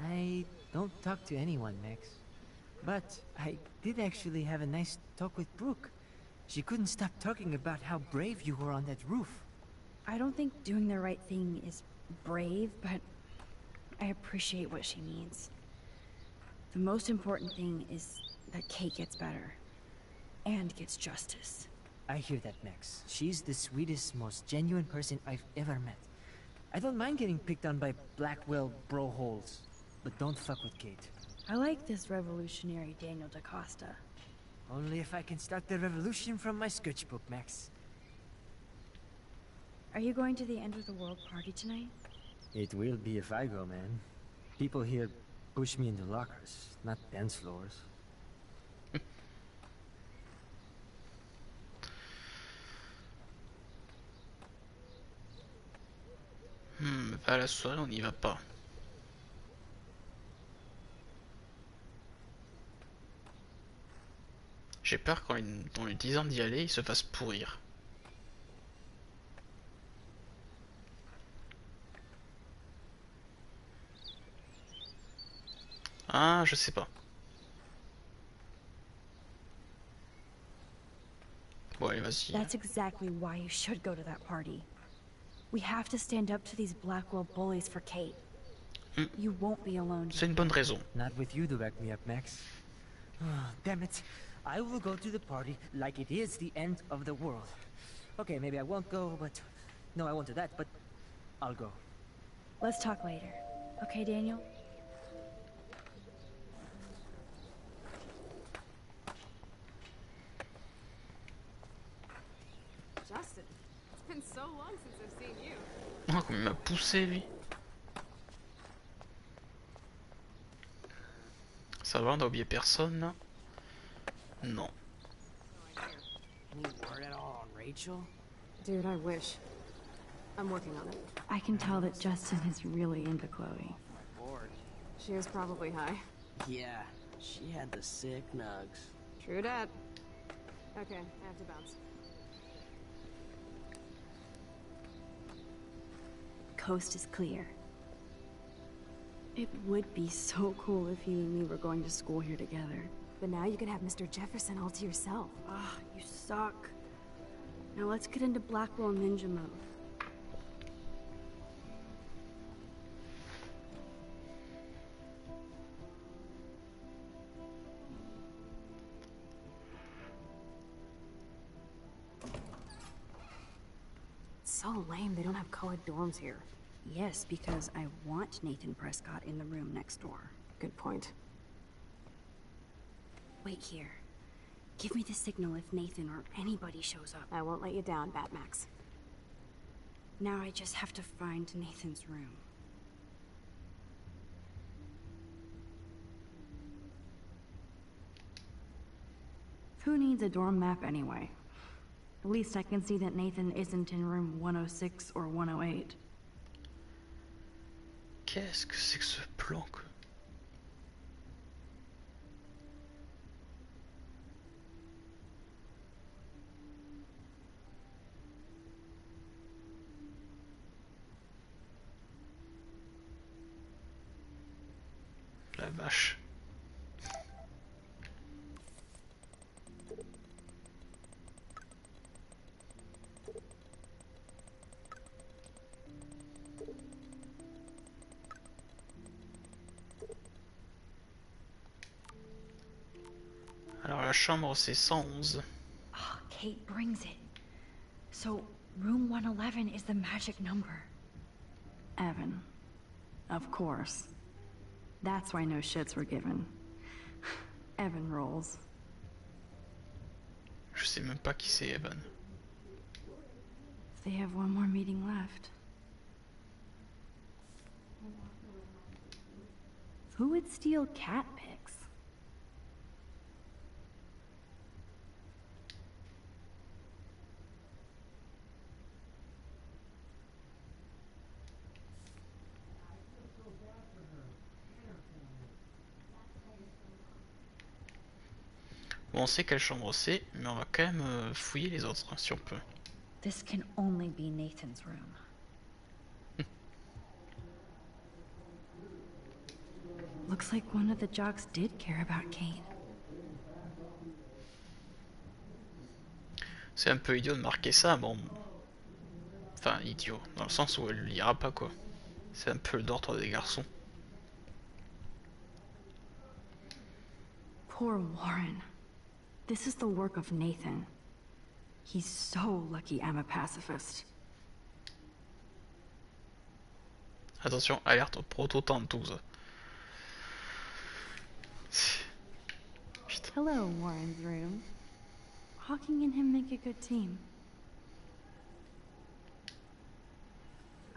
I don't talk to anyone, Max. But I did actually have a nice talk with Brooke. She couldn't stop talking about how brave you were on that roof. I don't think doing the right thing is brave, but I appreciate what she means. The most important thing is that Kate gets better. And gets justice. I hear that, Max. She's the sweetest, most genuine person I've ever met. I don't mind getting picked on by Blackwell bro holes, but don't fuck with Kate. I like this revolutionary Daniel DaCosta. Only if I can start the revolution from my sketchbook, Max. Are you going to the end of the world party tonight? It will be if I go, man. People here push me into lockers, not dance floors. Pas à la soirée, on n'y va pas. J'ai peur quand on lui disant d'y aller, il se fasse pourrir. Ah, je sais pas. Bon, allez, vas-y. That's exactly why you should go to that party. We have to stand up to these Blackwell bullies for Kate. You won't be alone. C'est une bonne raison. Not with you to back me up, Max. Damn it. I will go to the party like it is the end of the world. Okay, maybe I won't go, but... No, I won't do that, but I'll go. Let's talk later. Okay, Daniel? Justin, it's been so long since I've seen you. Oh, comme il m'a poussé, lui. Ça va, on a oublié personne, là? Non. Any word at all on Rachel? Dude, I wish. I'm working on it. I can tell that Justin is really into Chloe. Bored. She was probably high. Yeah, she had the sick nugs. True dat. Okay, I have to bounce. Coast is clear. It would be so cool if you and me were going to school here together. But now you can have Mr. Jefferson all to yourself. Ah, you suck. Now let's get into Blackwell Ninja mode. It's so lame they don't have co-ed dorms here. Yes, because I want Nathan Prescott in the room next door. Good point. Wait here. Give me the signal if Nathan or anybody shows up. I won't let you down, Batmax. Now I just have to find Nathan's room. Who needs a dorm map anyway? At least I can see that Nathan isn't in room 106 or 108. Qu'est-ce que c'est que ce planque? La vache. Alors la chambre c'est 111. Oh, Kate brings it. So room 111 is the magic number. Evan. Of course. That's why no shits were given. Evan rolls. Je sais même pas qui c'est Evan. They have one more meeting left. Who would steal cat pics? Bon, on sait quelle chambre c'est, mais on va quand même fouiller les autres, si on peut. This can only be Nathan's room. Looks like one of the jocks did care about Kate. C'est un peu idiot de marquer ça, bon. Enfin, idiot, dans le sens où elle le lira pas, quoi. C'est un peu l'ordre des garçons. Poor Warren. This is the work of Nathan. He's so lucky I'm a pacifist. Attention, alerte proto-tentouse. Hello, Warren's room. Hawking and him make a good team.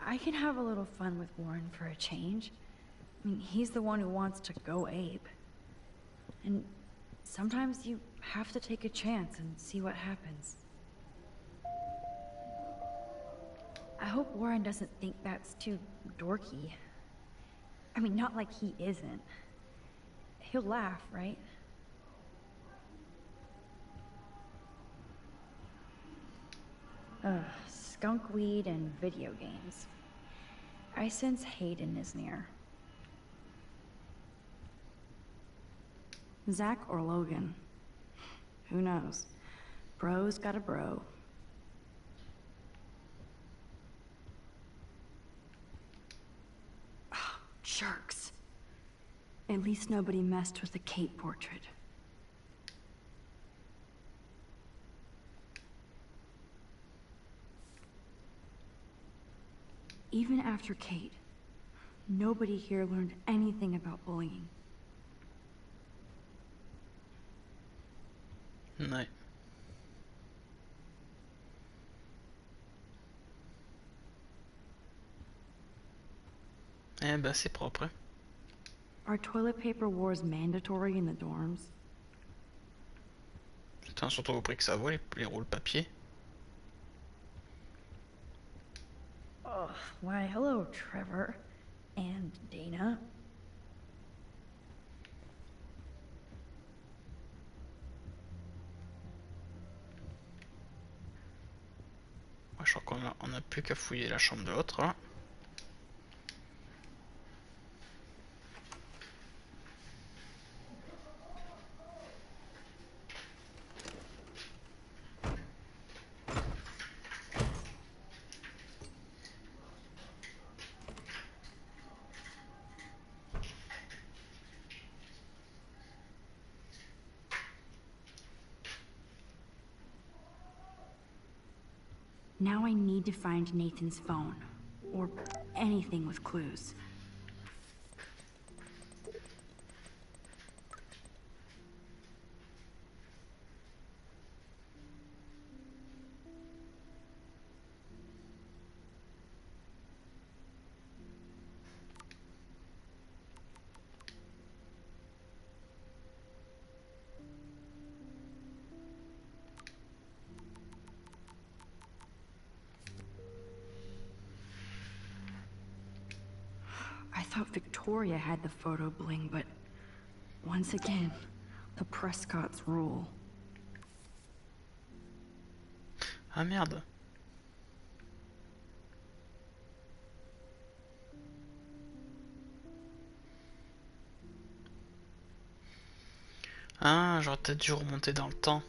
I can have a little fun with Warren for a change. I mean, he's the one who wants to go ape. And sometimes you have to take a chance and see what happens. I hope Warren doesn't think that's too dorky. I mean, not like he isn't. He'll laugh, right? Ugh, skunk weed and video games. I sense Hayden is near. Zach or Logan? Who knows? Bro's got a bro. Oh, jerks. At least nobody messed with the Kate portrait. Even after Kate, nobody here learned anything about bullying. Ouais. Eh ben c'est propre. Hein. Are toilet paper wars mandatory in the dorms? Putain, surtout au prix que ça vaut les rôles papier. Oh, why hello Trevor. And Dana. Ouais, je crois qu'on a plus qu'à fouiller la chambre de l'autre là. Now I need to find Nathan's phone, or anything with clues. I thought Victoria had the photo bling, but once again, the Prescotts rule. Ah merde. Ah, j'aurais peut-être dû remonter dans le temps.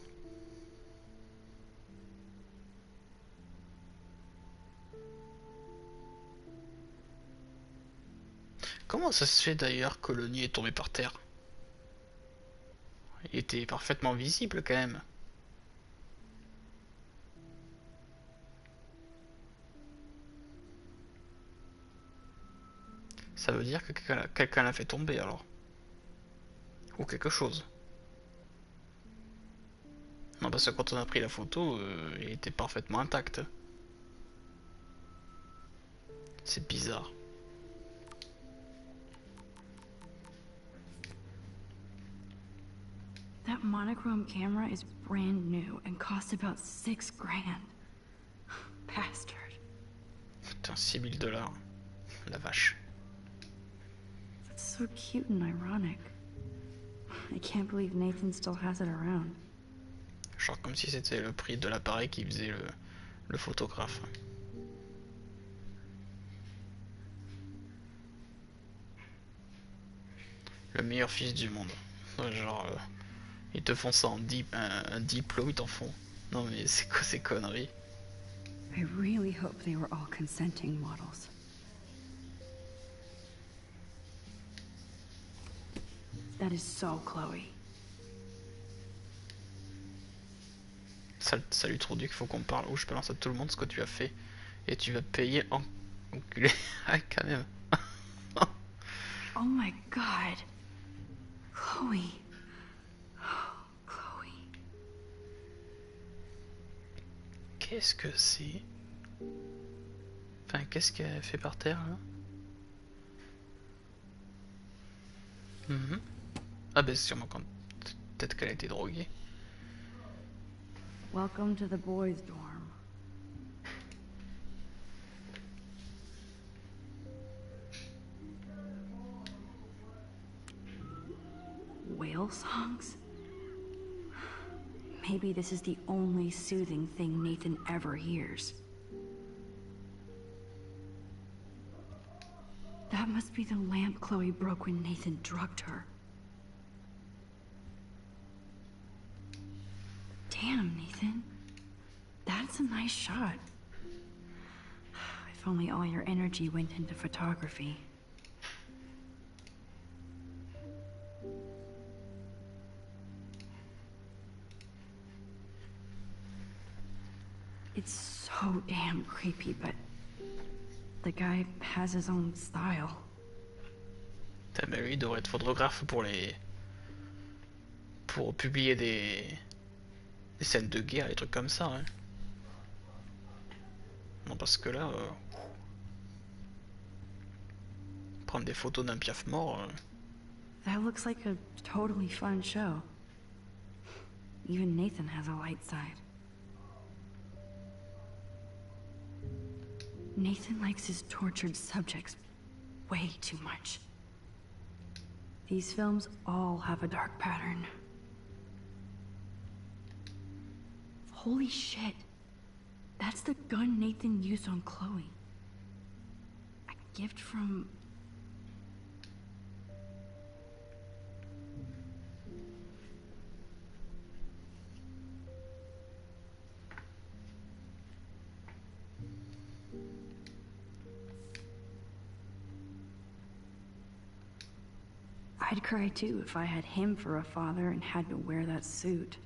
Comment ça se fait d'ailleurs que le nid est tombé par terre? Il était parfaitement visible quand même. Ça veut dire que quelqu'un l'a fait tomber alors. Ou quelque chose. Non, parce que quand on a pris la photo, il était parfaitement intact. C'est bizarre. That monochrome camera is brand new and cost about $6 grand. Bastard. Putain, $6000. La vache. That's so cute and ironic. I can't believe Nathan still has it around. Genre comme si c'était le prix de l'appareil qui faisait le photographe. Le meilleur fils du monde. Genre, ils te font ça en un diplôme, ils t'en font. Non mais c'est quoi ces conneries? I really hope they were all consenting models. That is so Chloe. Salut Troudu, qu'il faut qu'on parle. Ou je balance à tout le monde ce que tu as fait. Et tu vas payer en enculé. Ah, quand même. Oh my god. Chloe. Oh, Chloe. Qu'est-ce que c'est? Enfin, qu'est-ce qu'elle fait par terre là? Ah ben sûrement quand... Peut-être qu'elle a été droguée. Welcome to the boys' dorm. whale songs? Maybe this is the only soothing thing Nathan ever hears. That must be the lamp Chloe broke when Nathan drugged her. Damn, Nathan. That's a nice shot. If only all your energy went into photography. It's so damn creepy, but the guy has his own style. Putain, mais lui il devrait être photographe pour publier des scènes de guerre, des trucs comme ça. Hein. Non, parce que là, prendre des photos d'un piaf mort. That looks like a totally fun show. Even Nathan has a light side. Nathan likes his tortured subjects way too much. These films all have a dark pattern. Holy shit. That's the gun Nathan used on Chloe. A gift from... I'd cry too if I had him for a father and had to wear that suit.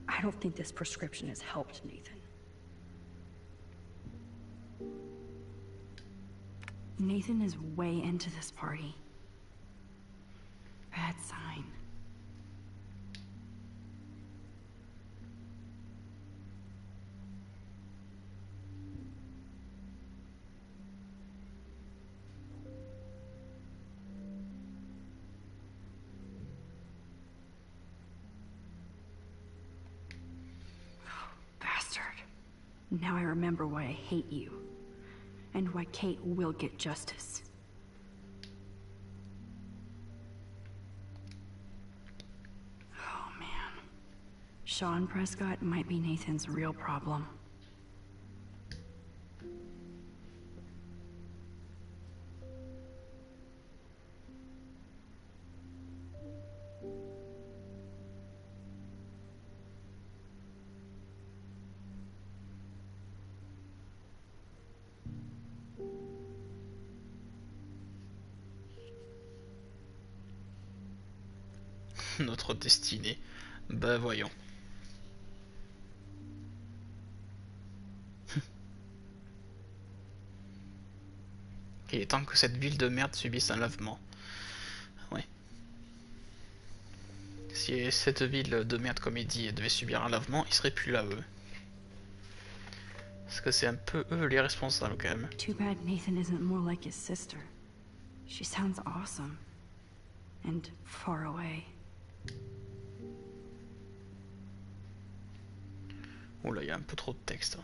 I don't think this prescription has helped, Nathan. Nathan is way into this party. Bad sign. Now I remember why I hate you, and why Kate will get justice. Oh man. Sean Prescott might be Nathan's real problem. Notre destinée. Bah voyons. Il est temps que cette ville de merde subisse un lavement. Ouais. Si cette ville de merde, comme il dit, devait subir un lavement, il serait plus là, eux. Parce que c'est un peu eux les responsables quand même. Too bad Nathan isn't more like his sister. She sounds awesome. And far away. Oh là, il y a un peu trop de texte.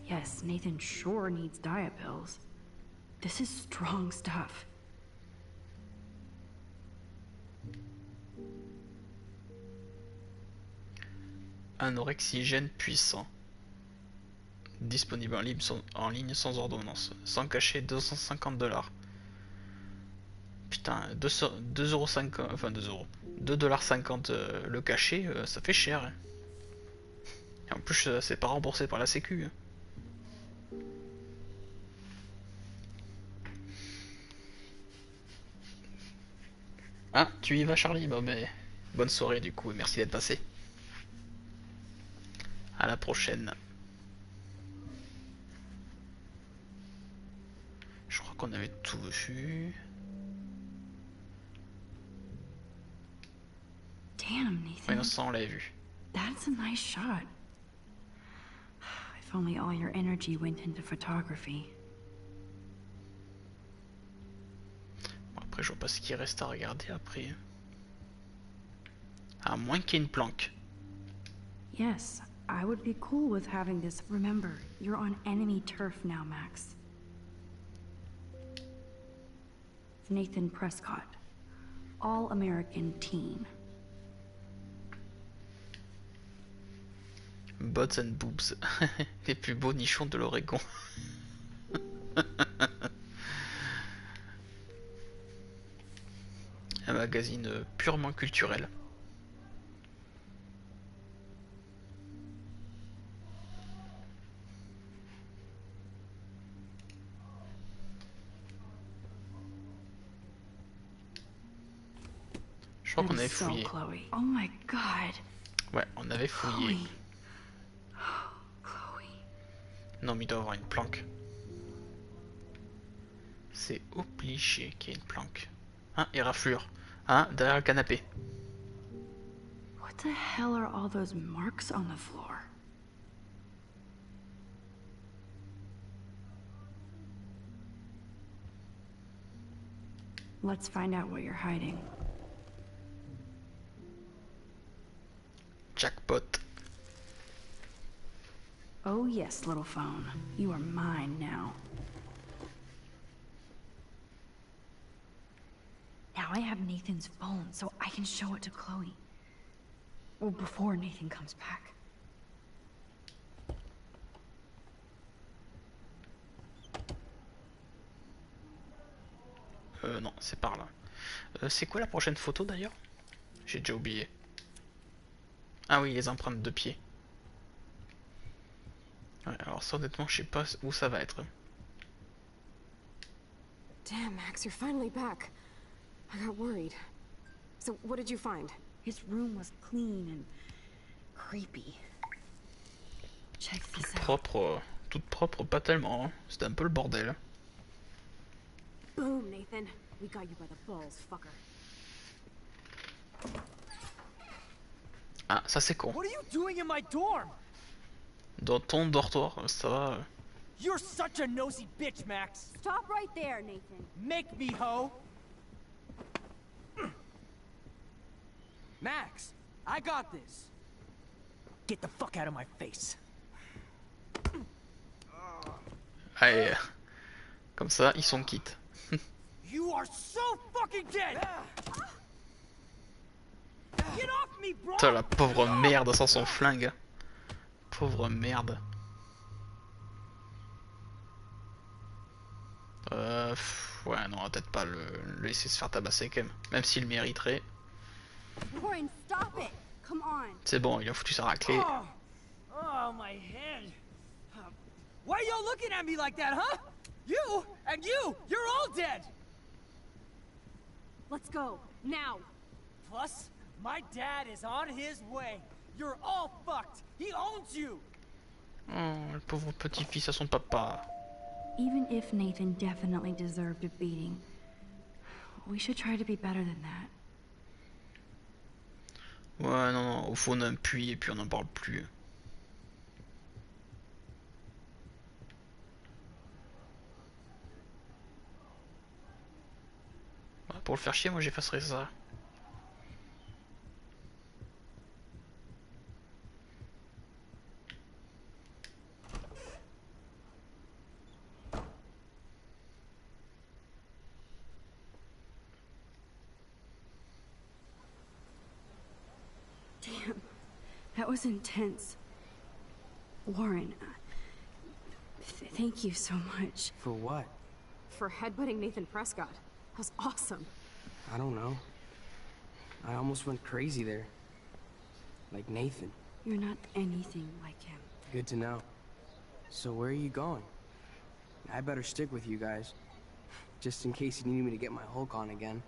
Yes, Nathan sure needs diet pills. This is strong stuff. Un orexigène puissant. Disponible en ligne sans ordonnance. Sans cachet, 250$. Putain, 2,50€, enfin 2 euros. 2,50$ le cachet, ça fait cher. Hein. Et en plus, c'est pas remboursé par la sécu. Hein. Ah, tu y vas Charlie? Bon, mais bonne soirée du coup et merci d'être passé. À la prochaine. Je crois qu'on avait tout vu. Damn, Nathan. Innocent, on l'avait vu. That's a nice shot. If only all your energy went into photography. Bon, après, je vois pas ce qu'il reste à regarder après. À moins qu'il y ait une planque. Yes, I would be cool with having this. Remember, you're on enemy turf now, Max. Nathan Prescott, All-American teen. Bots and boobs. Les plus beaux nichons de l'Oregon. Un magazine purement culturel. Je crois qu'on avait fouillé. Oh my god. Ouais, on avait fouillé. Non, mais il doit y avoir une planque. C'est obligé qu'il y ait une planque. Hein, et raflure. Hein, derrière le canapé. What the hell are all those marks on the floor? Let's find out what you're hiding. Jackpot. Oh yes, little phone. You are mine now. Now I have Nathan's phone, so I can show it to Chloe. Well, before Nathan comes back. Non, c'est par là. C'est quoi la prochaine photo d'ailleurs? J'ai déjà oublié. Ah oui, les empreintes de pied. Ouais, alors ça honnêtement, je sais pas où ça va être. Damn, Max, you're finally back. I got worried. So, what did you find? His room was clean and creepy. Check this out. Toute propre, pas tellement. Hein. C'était un peu le bordel. Boom, Nathan. We got you by the balls, fucker. Ah, ça c'est con. What are you doing in my dorm? Dans ton dortoir, ça va. You're such a nosy bitch, Max. Stop right there, Nathan. Make me, ho. Max, I got this. Get the fuck out of my face. Allez, comme ça, ils sont quittes. You are so fucking dead. Get off me, bro. Putain, la pauvre merde sans son flingue. Pauvre merde. Ouais, non, on va peut-être pas le laisser se faire tabasser quand même. Même s'il mériterait. Warren, stop it. Come on. C'est bon, il a foutu sa raclée. Oh, my head. Why are y'all looking at me like that, huh? You and you're all dead. Let's go, now. Plus, my dad is on his way. You're all fucked. He owns you. Oh, le pauvre petit-fils à son papa. Even if Nathan definitely deserved a beating, we should try to be better than that. Ouais, non, au fond on a un puits et puis on n'en parle plus. Ouais, pour le faire chier, moi j'effacerai ça. Damn, that was intense. Warren, thank you so much. For what? For headbutting Nathan Prescott. That was awesome. I don't know. I almost went crazy there. Like Nathan. You're not anything like him. Good to know. So where are you going? I better stick with you guys. Just in case you need me to get my Hulk on again.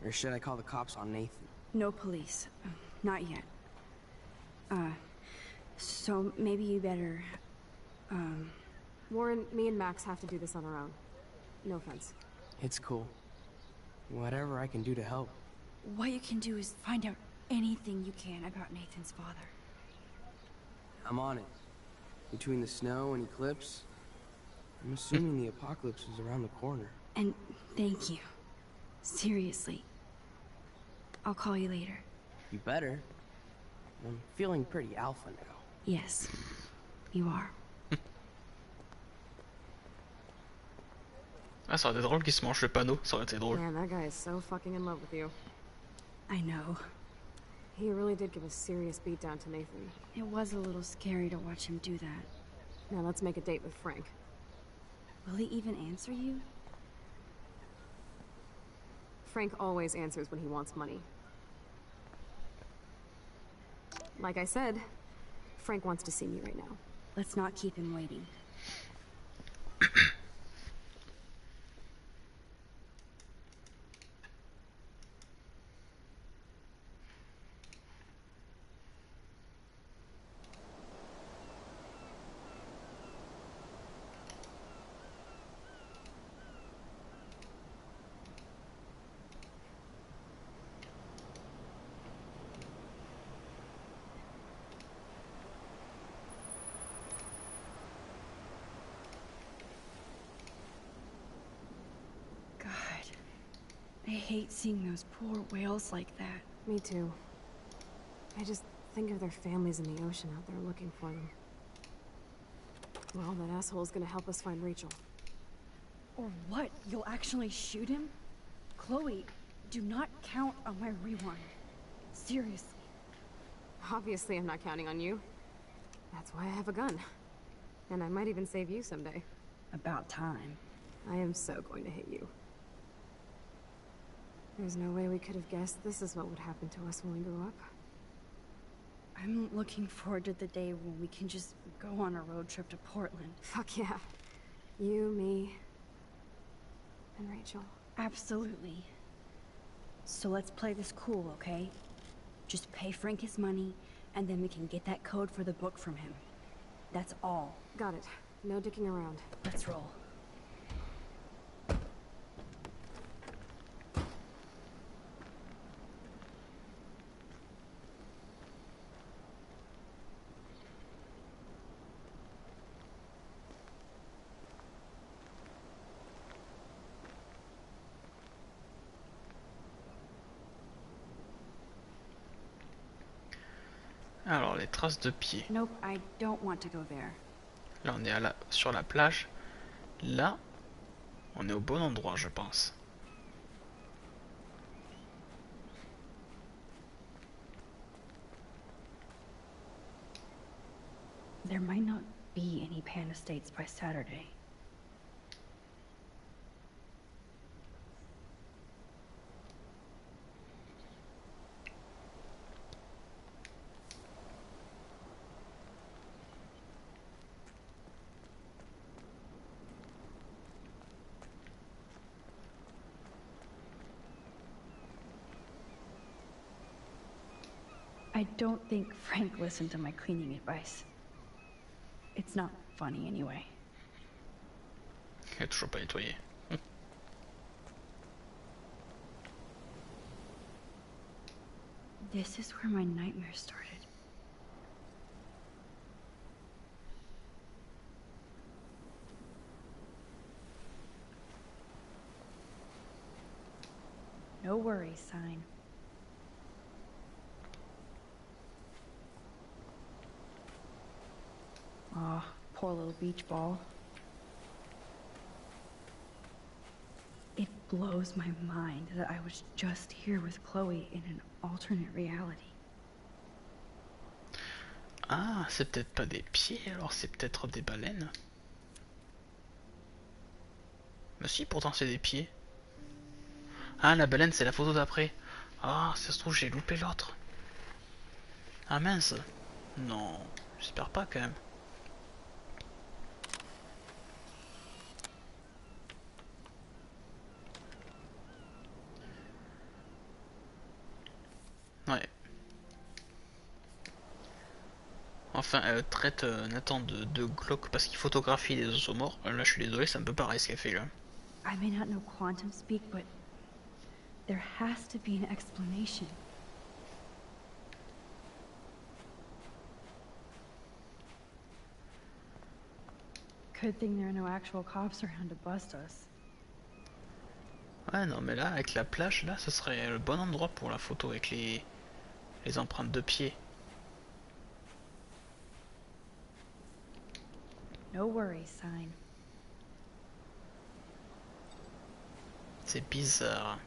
Or should I call the cops on Nathan? No police. Not yet. So maybe you better, Warren, me and Max have to do this on our own. No offense. It's cool. Whatever I can do to help. What you can do is find out anything you can about Nathan's father. I'm on it. Between the snow and eclipse, I'm assuming the apocalypse is around the corner. And thank you. Seriously. I'll call you later. You better. I'm feeling pretty alpha now. Yes, you are. Ah, ça aurait été drôle qu'il se mange le panneau, ça aurait été drôle. Man, that guy is so fucking in love with you. I know. He really did give a serious beatdown to Nathan. It was a little scary to watch him do that. Now let's make a date with Frank. Will he even answer you? Frank always answers when he wants money. Like I said, Frank wants to see me right now. Let's not keep him waiting. I hate seeing those poor whales like that. Me too. I just think of their families in the ocean out there looking for them. Well, that asshole's gonna help us find Rachel. Or what? You'll actually shoot him? Chloe, do not count on my rewind. Seriously. Obviously, I'm not counting on you. That's why I have a gun. And I might even save you someday. About time. I am so going to hit you. There's no way we could have guessed this is what would happen to us when we grew up. I'm looking forward to the day when we can just go on a road trip to Portland. Fuck yeah. You, me, and Rachel. Absolutely. So let's play this cool, okay? Just pay Frank his money, and then we can get that code for the book from him. That's all. Got it. No dicking around. Let's roll. Alors, les traces de pieds. Nope, I don't want to go there. Là, on est sur la plage. Là, on est au bon endroit, je pense. There might not be any Pan Estates by Saturday. I don't think Frank listened to my cleaning advice. It's not funny anyway. Il est toujours pas nettoyé. This is where my nightmare started. No worries sign. Aw, poor little beach ball. It blows my mind that I was just here with Chloe in an alternate reality. Ah, c'est peut-être pas des pieds, alors c'est peut-être des baleines. Mais si, pourtant c'est des pieds. Ah, la baleine, c'est la photo d'après. Ah, ça se trouve, j'ai loupé l'autre. Ah mince. Non, j'espère pas quand même. Ouais. Enfin, elle traite Nathan de glauque parce qu'il photographie des oiseaux morts. Là, je suis désolé, c'est un peu pareil ce qu'elle fait là. I may not know quantum speak, but there has to be an explanation. Good thing there are no actual cops around to bust us. Ouais, non, mais là, avec la plage, là, ce serait le bon endroit pour la photo avec Les empreintes de pied. No worries, sign. C'est bizarre.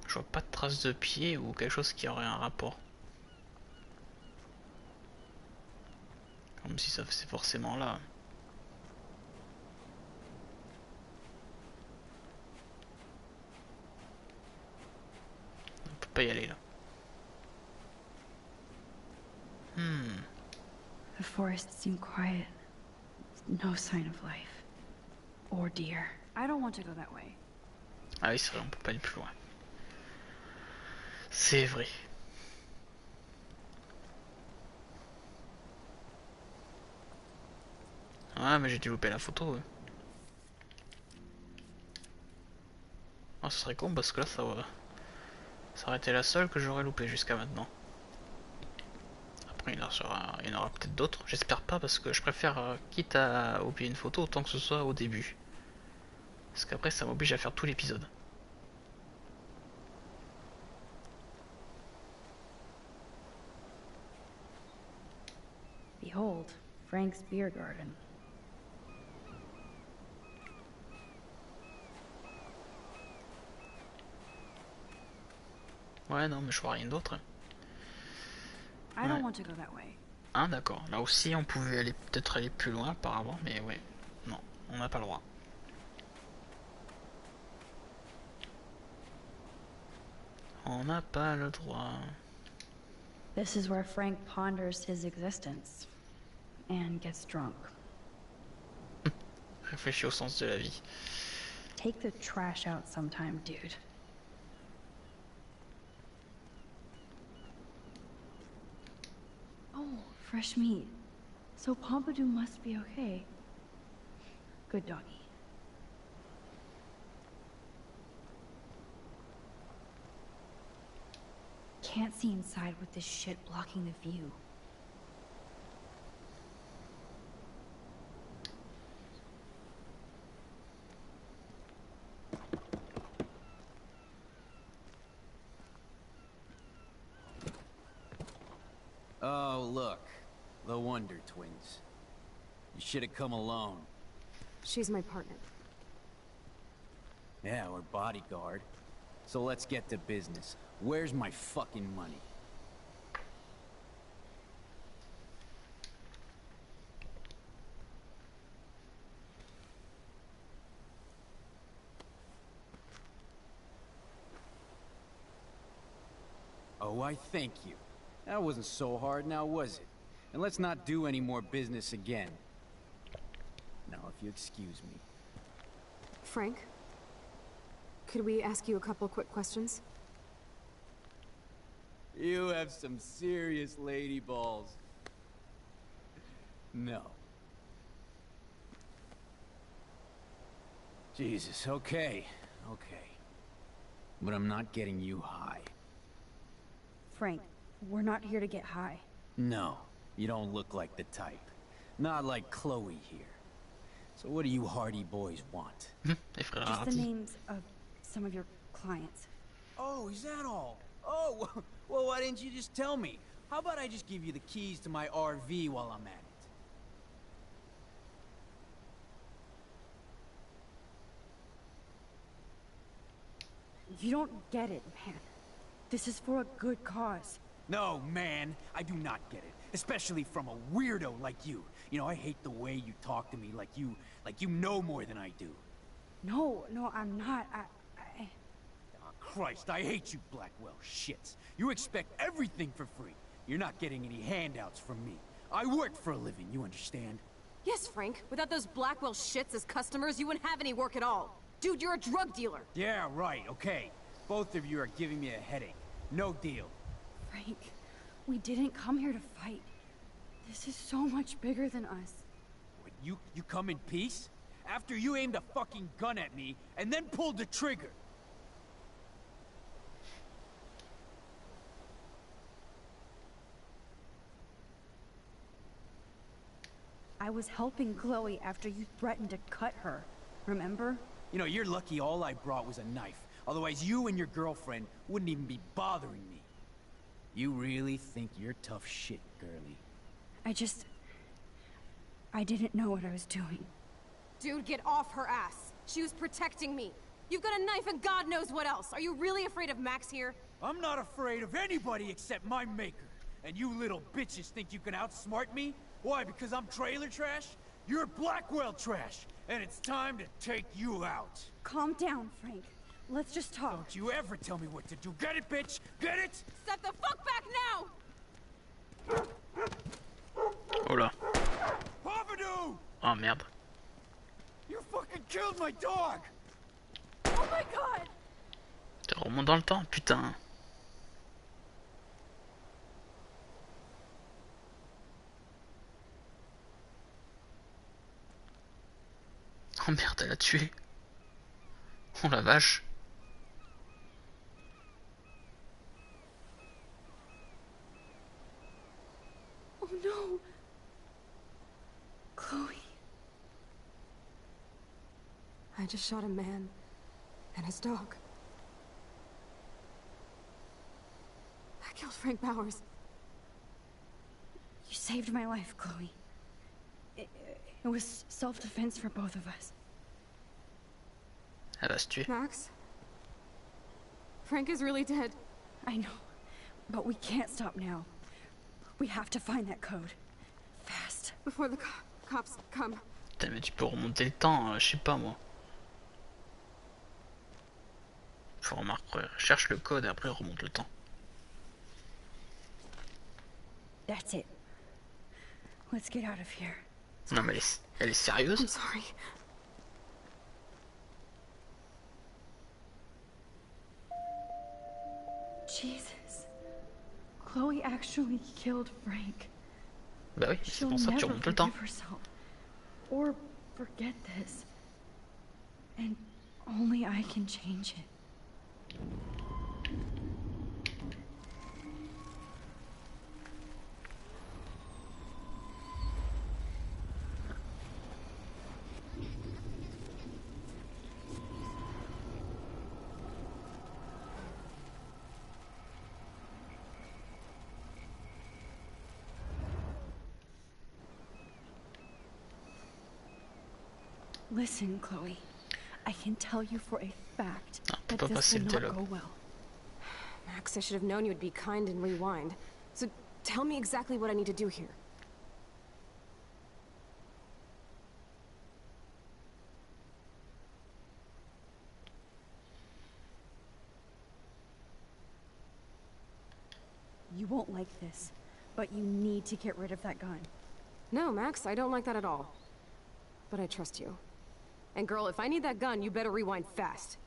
Je vois pas de traces de pied ou quelque chose qui aurait un rapport. Comme si ça c'est forcément là. On peut pas y aller là. The forest seemed quiet. No sign of life. Or deer. I don't want to go that way. Ah oui, c'est vrai, on peut pas aller plus loin. C'est vrai. Ah, mais j'ai dû louper la photo. Ouais. Ah, ce serait con parce que là, ça aurait été la seule que j'aurais loupée jusqu'à maintenant. Après, il y en aura peut-être d'autres. J'espère pas parce que je préfère, quitte à oublier une photo, autant que ce soit au début. Parce qu'après, ça m'oblige à faire tout l'épisode. Behold, Frank's beer garden. Ouais, non, mais je vois rien d'autre. I don't want to go that way. Ah, d'accord. Là aussi, on pouvait aller peut-être aller plus loin apparemment, mais ouais. Non, on n'a pas le droit. On n'a pas le droit. This is where Frank ponders his existence and gets drunk. Réfléchis au sens de la vie. Take the trash out sometime, dude. Oh, fresh meat. So Pompidou must be okay. Good doggy. Can't see inside with this shit blocking the view. Oh, look. The Wonder Twins. You should have come alone. She's my partner. Yeah, or bodyguard. So let's get to business. Where's my fucking money? Oh, I thank you. That wasn't so hard now, was it? And let's not do any more business again. Now, if you excuse me. Frank? Could we ask you a couple quick questions? You have some serious lady balls. No. Jesus, okay. Okay. But I'm not getting you high. Frank, we're not here to get high. No, you don't look like the type. Not like Chloe here. So what do you hardy boys want? Just the names of some of your clients. Oh, is that all? Oh, well, why didn't you just tell me? How about I just give you the keys to my RV while I'm at it? You don't get it, man. This is for a good cause. No, man, I do not get it. Especially from a weirdo like you. You know, I hate the way you talk to me like you know more than I do. No, I'm not. Oh, Christ, I hate you Blackwell shits. You expect everything for free. You're not getting any handouts from me. I work for a living, you understand? Yes, Frank. Without those Blackwell shits as customers, you wouldn't have any work at all. Dude, you're a drug dealer. Yeah, right, okay. Both of you are giving me a headache. No deal. Frank, we didn't come here to fight. This is so much bigger than us. What, you come in peace? After you aimed a fucking gun at me, and then pulled the trigger. I was helping Chloe after you threatened to cut her. Remember? You know, you're lucky all I brought was a knife. Otherwise you and your girlfriend wouldn't even be bothering me. You really think you're tough shit, girlie. I didn't know what I was doing. Dude, get off her ass. She was protecting me. You've got a knife and God knows what else. Are you really afraid of Max here? I'm not afraid of anybody except my maker. And you little bitches think you can outsmart me? Why, because I'm trailer trash? You're Blackwell trash, and it's time to take you out. Calm down, Frank. Let's just talk. Don't you ever tell me what to do. Get it, bitch? Get it? Step the fuck back now! Oh là. Pompidou! Oh merde. You fucking killed my dog! Oh my god! T'es remonté dans le temps, putain. Oh merde, elle a tué. Oh la vache. Oh no. Chloe. I just shot a man and his dog. I killed Frank Bowers. You saved my life, Chloe. It was self-defense for both of us. Elle va se tuer. Max? Frank is really dead. I know, but we can't stop now. We have to find that code. Fast. Before the cops come. Putain, mais tu peux remonter le temps, je sais pas moi. Faut remarquer, cherche le code et après remonte le temps. That's it. Let's get out of here. Non mais elle est sérieuse? I'm sorry. Jesus. Chloe actually killed Frank. Bah oui, c'est pour ça que tu remontes le temps. Or forget this. And only I can change it. Listen, Chloe. I can tell you for a fact that this will not go well. Max, I should have known you would be kind and rewind. So tell me exactly what I need to do here. You won't like this, but you need to get rid of that gun. No, Max, I don't like that at all. But I trust you. And girl, if I need that gun, you better rewind fast.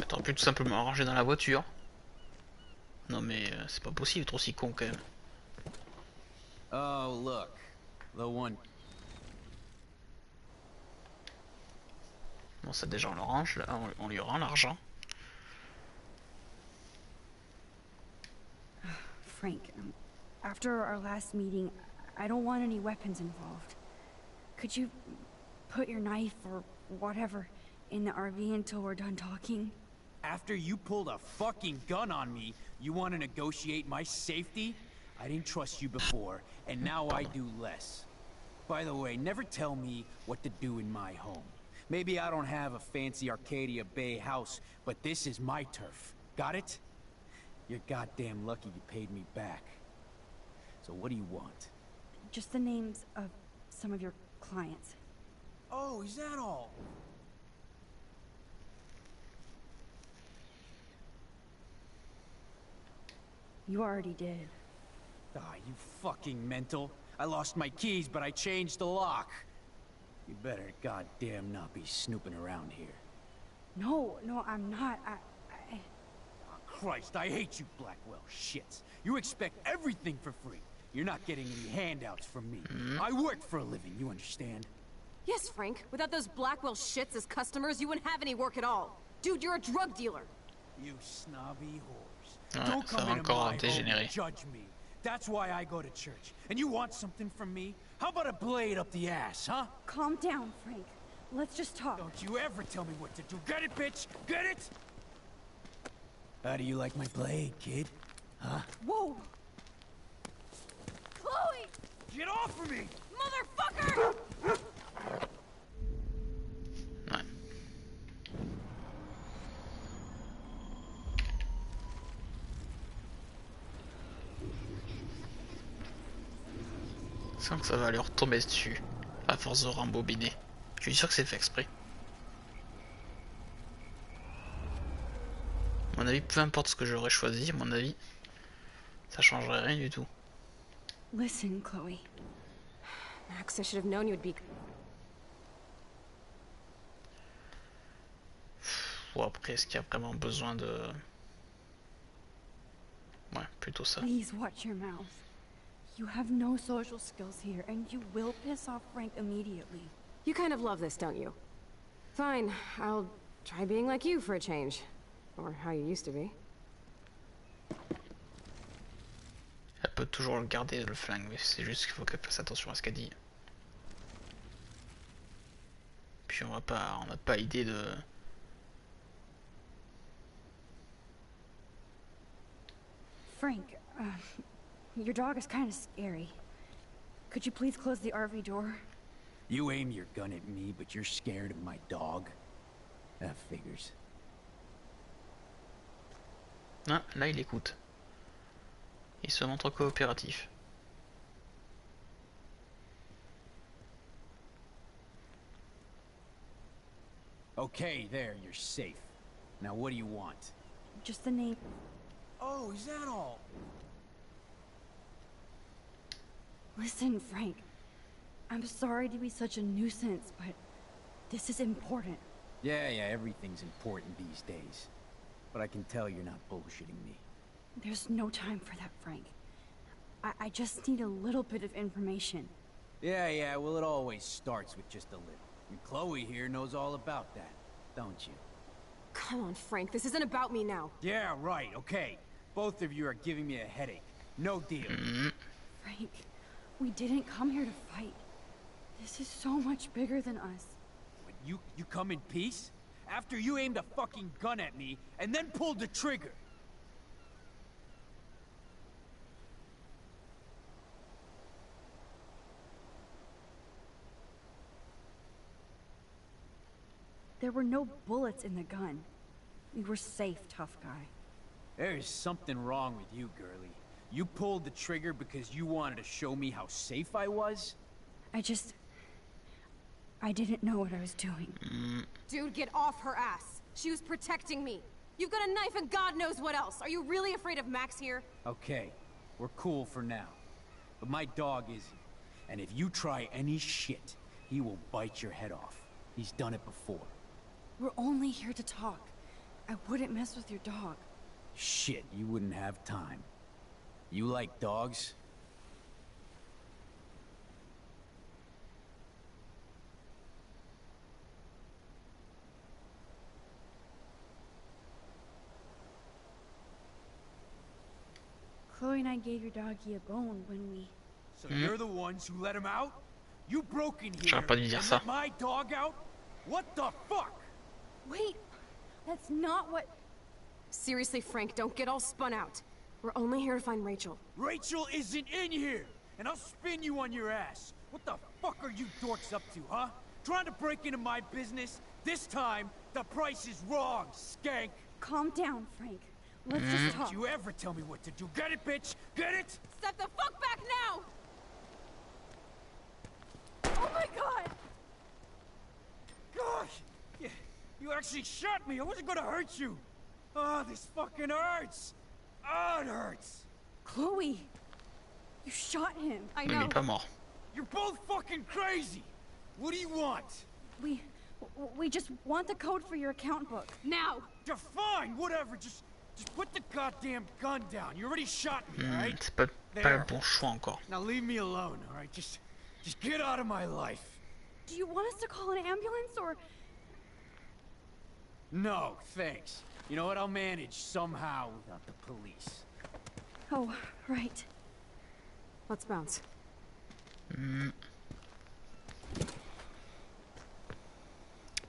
T'aurais pu tout simplement ranger dans la voiture. Non mais c'est pas possible, trop si con quand même. Oh look, the one. Bon ça déjà on le range, là on lui rend l'argent. Frank, after our last meeting, I don't want any weapons involved. Could you put your knife or whatever in the RV until we're done talking? After you pulled a fucking gun on me, you want to negotiate my safety? I didn't trust you before, and now I do less. By the way, never tell me what to do in my home. Maybe I don't have a fancy Arcadia Bay house, but this is my turf. Got it? You're goddamn lucky you paid me back. So what do you want? Just the names of some of your clients. Oh, is that all? You already did. Ah, you fucking mental. I lost my keys, but I changed the lock. You better goddamn not be snooping around here. No, I'm not. Oh, Christ, I hate you Blackwell shits. You expect everything for free. You're not getting any handouts from me. I work for a living, you understand? Yes, Frank. Without those Blackwell shits as customers, you wouldn't have any work at all. Dude, you're a drug dealer. You snobby whores. Ouais, Don't ça come va into encore my dégénérer. home and judge me. That's why I go to church. And you want something from me? How about a blade up the ass, huh? Calm down, Frank. let's just talk. Don't you ever tell me what to do. Get it, bitch? Get it? How do you like my blade, kid? Huh? Whoa! Chloe! Get off of me! Motherfucker! Ouais. Je sens que ça va leur tomber dessus à force de rembobiner. Je suis sûr que c'est fait exprès. À mon avis, peu importe ce que j'aurais choisi, à mon avis, ça changerait rien du tout. Listen, Chloe. Max, I should have known you'd be... Ou après, est-ce qu'il y a vraiment besoin de... Ouais, plutôt ça. Please watch your mouth. You have no social skills here, and you will piss off Frank immediately. You kind of love this, don't you? Fine, I'll try being like you for a change. Or how you used to be. Elle peut toujours le garder, le flingue, mais c'est juste qu'il faut qu'elle fasse attention à ce qu'elle dit. Puis on n'a pas idée de... Frank, your dog is kind of scary. Could you please close the RV door? You aim your gun at me, but you're scared of my dog? That figures. Ah, là il écoute. Il se montre coopératif. Okay, there, you're safe. Now what do you want? Just the name. Oh, is that all? Listen, Frank. I'm sorry to be such a nuisance, but this is important. Yeah, everything's important these days. But I can tell you're not bullshitting me. There's no time for that, Frank. I just need a little bit of information. Yeah, well, it always starts with just a little. And Chloe here knows all about that, don't you? Come on, Frank, this isn't about me now. Yeah, right, okay. Both of you are giving me a headache. No deal. Frank, we didn't come here to fight. This is so much bigger than us. What, you come in peace? After you aimed a fucking gun at me, and then pulled the trigger! There were no bullets in the gun. We were safe, tough guy. There's something wrong with you, girlie. You pulled the trigger because you wanted to show me how safe I was? I didn't know what I was doing. Dude, get off her ass. She was protecting me. You've got a knife and God knows what else. Are you really afraid of Max here? Okay, we're cool for now. But my dog isn't. And if you try any shit, he will bite your head off. He's done it before. We're only here to talk. I wouldn't mess with your dog. Shit, you wouldn't have time. You like dogs? Chloe and I gave your doggy a bone when we... So you're the ones who let him out? You broke in here J'aurais pas dû dire and ça. let my dog out? What the fuck? Wait, that's not what... Seriously, Frank, don't get all spun out. We're only here to find Rachel. Rachel isn't in here! And I'll spin you on your ass! What the fuck are you dorks up to, huh? Trying to break into my business? This time, the price is wrong, skank! Calm down, Frank. Let's just talk. Don't you ever tell me what to do. Get it, bitch? Get it? Step the fuck back now! Oh my god! Gosh! You actually shot me! I wasn't gonna hurt you! Oh, this fucking hurts! Oh, it hurts! Chloe! You shot him. I Mais il know. est pas mort. You're both fucking crazy! What do you want? We just want the code for your account book. Now! You're fine, whatever, just put the goddamn gun down. You already shot me, alright? C'est pas le bon choix encore. Now leave me alone, alright? Just get out of my life. Do you want us to call an ambulance or... No, thanks. You know what? I'll manage somehow without the police. Oh, right. Let's bounce.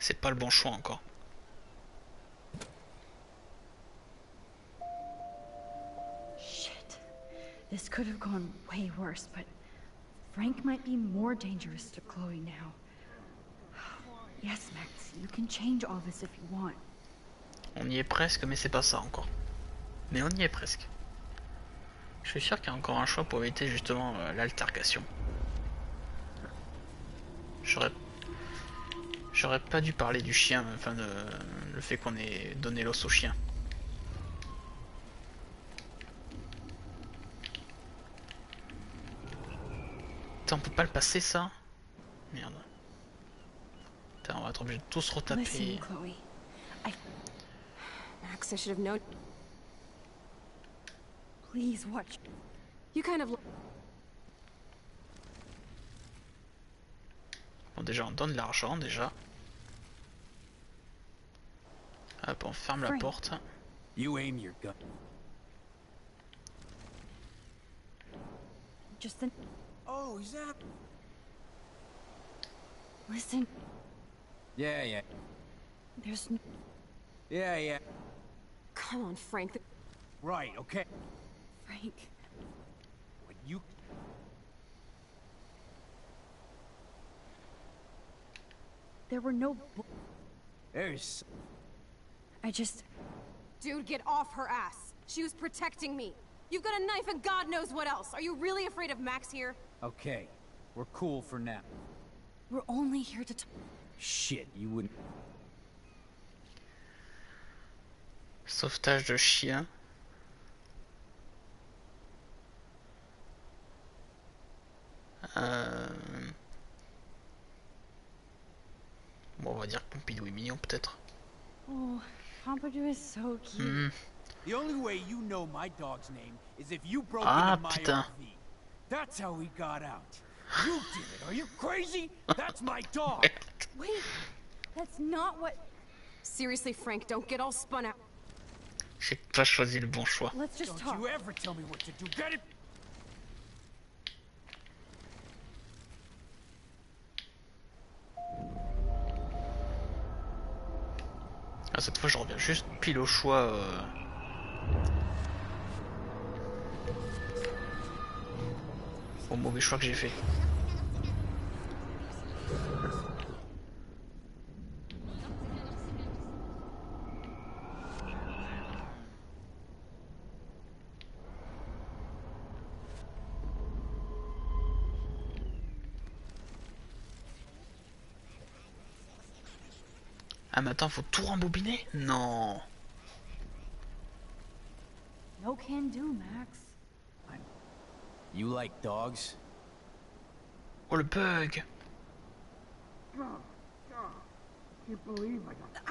C'est pas le bon choix encore. Shit. This could have gone way worse, but Frank might be more dangerous to Chloe now. Yes, Max, you can change all this if you want. On y est presque, mais c'est pas ça encore. Mais on y est presque. Je suis sûr qu'il y a encore un choix pour éviter justement l'altercation. J'aurais pas dû parler du chien, enfin le fait qu'on ait donné l'os au chien. Putain, on peut pas le passer ça? Merde. Putain, on va être obligé de tous retaper. Listen, Chloe. Max, I should have known. Please watch. You kind of. Bon, déjà on donne l'argent déjà. Hop, on ferme la porte. You aim your gun. Just an... Oh, is that? Listen, Yeah. there's Yeah. Come on, Frank. Right, okay. Frank. What you... there were no... There's... I just... Dude, get off her ass. She was protecting me. You've got a knife and God knows what else. Are you really afraid of Max here? Okay, we're cool for now. We're only here to talk. Shit, you wouldn't... Sauvetage de chien. Bon, on va dire Pompidou est mignon peut-être. Oh, Pompidou is so cute. The only way you know my dog's name is if you broke Ah, into my putain. RV. That's how we got out. You did it. Are you crazy? That's my dog. Wait, that's not what... Seriously, Frank, don't get all spun out. J'ai pas choisi le bon choix. Let's just Don't talk. you ever tell me what to do. Get it? Ah, cette fois je reviens juste pile au choix. Au mauvais choix que j'ai fait. Ah mais attends, faut tout rembobiner? Non. No can do, Max. You like dogs? Oh le bug. I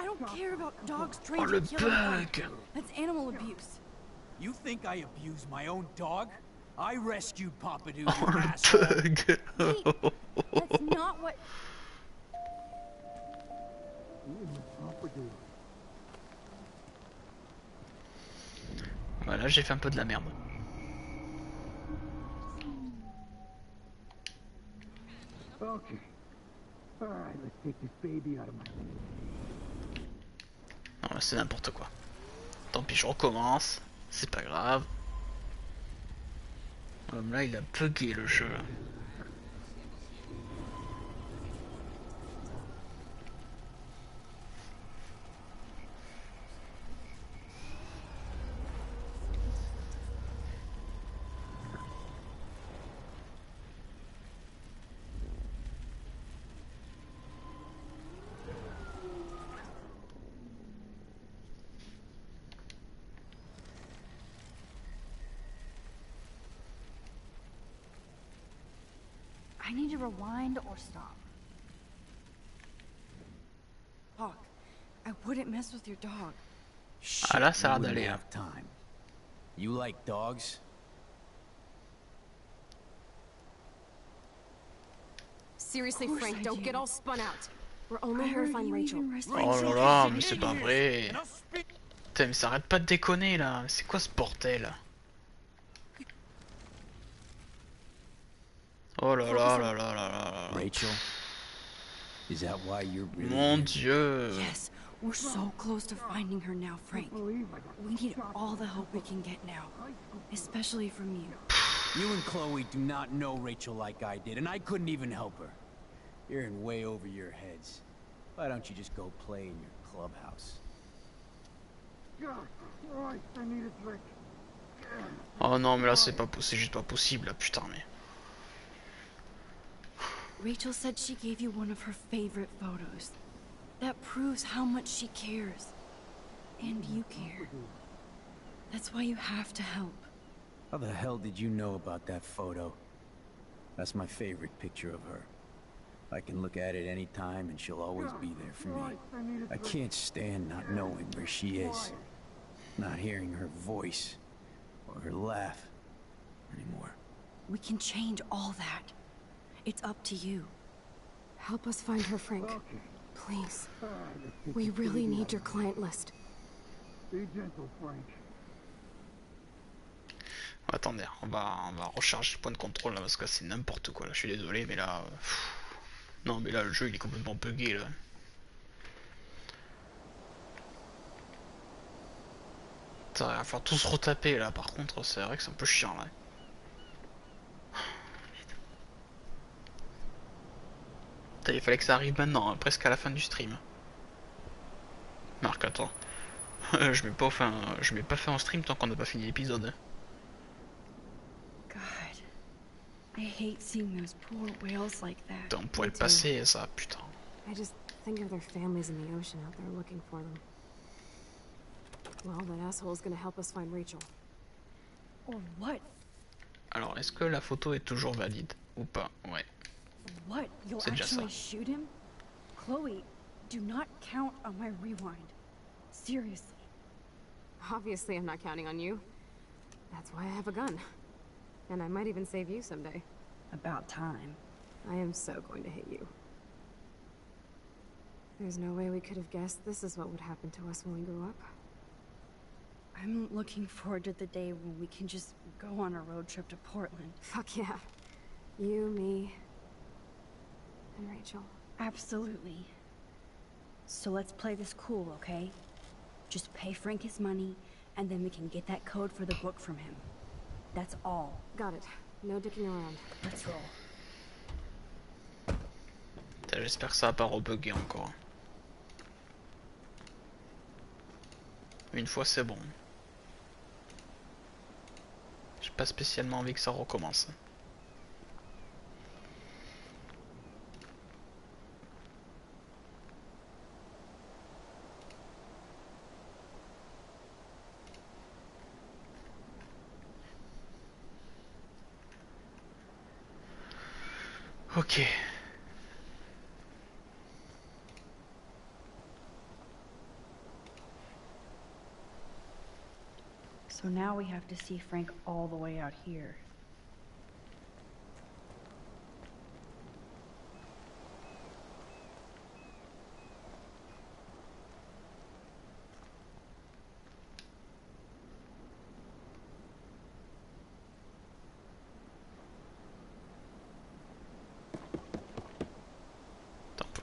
don't care about dogs trained Oh le to kill and bug. That's animal abuse. You think I abuse my own dog? I rescued Pompidou, Oh you le asshole. bug. That's not what... Voilà, j'ai fait un peu de la merde. Okay. All right, let's take this baby out of my... Non, c'est n'importe quoi. Tant pis, je recommence. C'est pas grave. Là, il a bugué le jeu. I need to rewind or stop. Hawk, I wouldn't mess with your dog. Ah là, ça a l'air We d'aller. wouldn't Hein. have time. You like dogs? Seriously, Of course Frank, I don't do. get all spun out. We're only here to find Rachel. Oh là là, mais c'est pas vrai. Putain, mais ça arrête pas de déconner là. C'est quoi ce bordel? Oh là là là là là là là. Rachel? Is that why you're really Mon here? Dieu. Yes, we're so close to finding her now, Frank. We need all the help we can get now, especially from you. You and Chloe do not know Rachel like I did, and I couldn't even help her. You're in way over your heads. Why don't you just go play in your clubhouse? Oh non, mais là c'est juste pas possible, là, putain, mais. Rachel said she gave you one of her favorite photos. That proves how much she cares. And you care. That's why you have to help. How the hell did you know about that photo? That's my favorite picture of her. I can look at it any time and she'll always be there for me. I can't stand not knowing where she is. Not hearing her voice or her laugh anymore. We can change all that. It's up to you. Help us find her, Frank. Please. We really need your client list. Be gentle, Frank. Attendez, on va recharger le point de contrôle là parce que c'est n'importe quoi là, je suis désolé mais là... Non mais là le jeu il est complètement bugué là. Ça va falloir tous retaper là par contre, c'est vrai que c'est un peu chiant là. Putain, il fallait que ça arrive maintenant, hein, presque à la fin du stream. Marc, attends. je mets pas fin en stream tant qu'on n'a pas fini l'épisode. I hate seeing those poor whales like that. On pourrait le passer ça, putain. I just think of their families in the ocean out there looking for them. Well, that asshole's gonna help us find Rachel. Or what? Alors, est-ce que la photo est toujours valide ou pas? Ouais. What? You'll actually shoot him? Chloe, do not count on my rewind. Seriously. Obviously, I'm not counting on you. That's why I have a gun. And I might even save you someday. About time. I am so going to hit you. There's no way we could have guessed this is what would happen to us when we grew up. I'm looking forward to the day when we can just go on a road trip to Portland. Fuck yeah. You, me, and Rachel. Absolutely. So let's play this cool, okay? Just pay Frank his money, and then we can get that code for the book from him. That's all. Got it. No dicking around. Let's roll. J'espère que ça va pas rebugger encore. Une fois c'est bon. J'ai pas spécialement envie que ça recommence. Ok. So now we have to see Frank all the way out here.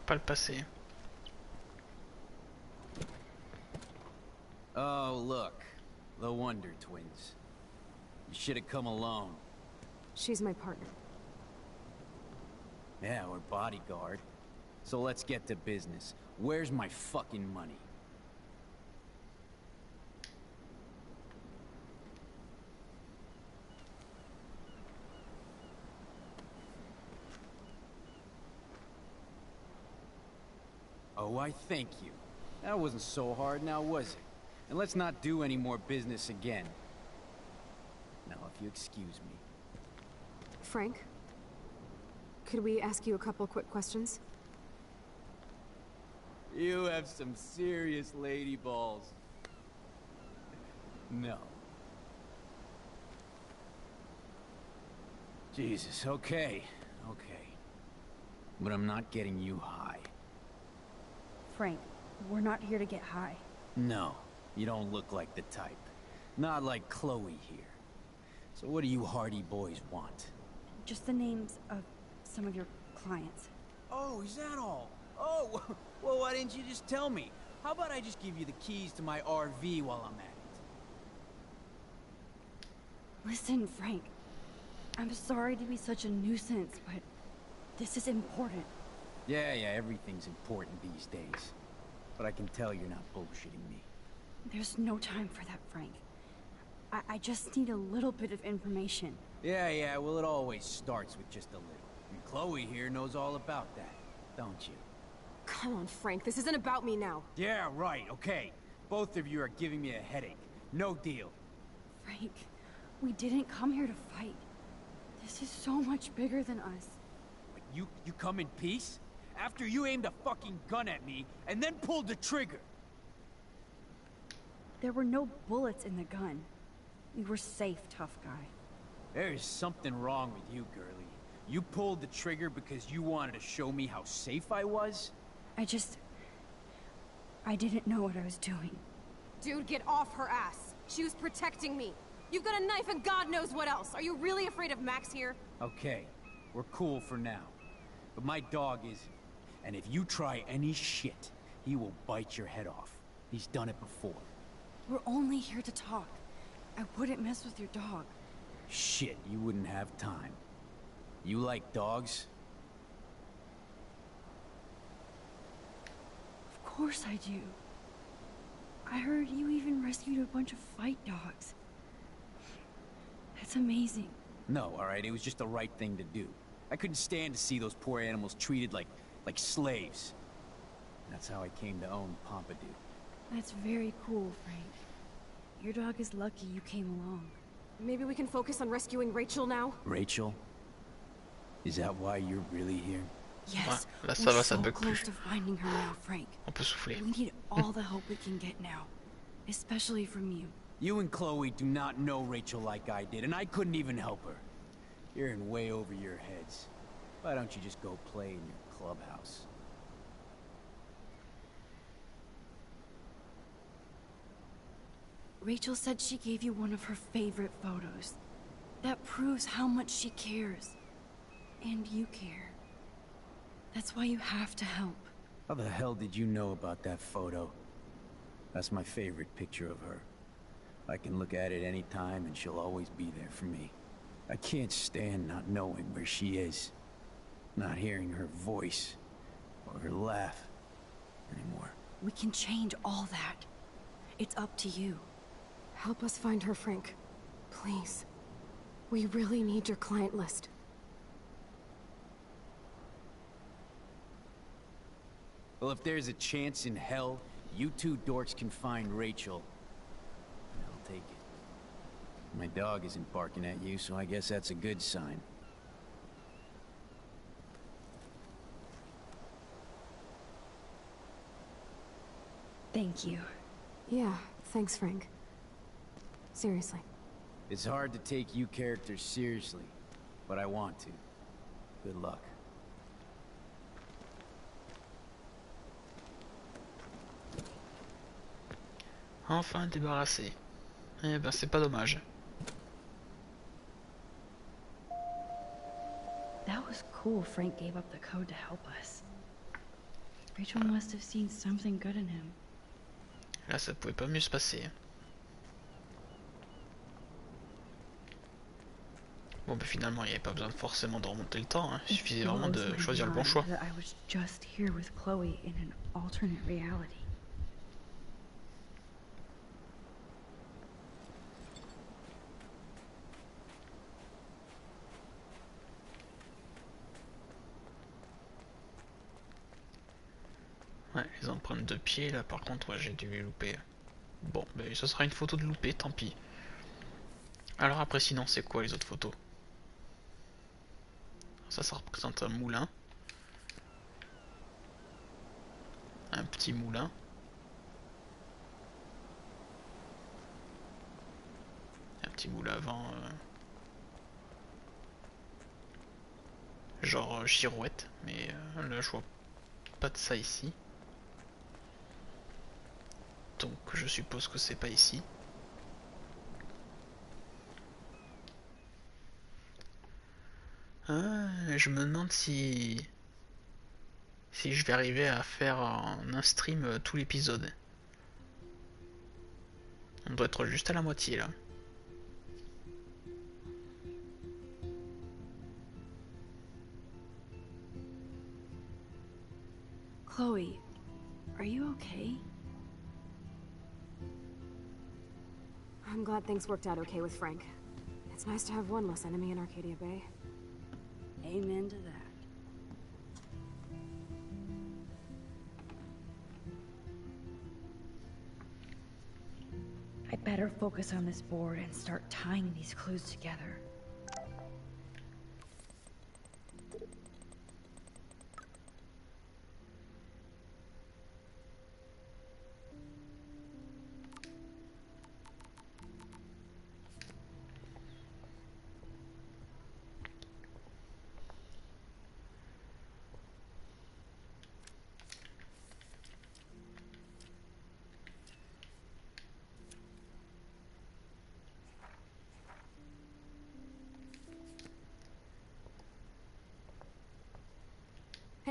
Pas le passer. Oh, look. The Wonder Twins. You should have come alone. She's my partner. Yeah, or bodyguard. So let's get to business. Where's my fucking money? Oh, I thank you. That wasn't so hard now, was it? And let's not do any more business again. Now, if you excuse me. Frank? Could we ask you a couple quick questions? You have some serious lady balls. No. Jesus, okay. Okay. But I'm not getting you high. Frank, we're not here to get high. No, you don't look like the type. Not like Chloe here. So what do you hardy boys want? Just the names of some of your clients. Oh, is that all? Oh, well, why didn't you just tell me? How about I just give you the keys to my RV while I'm at it? Listen, Frank. I'm sorry to be such a nuisance, but this is important. Yeah, everything's important these days. But I can tell you're not bullshitting me. There's no time for that, Frank. I just need a little bit of information. Yeah, well, it always starts with just a little. And Chloe here knows all about that, don't you? Come on, Frank, this isn't about me now. Yeah, right, okay. Both of you are giving me a headache. No deal. Frank, we didn't come here to fight. This is so much bigger than us. But you come in peace? After you aimed a fucking gun at me, and then pulled the trigger! There were no bullets in the gun. We were safe, tough guy. There's something wrong with you, girlie. You pulled the trigger because you wanted to show me how safe I was? I didn't know what I was doing. Dude, get off her ass. She was protecting me. You've got a knife and God knows what else. Are you really afraid of Max here? Okay, we're cool for now. But my dog isn't. And if you try any shit, he will bite your head off. He's done it before. We're only here to talk. I wouldn't mess with your dog. Shit, you wouldn't have time. You like dogs? Of course I do. I heard you even rescued a bunch of fight dogs. That's amazing. No, alright, it was just the right thing to do. I couldn't stand to see those poor animals treated like slaves. That's how I came to own Pompidou. That's very cool, Frank. Your dog is lucky you came along. Maybe we can focus on rescuing Rachel now? Rachel? Is that why you're really here? Yes, Là, ça we're va, ça so bug close plus. to finding her now, Frank. On peut souffler. We need all the help we can get now. Especially from you. You and Chloe do not know Rachel like I did, and I couldn't even help her. You're in way over your heads. Why don't you just go play in your clubhouse? Rachel said she gave you one of her favorite photos. That proves how much she cares. And you care. That's why you have to help. How the hell did you know about that photo? That's my favorite picture of her. I can look at it any time and she'll always be there for me. I can't stand not knowing where she is. Not hearing her voice or her laugh anymore. We can change all that. It's up to you. Help us find her, Frank. Please. We really need your client list. Well, if there's a chance in hell, you two dorks can find Rachel, I'll take it. My dog isn't barking at you, so I guess that's a good sign. Thank you. Yeah, thanks, Frank. Seriously. It's hard to take you characters seriously, but I want to. Good luck. Enfin débarrassé. Eh ben c'est pas dommage. That was cool Frank gave up the code to help us. Rachel must have seen something good in him. Là ça pouvait pas mieux se passer. Bon bah finalement il n'y avait pas besoin forcément de remonter le temps, hein. Il suffisait vraiment de choisir le bon choix. I was just here with Chloe in an alternate reality. Ouais, les empreintes de pied là par contre ouais, j'ai dû les louper. Bon, ben ça sera une photo de loupé, tant pis. Alors après sinon c'est quoi les autres photos? Ça représente un moulin. Un petit moulin. Un petit moulin à vent. Genre girouette, mais là je vois pas de ça ici. Donc je suppose que c'est pas ici. Ah, je me demande si si je vais arriver à faire en un stream tout l'épisode. On doit être juste à la moitié là. Chloe, are you okay? I'm glad things worked out okay with Frank. It's nice to have one less enemy in Arcadia Bay. Amen to that. I'd better focus on this board and start tying these clues together.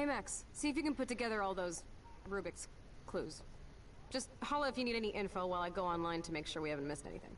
Hey Max, see if you can put together all those Rubik's clues. Just holla if you need any info while I go online to make sure we haven't missed anything.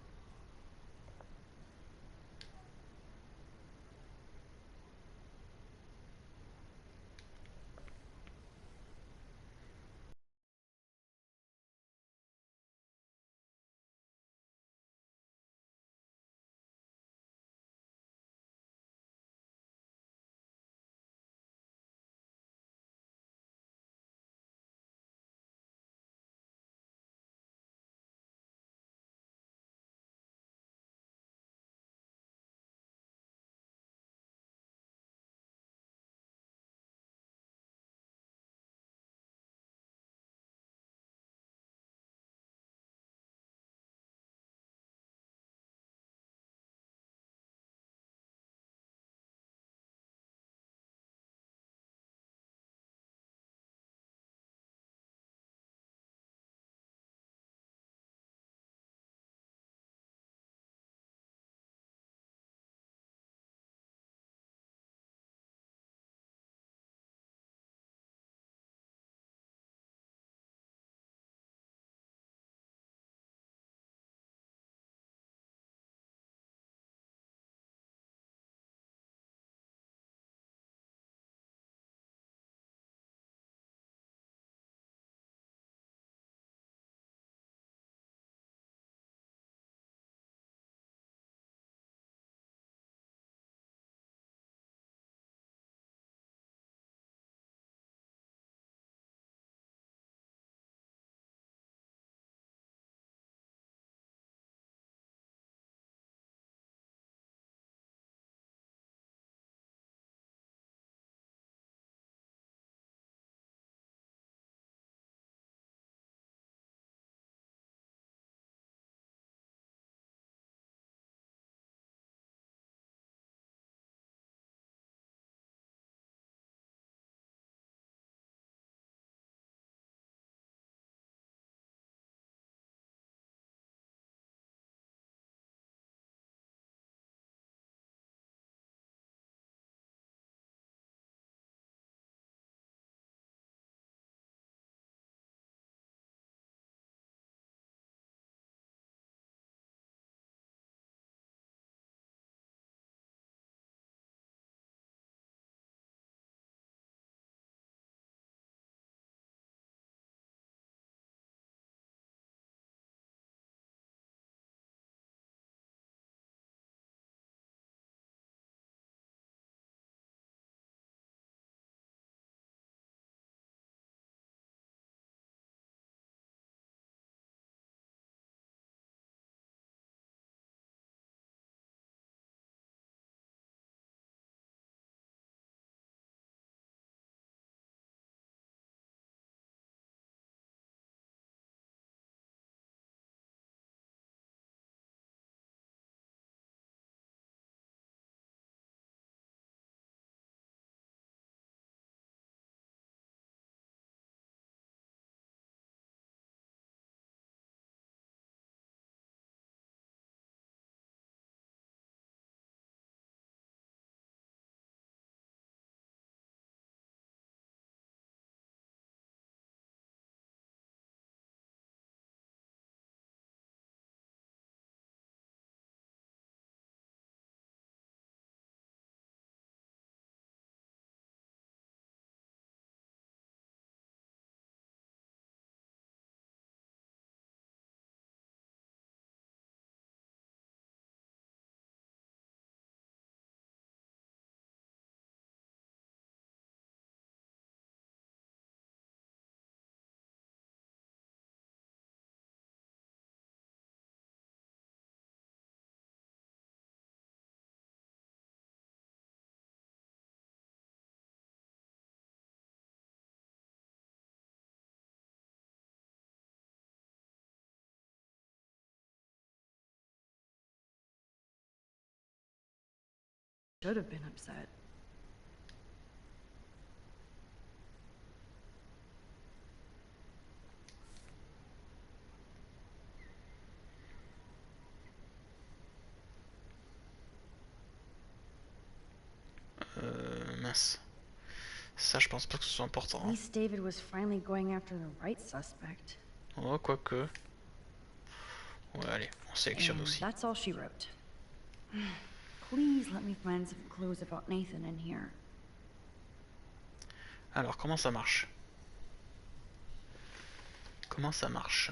should have been upset. Mince. Ça, je pense pas que ce soit important. At least David was finally going after the right suspect. Oh, quoique. Ouais, allez, on sélectionne And aussi. that's all she wrote. Please let me find some clues about Nathan in here. Alors, comment ça marche? Comment ça marche?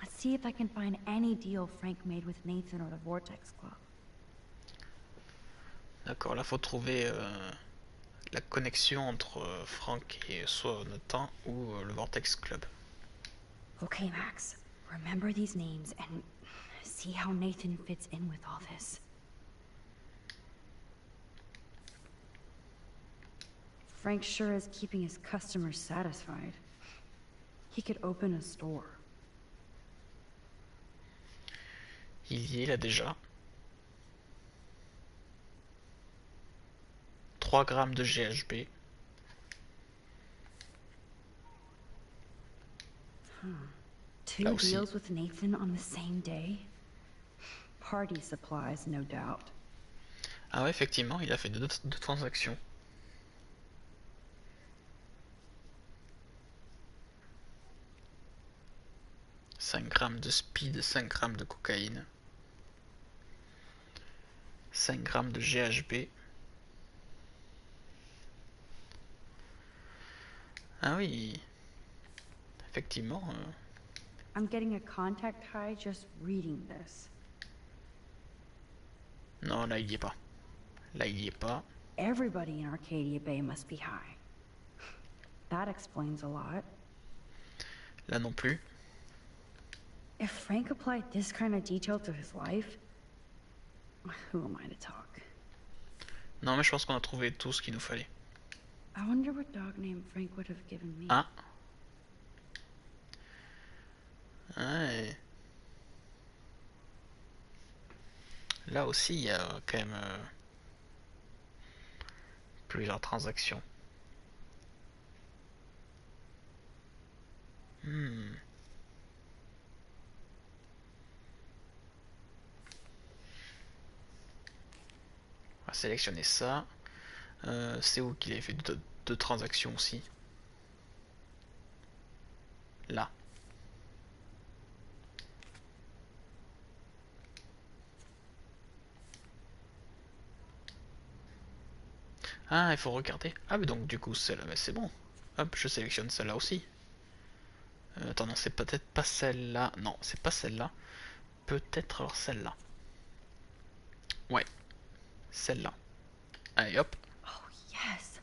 Let's see if I can find any deal Frank made with Nathan or the Vortex Club. D'accord, là faut trouver la connexion entre Frank et soit Nathan ou le Vortex Club. Okay, Max. Remember these names and see how Nathan fits in with all this. Frank sure is keeping his customers satisfied. He could open a store. Il y est là déjà. 3 grammes de GHB. Two Là aussi. deals with Nathan on the same day? Party supplies, no doubt. Ah ouais, effectivement, il a fait deux transactions. « 5 grammes de speed, 5 grammes de cocaïne, 5 grammes de GHB. » Ah oui, effectivement. I'm getting a contact high just reading this. Non, là il y est pas. Là il y est pas. Everybody in Arcadia Bay must be high. That explains a lot. Là non plus. If Frank applied this kind of detail to his life, who am I to talk? Non, mais je pense qu'on a trouvé tout ce qu'il nous fallait. I wonder what dog name Frank would have given me. Ah. Ouais. Là aussi, il y a quand même plusieurs transactions. On va sélectionner ça. C'est où qu'il avait fait deux transactions aussi? Là. Ah, il faut regarder. Ah, mais donc du coup, celle-là, c'est bon. Hop, je sélectionne celle-là aussi. Attends, non, c'est peut-être pas celle-là. Non, c'est pas celle-là. Peut-être alors celle-là. Ouais, celle-là. Allez, hop. Oh, yes.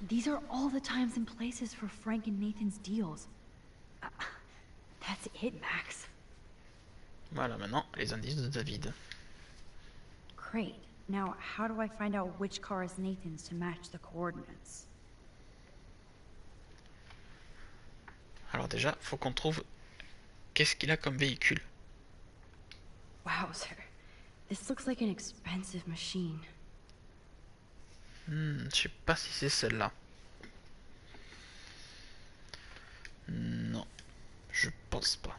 These are all the times and places for Frank and Nathan's deals. That's it, Max. Voilà, maintenant, les indices de David. Great. Now, how do I find out which car is Nathan's to match the coordinates? Alors déjà, faut qu'on trouve qu'est-ce qu'il a comme véhicule. Wowzer. This looks like an expensive machine. Je sais pas si c'est celle-là. Non, je pense pas.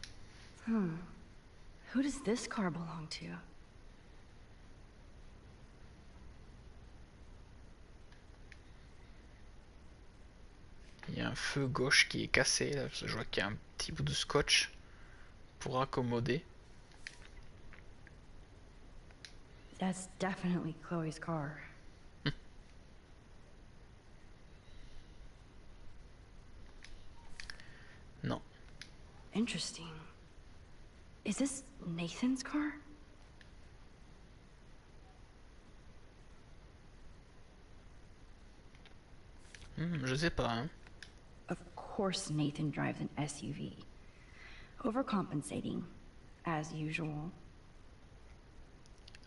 Who does this car belong to? Il y a un feu gauche qui est cassé, là, parce que je vois qu'il y a un petit bout de scotch pour accommoder. That's definitely Chloe's car. Non. Interesting. Is this Nathan's car? Je sais pas, hein. Of course Nathan drives an SUV. Overcompensating, as usual.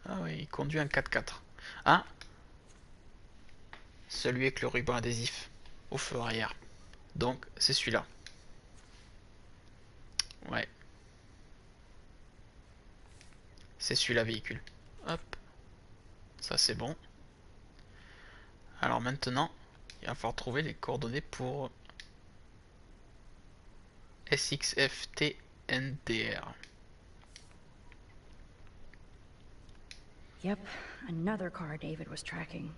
Ah oui, il conduit un 4x4. Ah, celui avec le ruban adhésif au feu arrière. Donc, c'est celui-là. Ouais. C'est celui-là, véhicule. Hop. Ça c'est bon. Alors maintenant, il va falloir trouver les coordonnées pour SXFTNDR. Yep, another car David was tracking.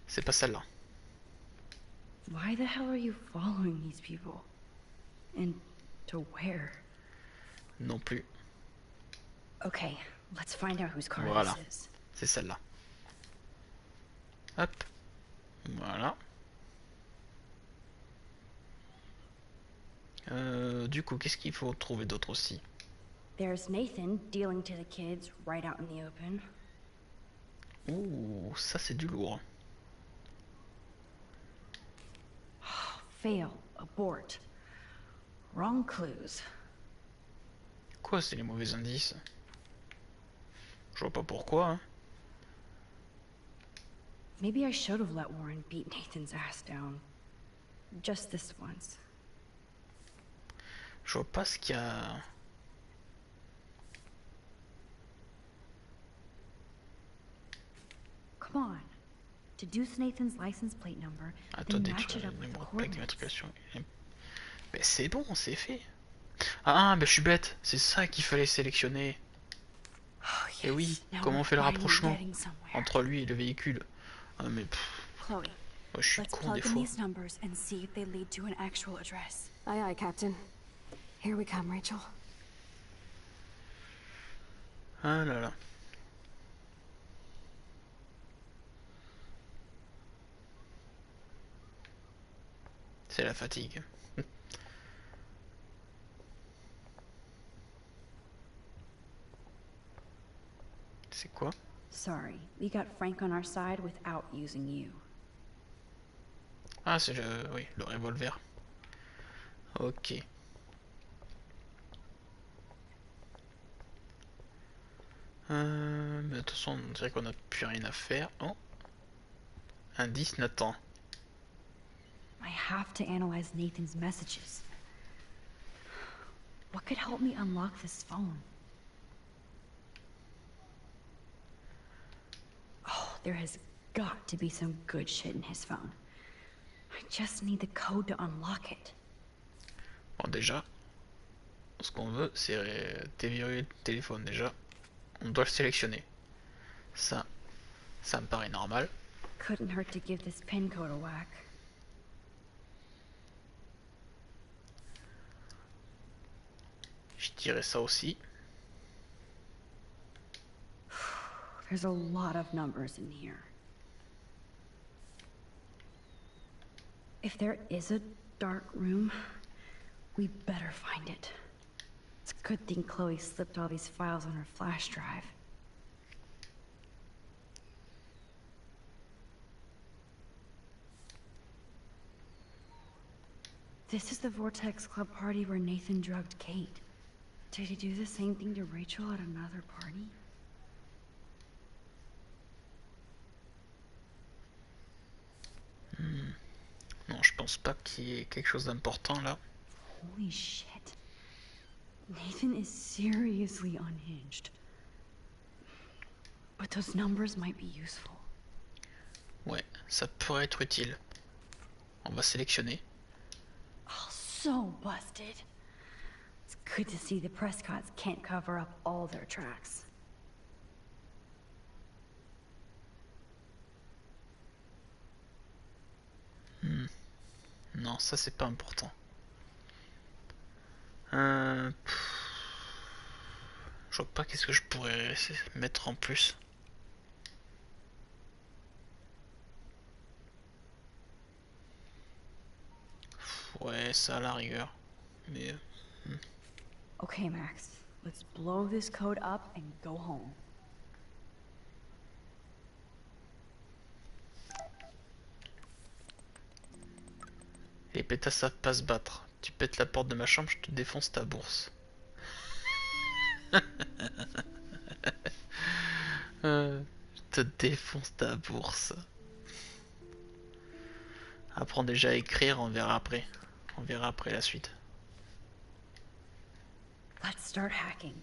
C'est pas celle-là. Why the hell are you following these people? And to where? Non plus. Okay, let's find out whose car Voilà, this is. c'est celle-là. Hop. Voilà. Du coup, qu'est-ce qu'il faut trouver d'autre aussi? There's Nathan dealing to the kids right out in the open. Ouh, ça c'est du lourd. Fail, abort. Wrong clues. Quoi, c'est les mauvais indices? Je vois pas pourquoi. Hein. Maybe I should have let Warren beat Nathan's ass down. Just this once. Je vois pas ce qu'il y a. Come on. Deduce Nathan's license plate number, À toi then match d'écrire it le up with numéro de plaque coordinates. d'immatriculation. Mais c'est bon, c'est fait. Ah, mais je suis bête. C'est ça qu'il fallait sélectionner. Et oui, Now comment on we're fait le finally rapprochement getting somewhere. entre lui et le véhicule? Ah, mais pff, Chloe, moi, je suis let's con des plug in fois. these numbers and see if they lead to an actual address. Aye, aye, Captain. Here we come, Rachel. Ah là là. C'est la fatigue. C'est quoi? Sorry, we got Frank on our side without using you. Ah, c'est oui, le revolver. Ok. Mais de toute façon, on dirait qu'on n'a plus rien à faire. Oh. Indice Nathan. I have to analyze Nathan's messages. What could help me unlock this phone? Oh, there has got to be some good shit in his phone. I just need the code to unlock it. Bon, déjà, ce qu'on veut, c'est déverrouiller le téléphone. Déjà, on doit le sélectionner. Ça me paraît normal. Couldn't hurt to give this pin code a whack. Je dirais ça aussi. There's a lot of numbers in here. If there is a dark room, we better find it. It's a good thing Chloe slipped all these files on her flash drive. This is the Vortex Club party where Nathan drugged Kate. Did he do the same thing to Rachel at another party? Non, je pense pas qu'il y ait quelque chose d'important là. Holy shit. Nathan is seriously unhinged. But those numbers might be useful. Ouais, ça pourrait être utile. On va sélectionner. Oh, so busted. It's good to see the Prescotts can't cover up all their tracks. Non, ça c'est pas important. Je vois pas qu'est-ce que je pourrais mettre en plus. Ouais, ça à la rigueur. Mais... Okay, Max. Let's blow this code up and go home. Les pétasses savent pas se battre. Tu pètes la porte de ma chambre, je te défonce ta bourse. Je te défonce ta bourse. Apprends déjà à écrire, on verra après. On verra après la suite. Let's start hacking.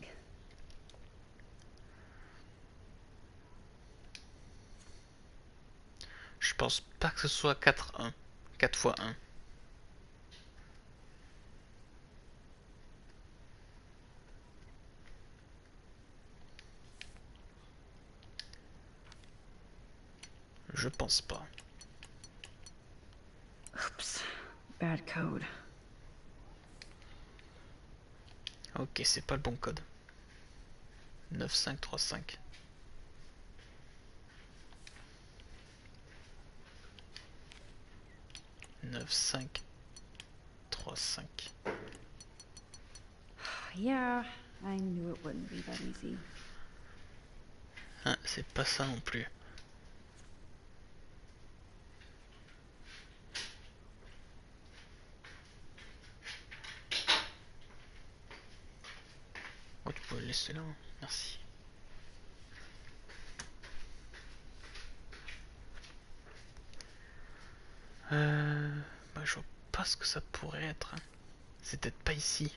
Je pense pas que ce soit 4-1. 4 fois 1. Je pense pas. Oops. Bad code. Ok, c'est pas le bon code. 9535. Neuf cinq 3-5. Yeah, I knew it wouldn't be that easy. Ah, c'est pas ça non plus. Oh, tu peux le laisser là, merci. Bah, je vois pas ce que ça pourrait être. Hein. C'est peut-être pas ici.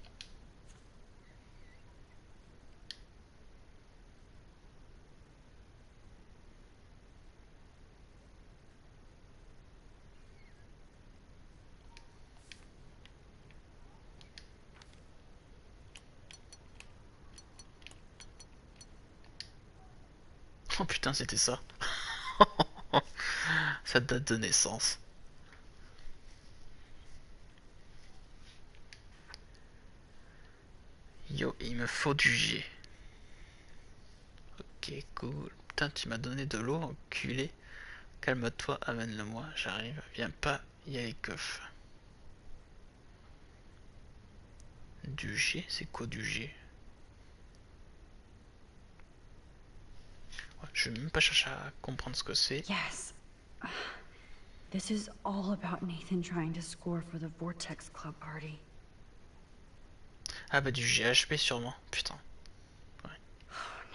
Oh putain, c'était ça. Ça date de naissance. Yo, il me faut du G. Ok, cool. Putain, tu m'as donné de l'eau, enculé. Calme-toi, amène-le-moi, j'arrive. Viens pas, y a les keufs. Du G, c'est quoi du G? Ouais, je vais même pas chercher à comprendre ce que c'est. Yes. This is all about Nathan trying to score for the Vortex Club party. Ah bah du GHB sûrement, putain.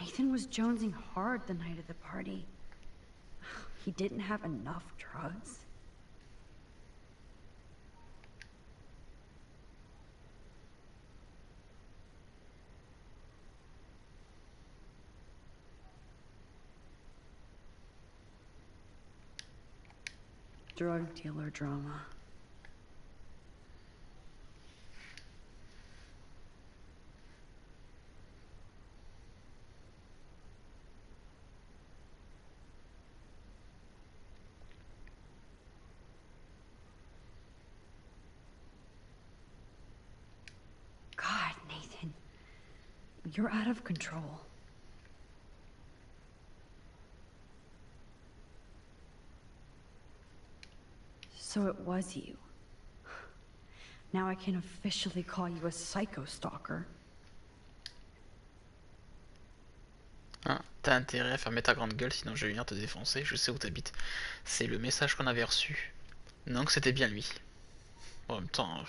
Nathan was jonesing hard the night of the party. He didn't have enough drugs. Drug dealer drama. God, Nathan. You're out of control. So it was you. Now I can officially call you a psycho stalker. Ah, t'as intérêt à fermer ta grande gueule, sinon je vais venir te défoncer, je sais où t'habites. C'est le message qu'on avait reçu. Non, que c'était bien lui. En même temps...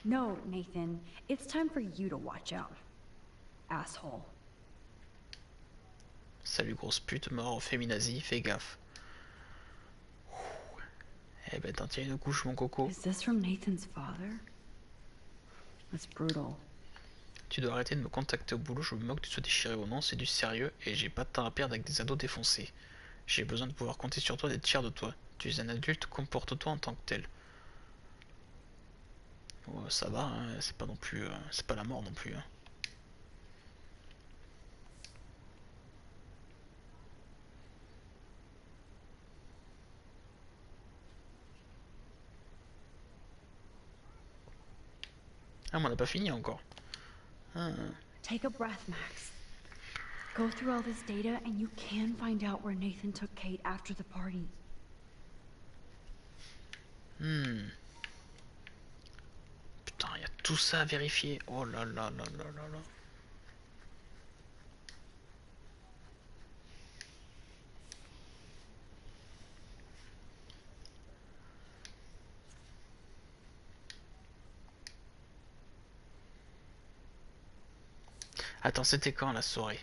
No, Nathan. It's time for you to watch out. Asshole. Salut grosse pute, mort, féminazie, fais gaffe. Eh ben t'en tiens une couche mon coco. Is this from Nathan's father? That's brutal. Tu dois arrêter de me contacter au boulot, je me moque que tu sois déchiré ou non, c'est du sérieux et j'ai pas de temps à perdre avec des ados défoncés. J'ai besoin de pouvoir compter sur toi et d'être fier de toi. Tu es un adulte, comporte-toi en tant que tel. Oh, ça va, hein, c'est pas non plus... c'est pas la mort non plus. Hein. Ah, mais on n'a pas fini encore. Ah. Take a breath, Max. Go through all this data and you can find out where Nathan took Kate after the party. Putain, il y a tout ça à vérifier. Oh là là là là là là. Attends, c'était quand la soirée?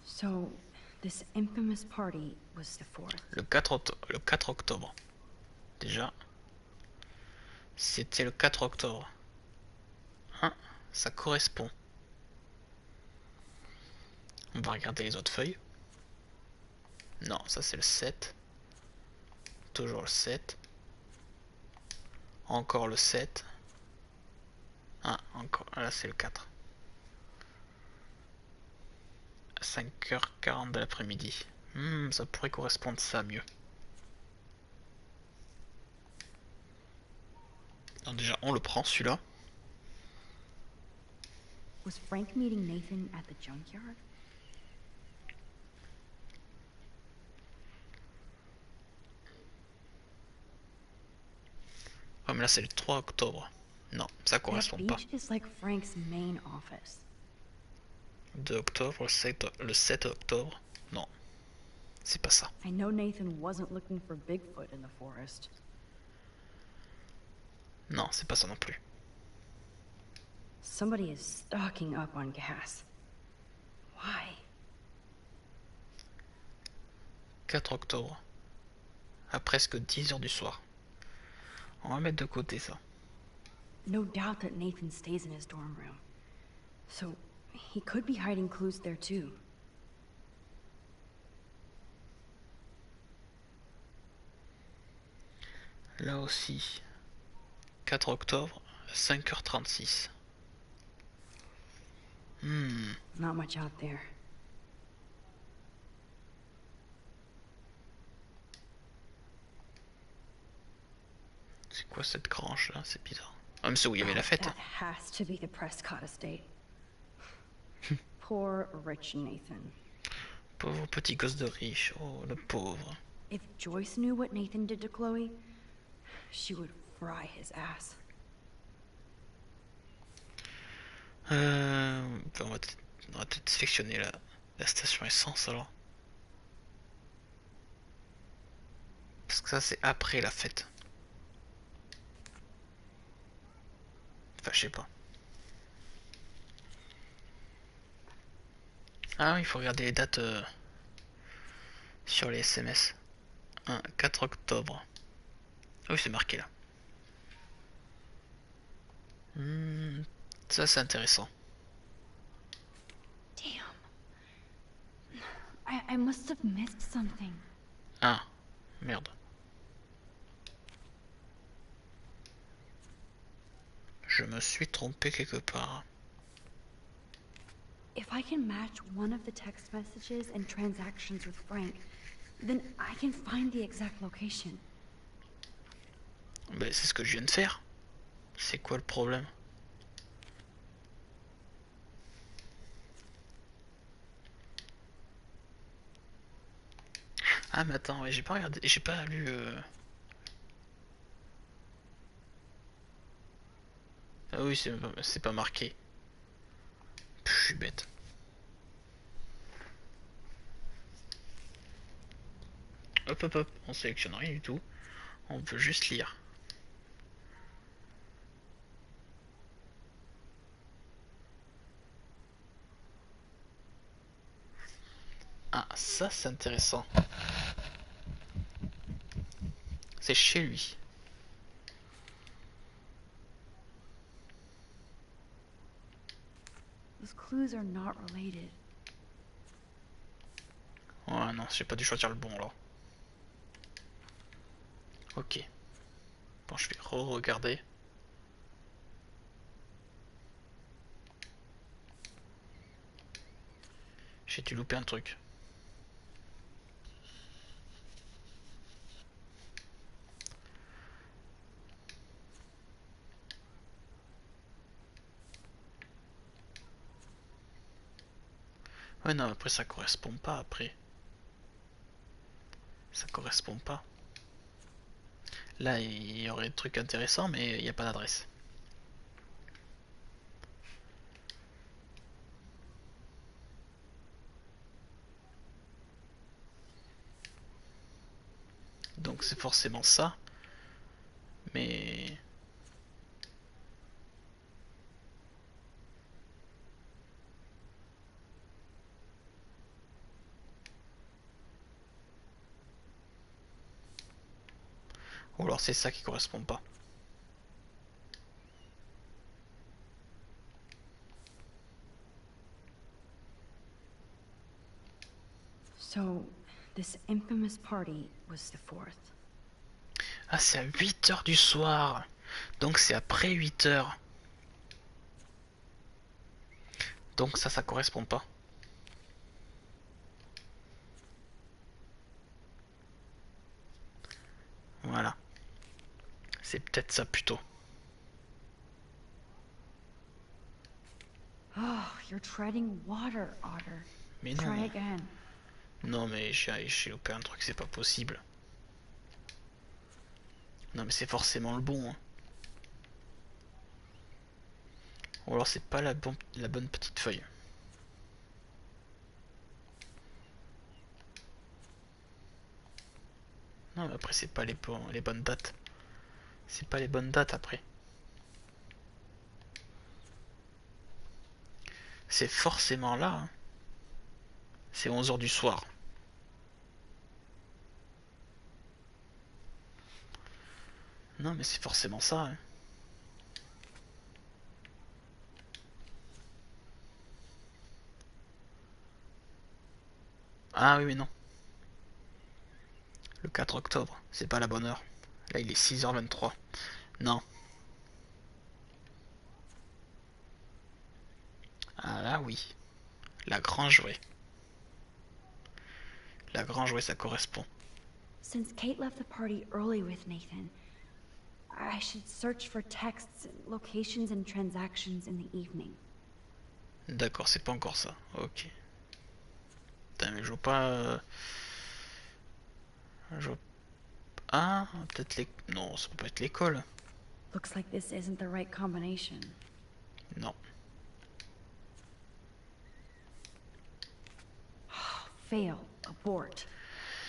So, this infamous party was the 4th. Le 4 octobre. Déjà. C'était le 4 octobre. Hein? Ça correspond. On va regarder les autres feuilles. Non, ça c'est le 7. toujours le 7. Encore le 7. Ah, encore. Là, c'est le 4. À 5h40 de l'après-midi. Ça pourrait correspondre ça mieux. Donc déjà, on le prend celui-là. Was Frank meeting Nathan at the junkyard? Ouais, mais là, c'est le 3 octobre. Non, ça correspond pas. That beach is like Frank's main office. 2 octobre, le 7 octobre. Non, c'est pas ça. I know Nathan wasn't looking for Bigfoot in the forest. Non, c'est pas ça non plus. Somebody is stocking up on gas. Why? 4 octobre. À presque 10h du soir. On va mettre de côté ça. No doubt that Nathan stays in his dorm room. So, he could be hiding clues there too. Là aussi. 4 octobre, 5h36. Not much out there. C'est quoi cette grange là? C'est bizarre. Ah, mais c'est où il y avait la fête. That has to be the Prescott estate. Poor rich Nathan. Pauvre petit gosse de riche. Oh, le pauvre. If Joyce knew what Nathan did to Chloe, she would fry his ass. On va peut-être sélectionner la station essence alors. Parce que ça c'est après la fête. Enfin je sais pas. Ah oui, il faut regarder les dates sur les SMS. 4 octobre. Ah oui, c'est marqué là. Ça c'est intéressant. Damn. I must have missed something. Ah, merde. Je me suis trompé quelque part. If I can match one of the text messages and transactions with Frank, then I can find the exact location. Ben, c'est ce que je viens de faire. C'est quoi le problème? Ah mais attends, ouais, j'ai pas regardé, j'ai pas lu. Ah oui, c'est pas marqué. Je suis bête. Hop hop hop, on sélectionne rien du tout. On peut juste lire. Ah, ça c'est intéressant. C'est chez lui. Those clues are not related. Ouais, non, j'ai pas dû choisir le bon là. Ok. Bon, je vais re-regarder. J'ai dû louper un truc. Ouais, non, après ça correspond pas après. Ça correspond pas. Là, il y aurait des trucs intéressants, mais il n'y a pas d'adresse. Donc c'est forcément ça. Mais... Ou alors c'est ça qui correspond pas. So, this infamous party was the 4th. Ah, c'est à 8 h du soir. Donc c'est après 8 h. Donc ça correspond pas. Voilà. C'est peut-être ça plutôt. Oh, you're treading water, Otter. Mais non. Try again. Non mais j'ai loupé un truc, c'est pas possible. Non mais c'est forcément le bon. Hein. Ou alors c'est pas la bonne petite feuille. Non mais après c'est pas les bonnes dates. C'est pas les bonnes dates après. C'est forcément là. Hein. C'est 11 h du soir. Non mais c'est forcément ça. Hein. Ah oui mais non. Le 4 octobre, c'est pas la bonne heure. Là il est 6 h 23. Non. Ah là oui. La Grange, ouais. La Grange, ouais, ça correspond. Since Kate left the party early with Nathan, I should search for texts, locations and transactions in the evening. D'accord, c'est pas encore ça. Ok. Putain, mais je vois pas... Je vois... Ah, peut-être les... Non, ça peut pas être l'école. Looks like this isn't the right combination. Non. Fail. Abort.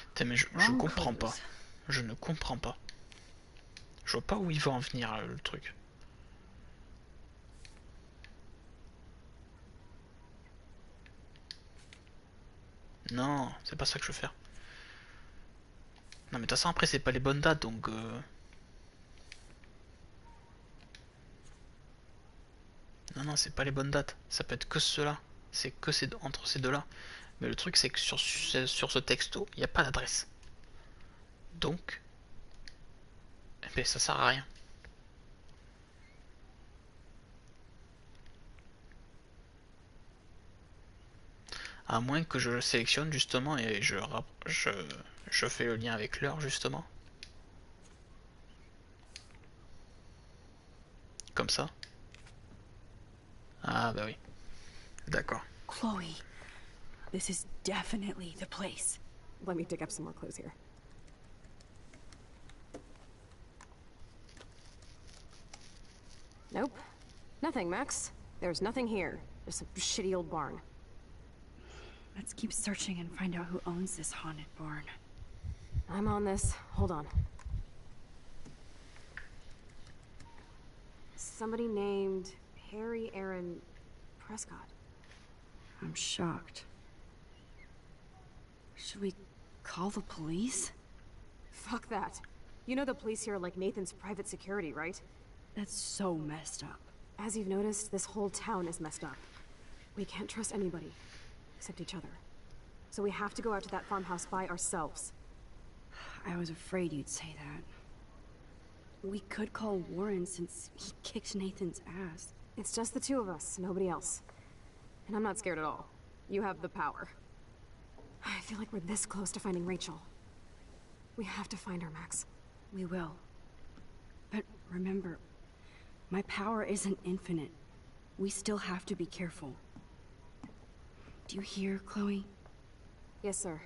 Putain, mais je comprends pas. Je ne comprends pas. Je vois pas où il va en venir, le truc. Non, c'est pas ça que je veux faire. Non, mais de toute façon, après, c'est pas les bonnes dates, donc... Non, c'est pas les bonnes dates. Ça peut être que cela. C'est que entre ces deux-là. Mais le truc, c'est que sur ce texto, il n'y a pas d'adresse. Donc... Eh ben, ça sert à rien. À moins que je le sélectionne, justement, et je fais le lien avec l'heure, justement. Comme ça. Ah, bah oui. D'accord. Chloe, this is definitely the place. Let me dig up some more clues here. Nope. Nothing, Max. There's nothing here. Just a shitty old barn. Let's keep searching and find out who owns this haunted barn. I'm on this. Hold on. Somebody named Harry Aaron Prescott. I'm shocked. Should we call the police? Fuck that. You know the police here are like Nathan's private security, right? That's so messed up. As you've noticed, this whole town is messed up. We can't trust anybody. Except each other. So we have to go out to that farmhouse by ourselves. I was afraid you'd say that. We could call Warren since he kicked Nathan's ass. It's just the two of us, nobody else. And I'm not scared at all. You have the power. I feel like we're this close to finding Rachel. We have to find her, Max. We will. But remember, my power isn't infinite. We still have to be careful. Do you hear, Chloe? Yes, sir.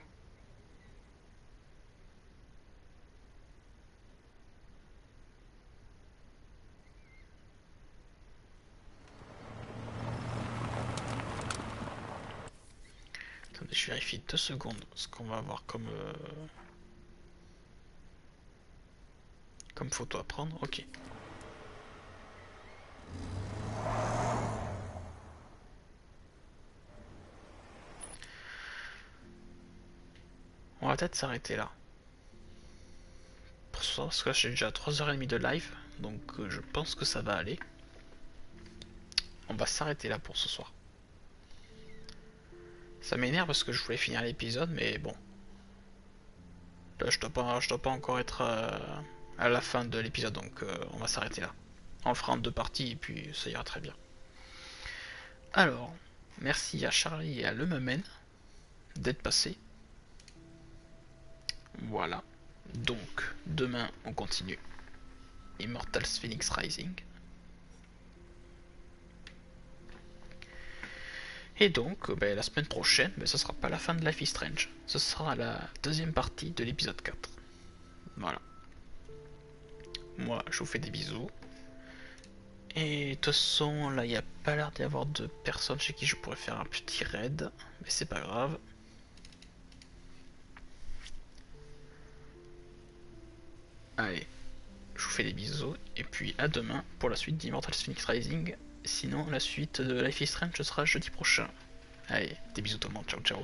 Attendez, je vérifie 2 secondes ce qu'on va avoir comme photo à prendre. Ok. On va peut-être s'arrêter là. Pour ce soir, parce que j'ai déjà 3h30 de live, donc je pense que ça va aller. On va s'arrêter là pour ce soir. Ça m'énerve parce que je voulais finir l'épisode, mais bon. Là, je dois pas encore être... à la fin de l'épisode, donc on va s'arrêter là. On le fera en 2 parties et puis ça ira très bien. Alors, merci à Charlie et à Le Mamen d'être passés. Voilà. Donc, demain on continue. Immortals Phoenix Rising. Et donc, la semaine prochaine, ce sera pas la fin de Life is Strange. Ce sera la 2e partie de l'épisode 4. Voilà. Moi, je vous fais des bisous. Et de toute façon, là, il n'y a pas l'air d'y avoir de personnes chez qui je pourrais faire un petit raid. Mais c'est pas grave. Allez, je vous fais des bisous. Et puis à demain pour la suite d'Immortals Phoenix Rising. Sinon, la suite de Life is Strange, ce sera jeudi prochain. Allez, des bisous tout le monde. Ciao, ciao.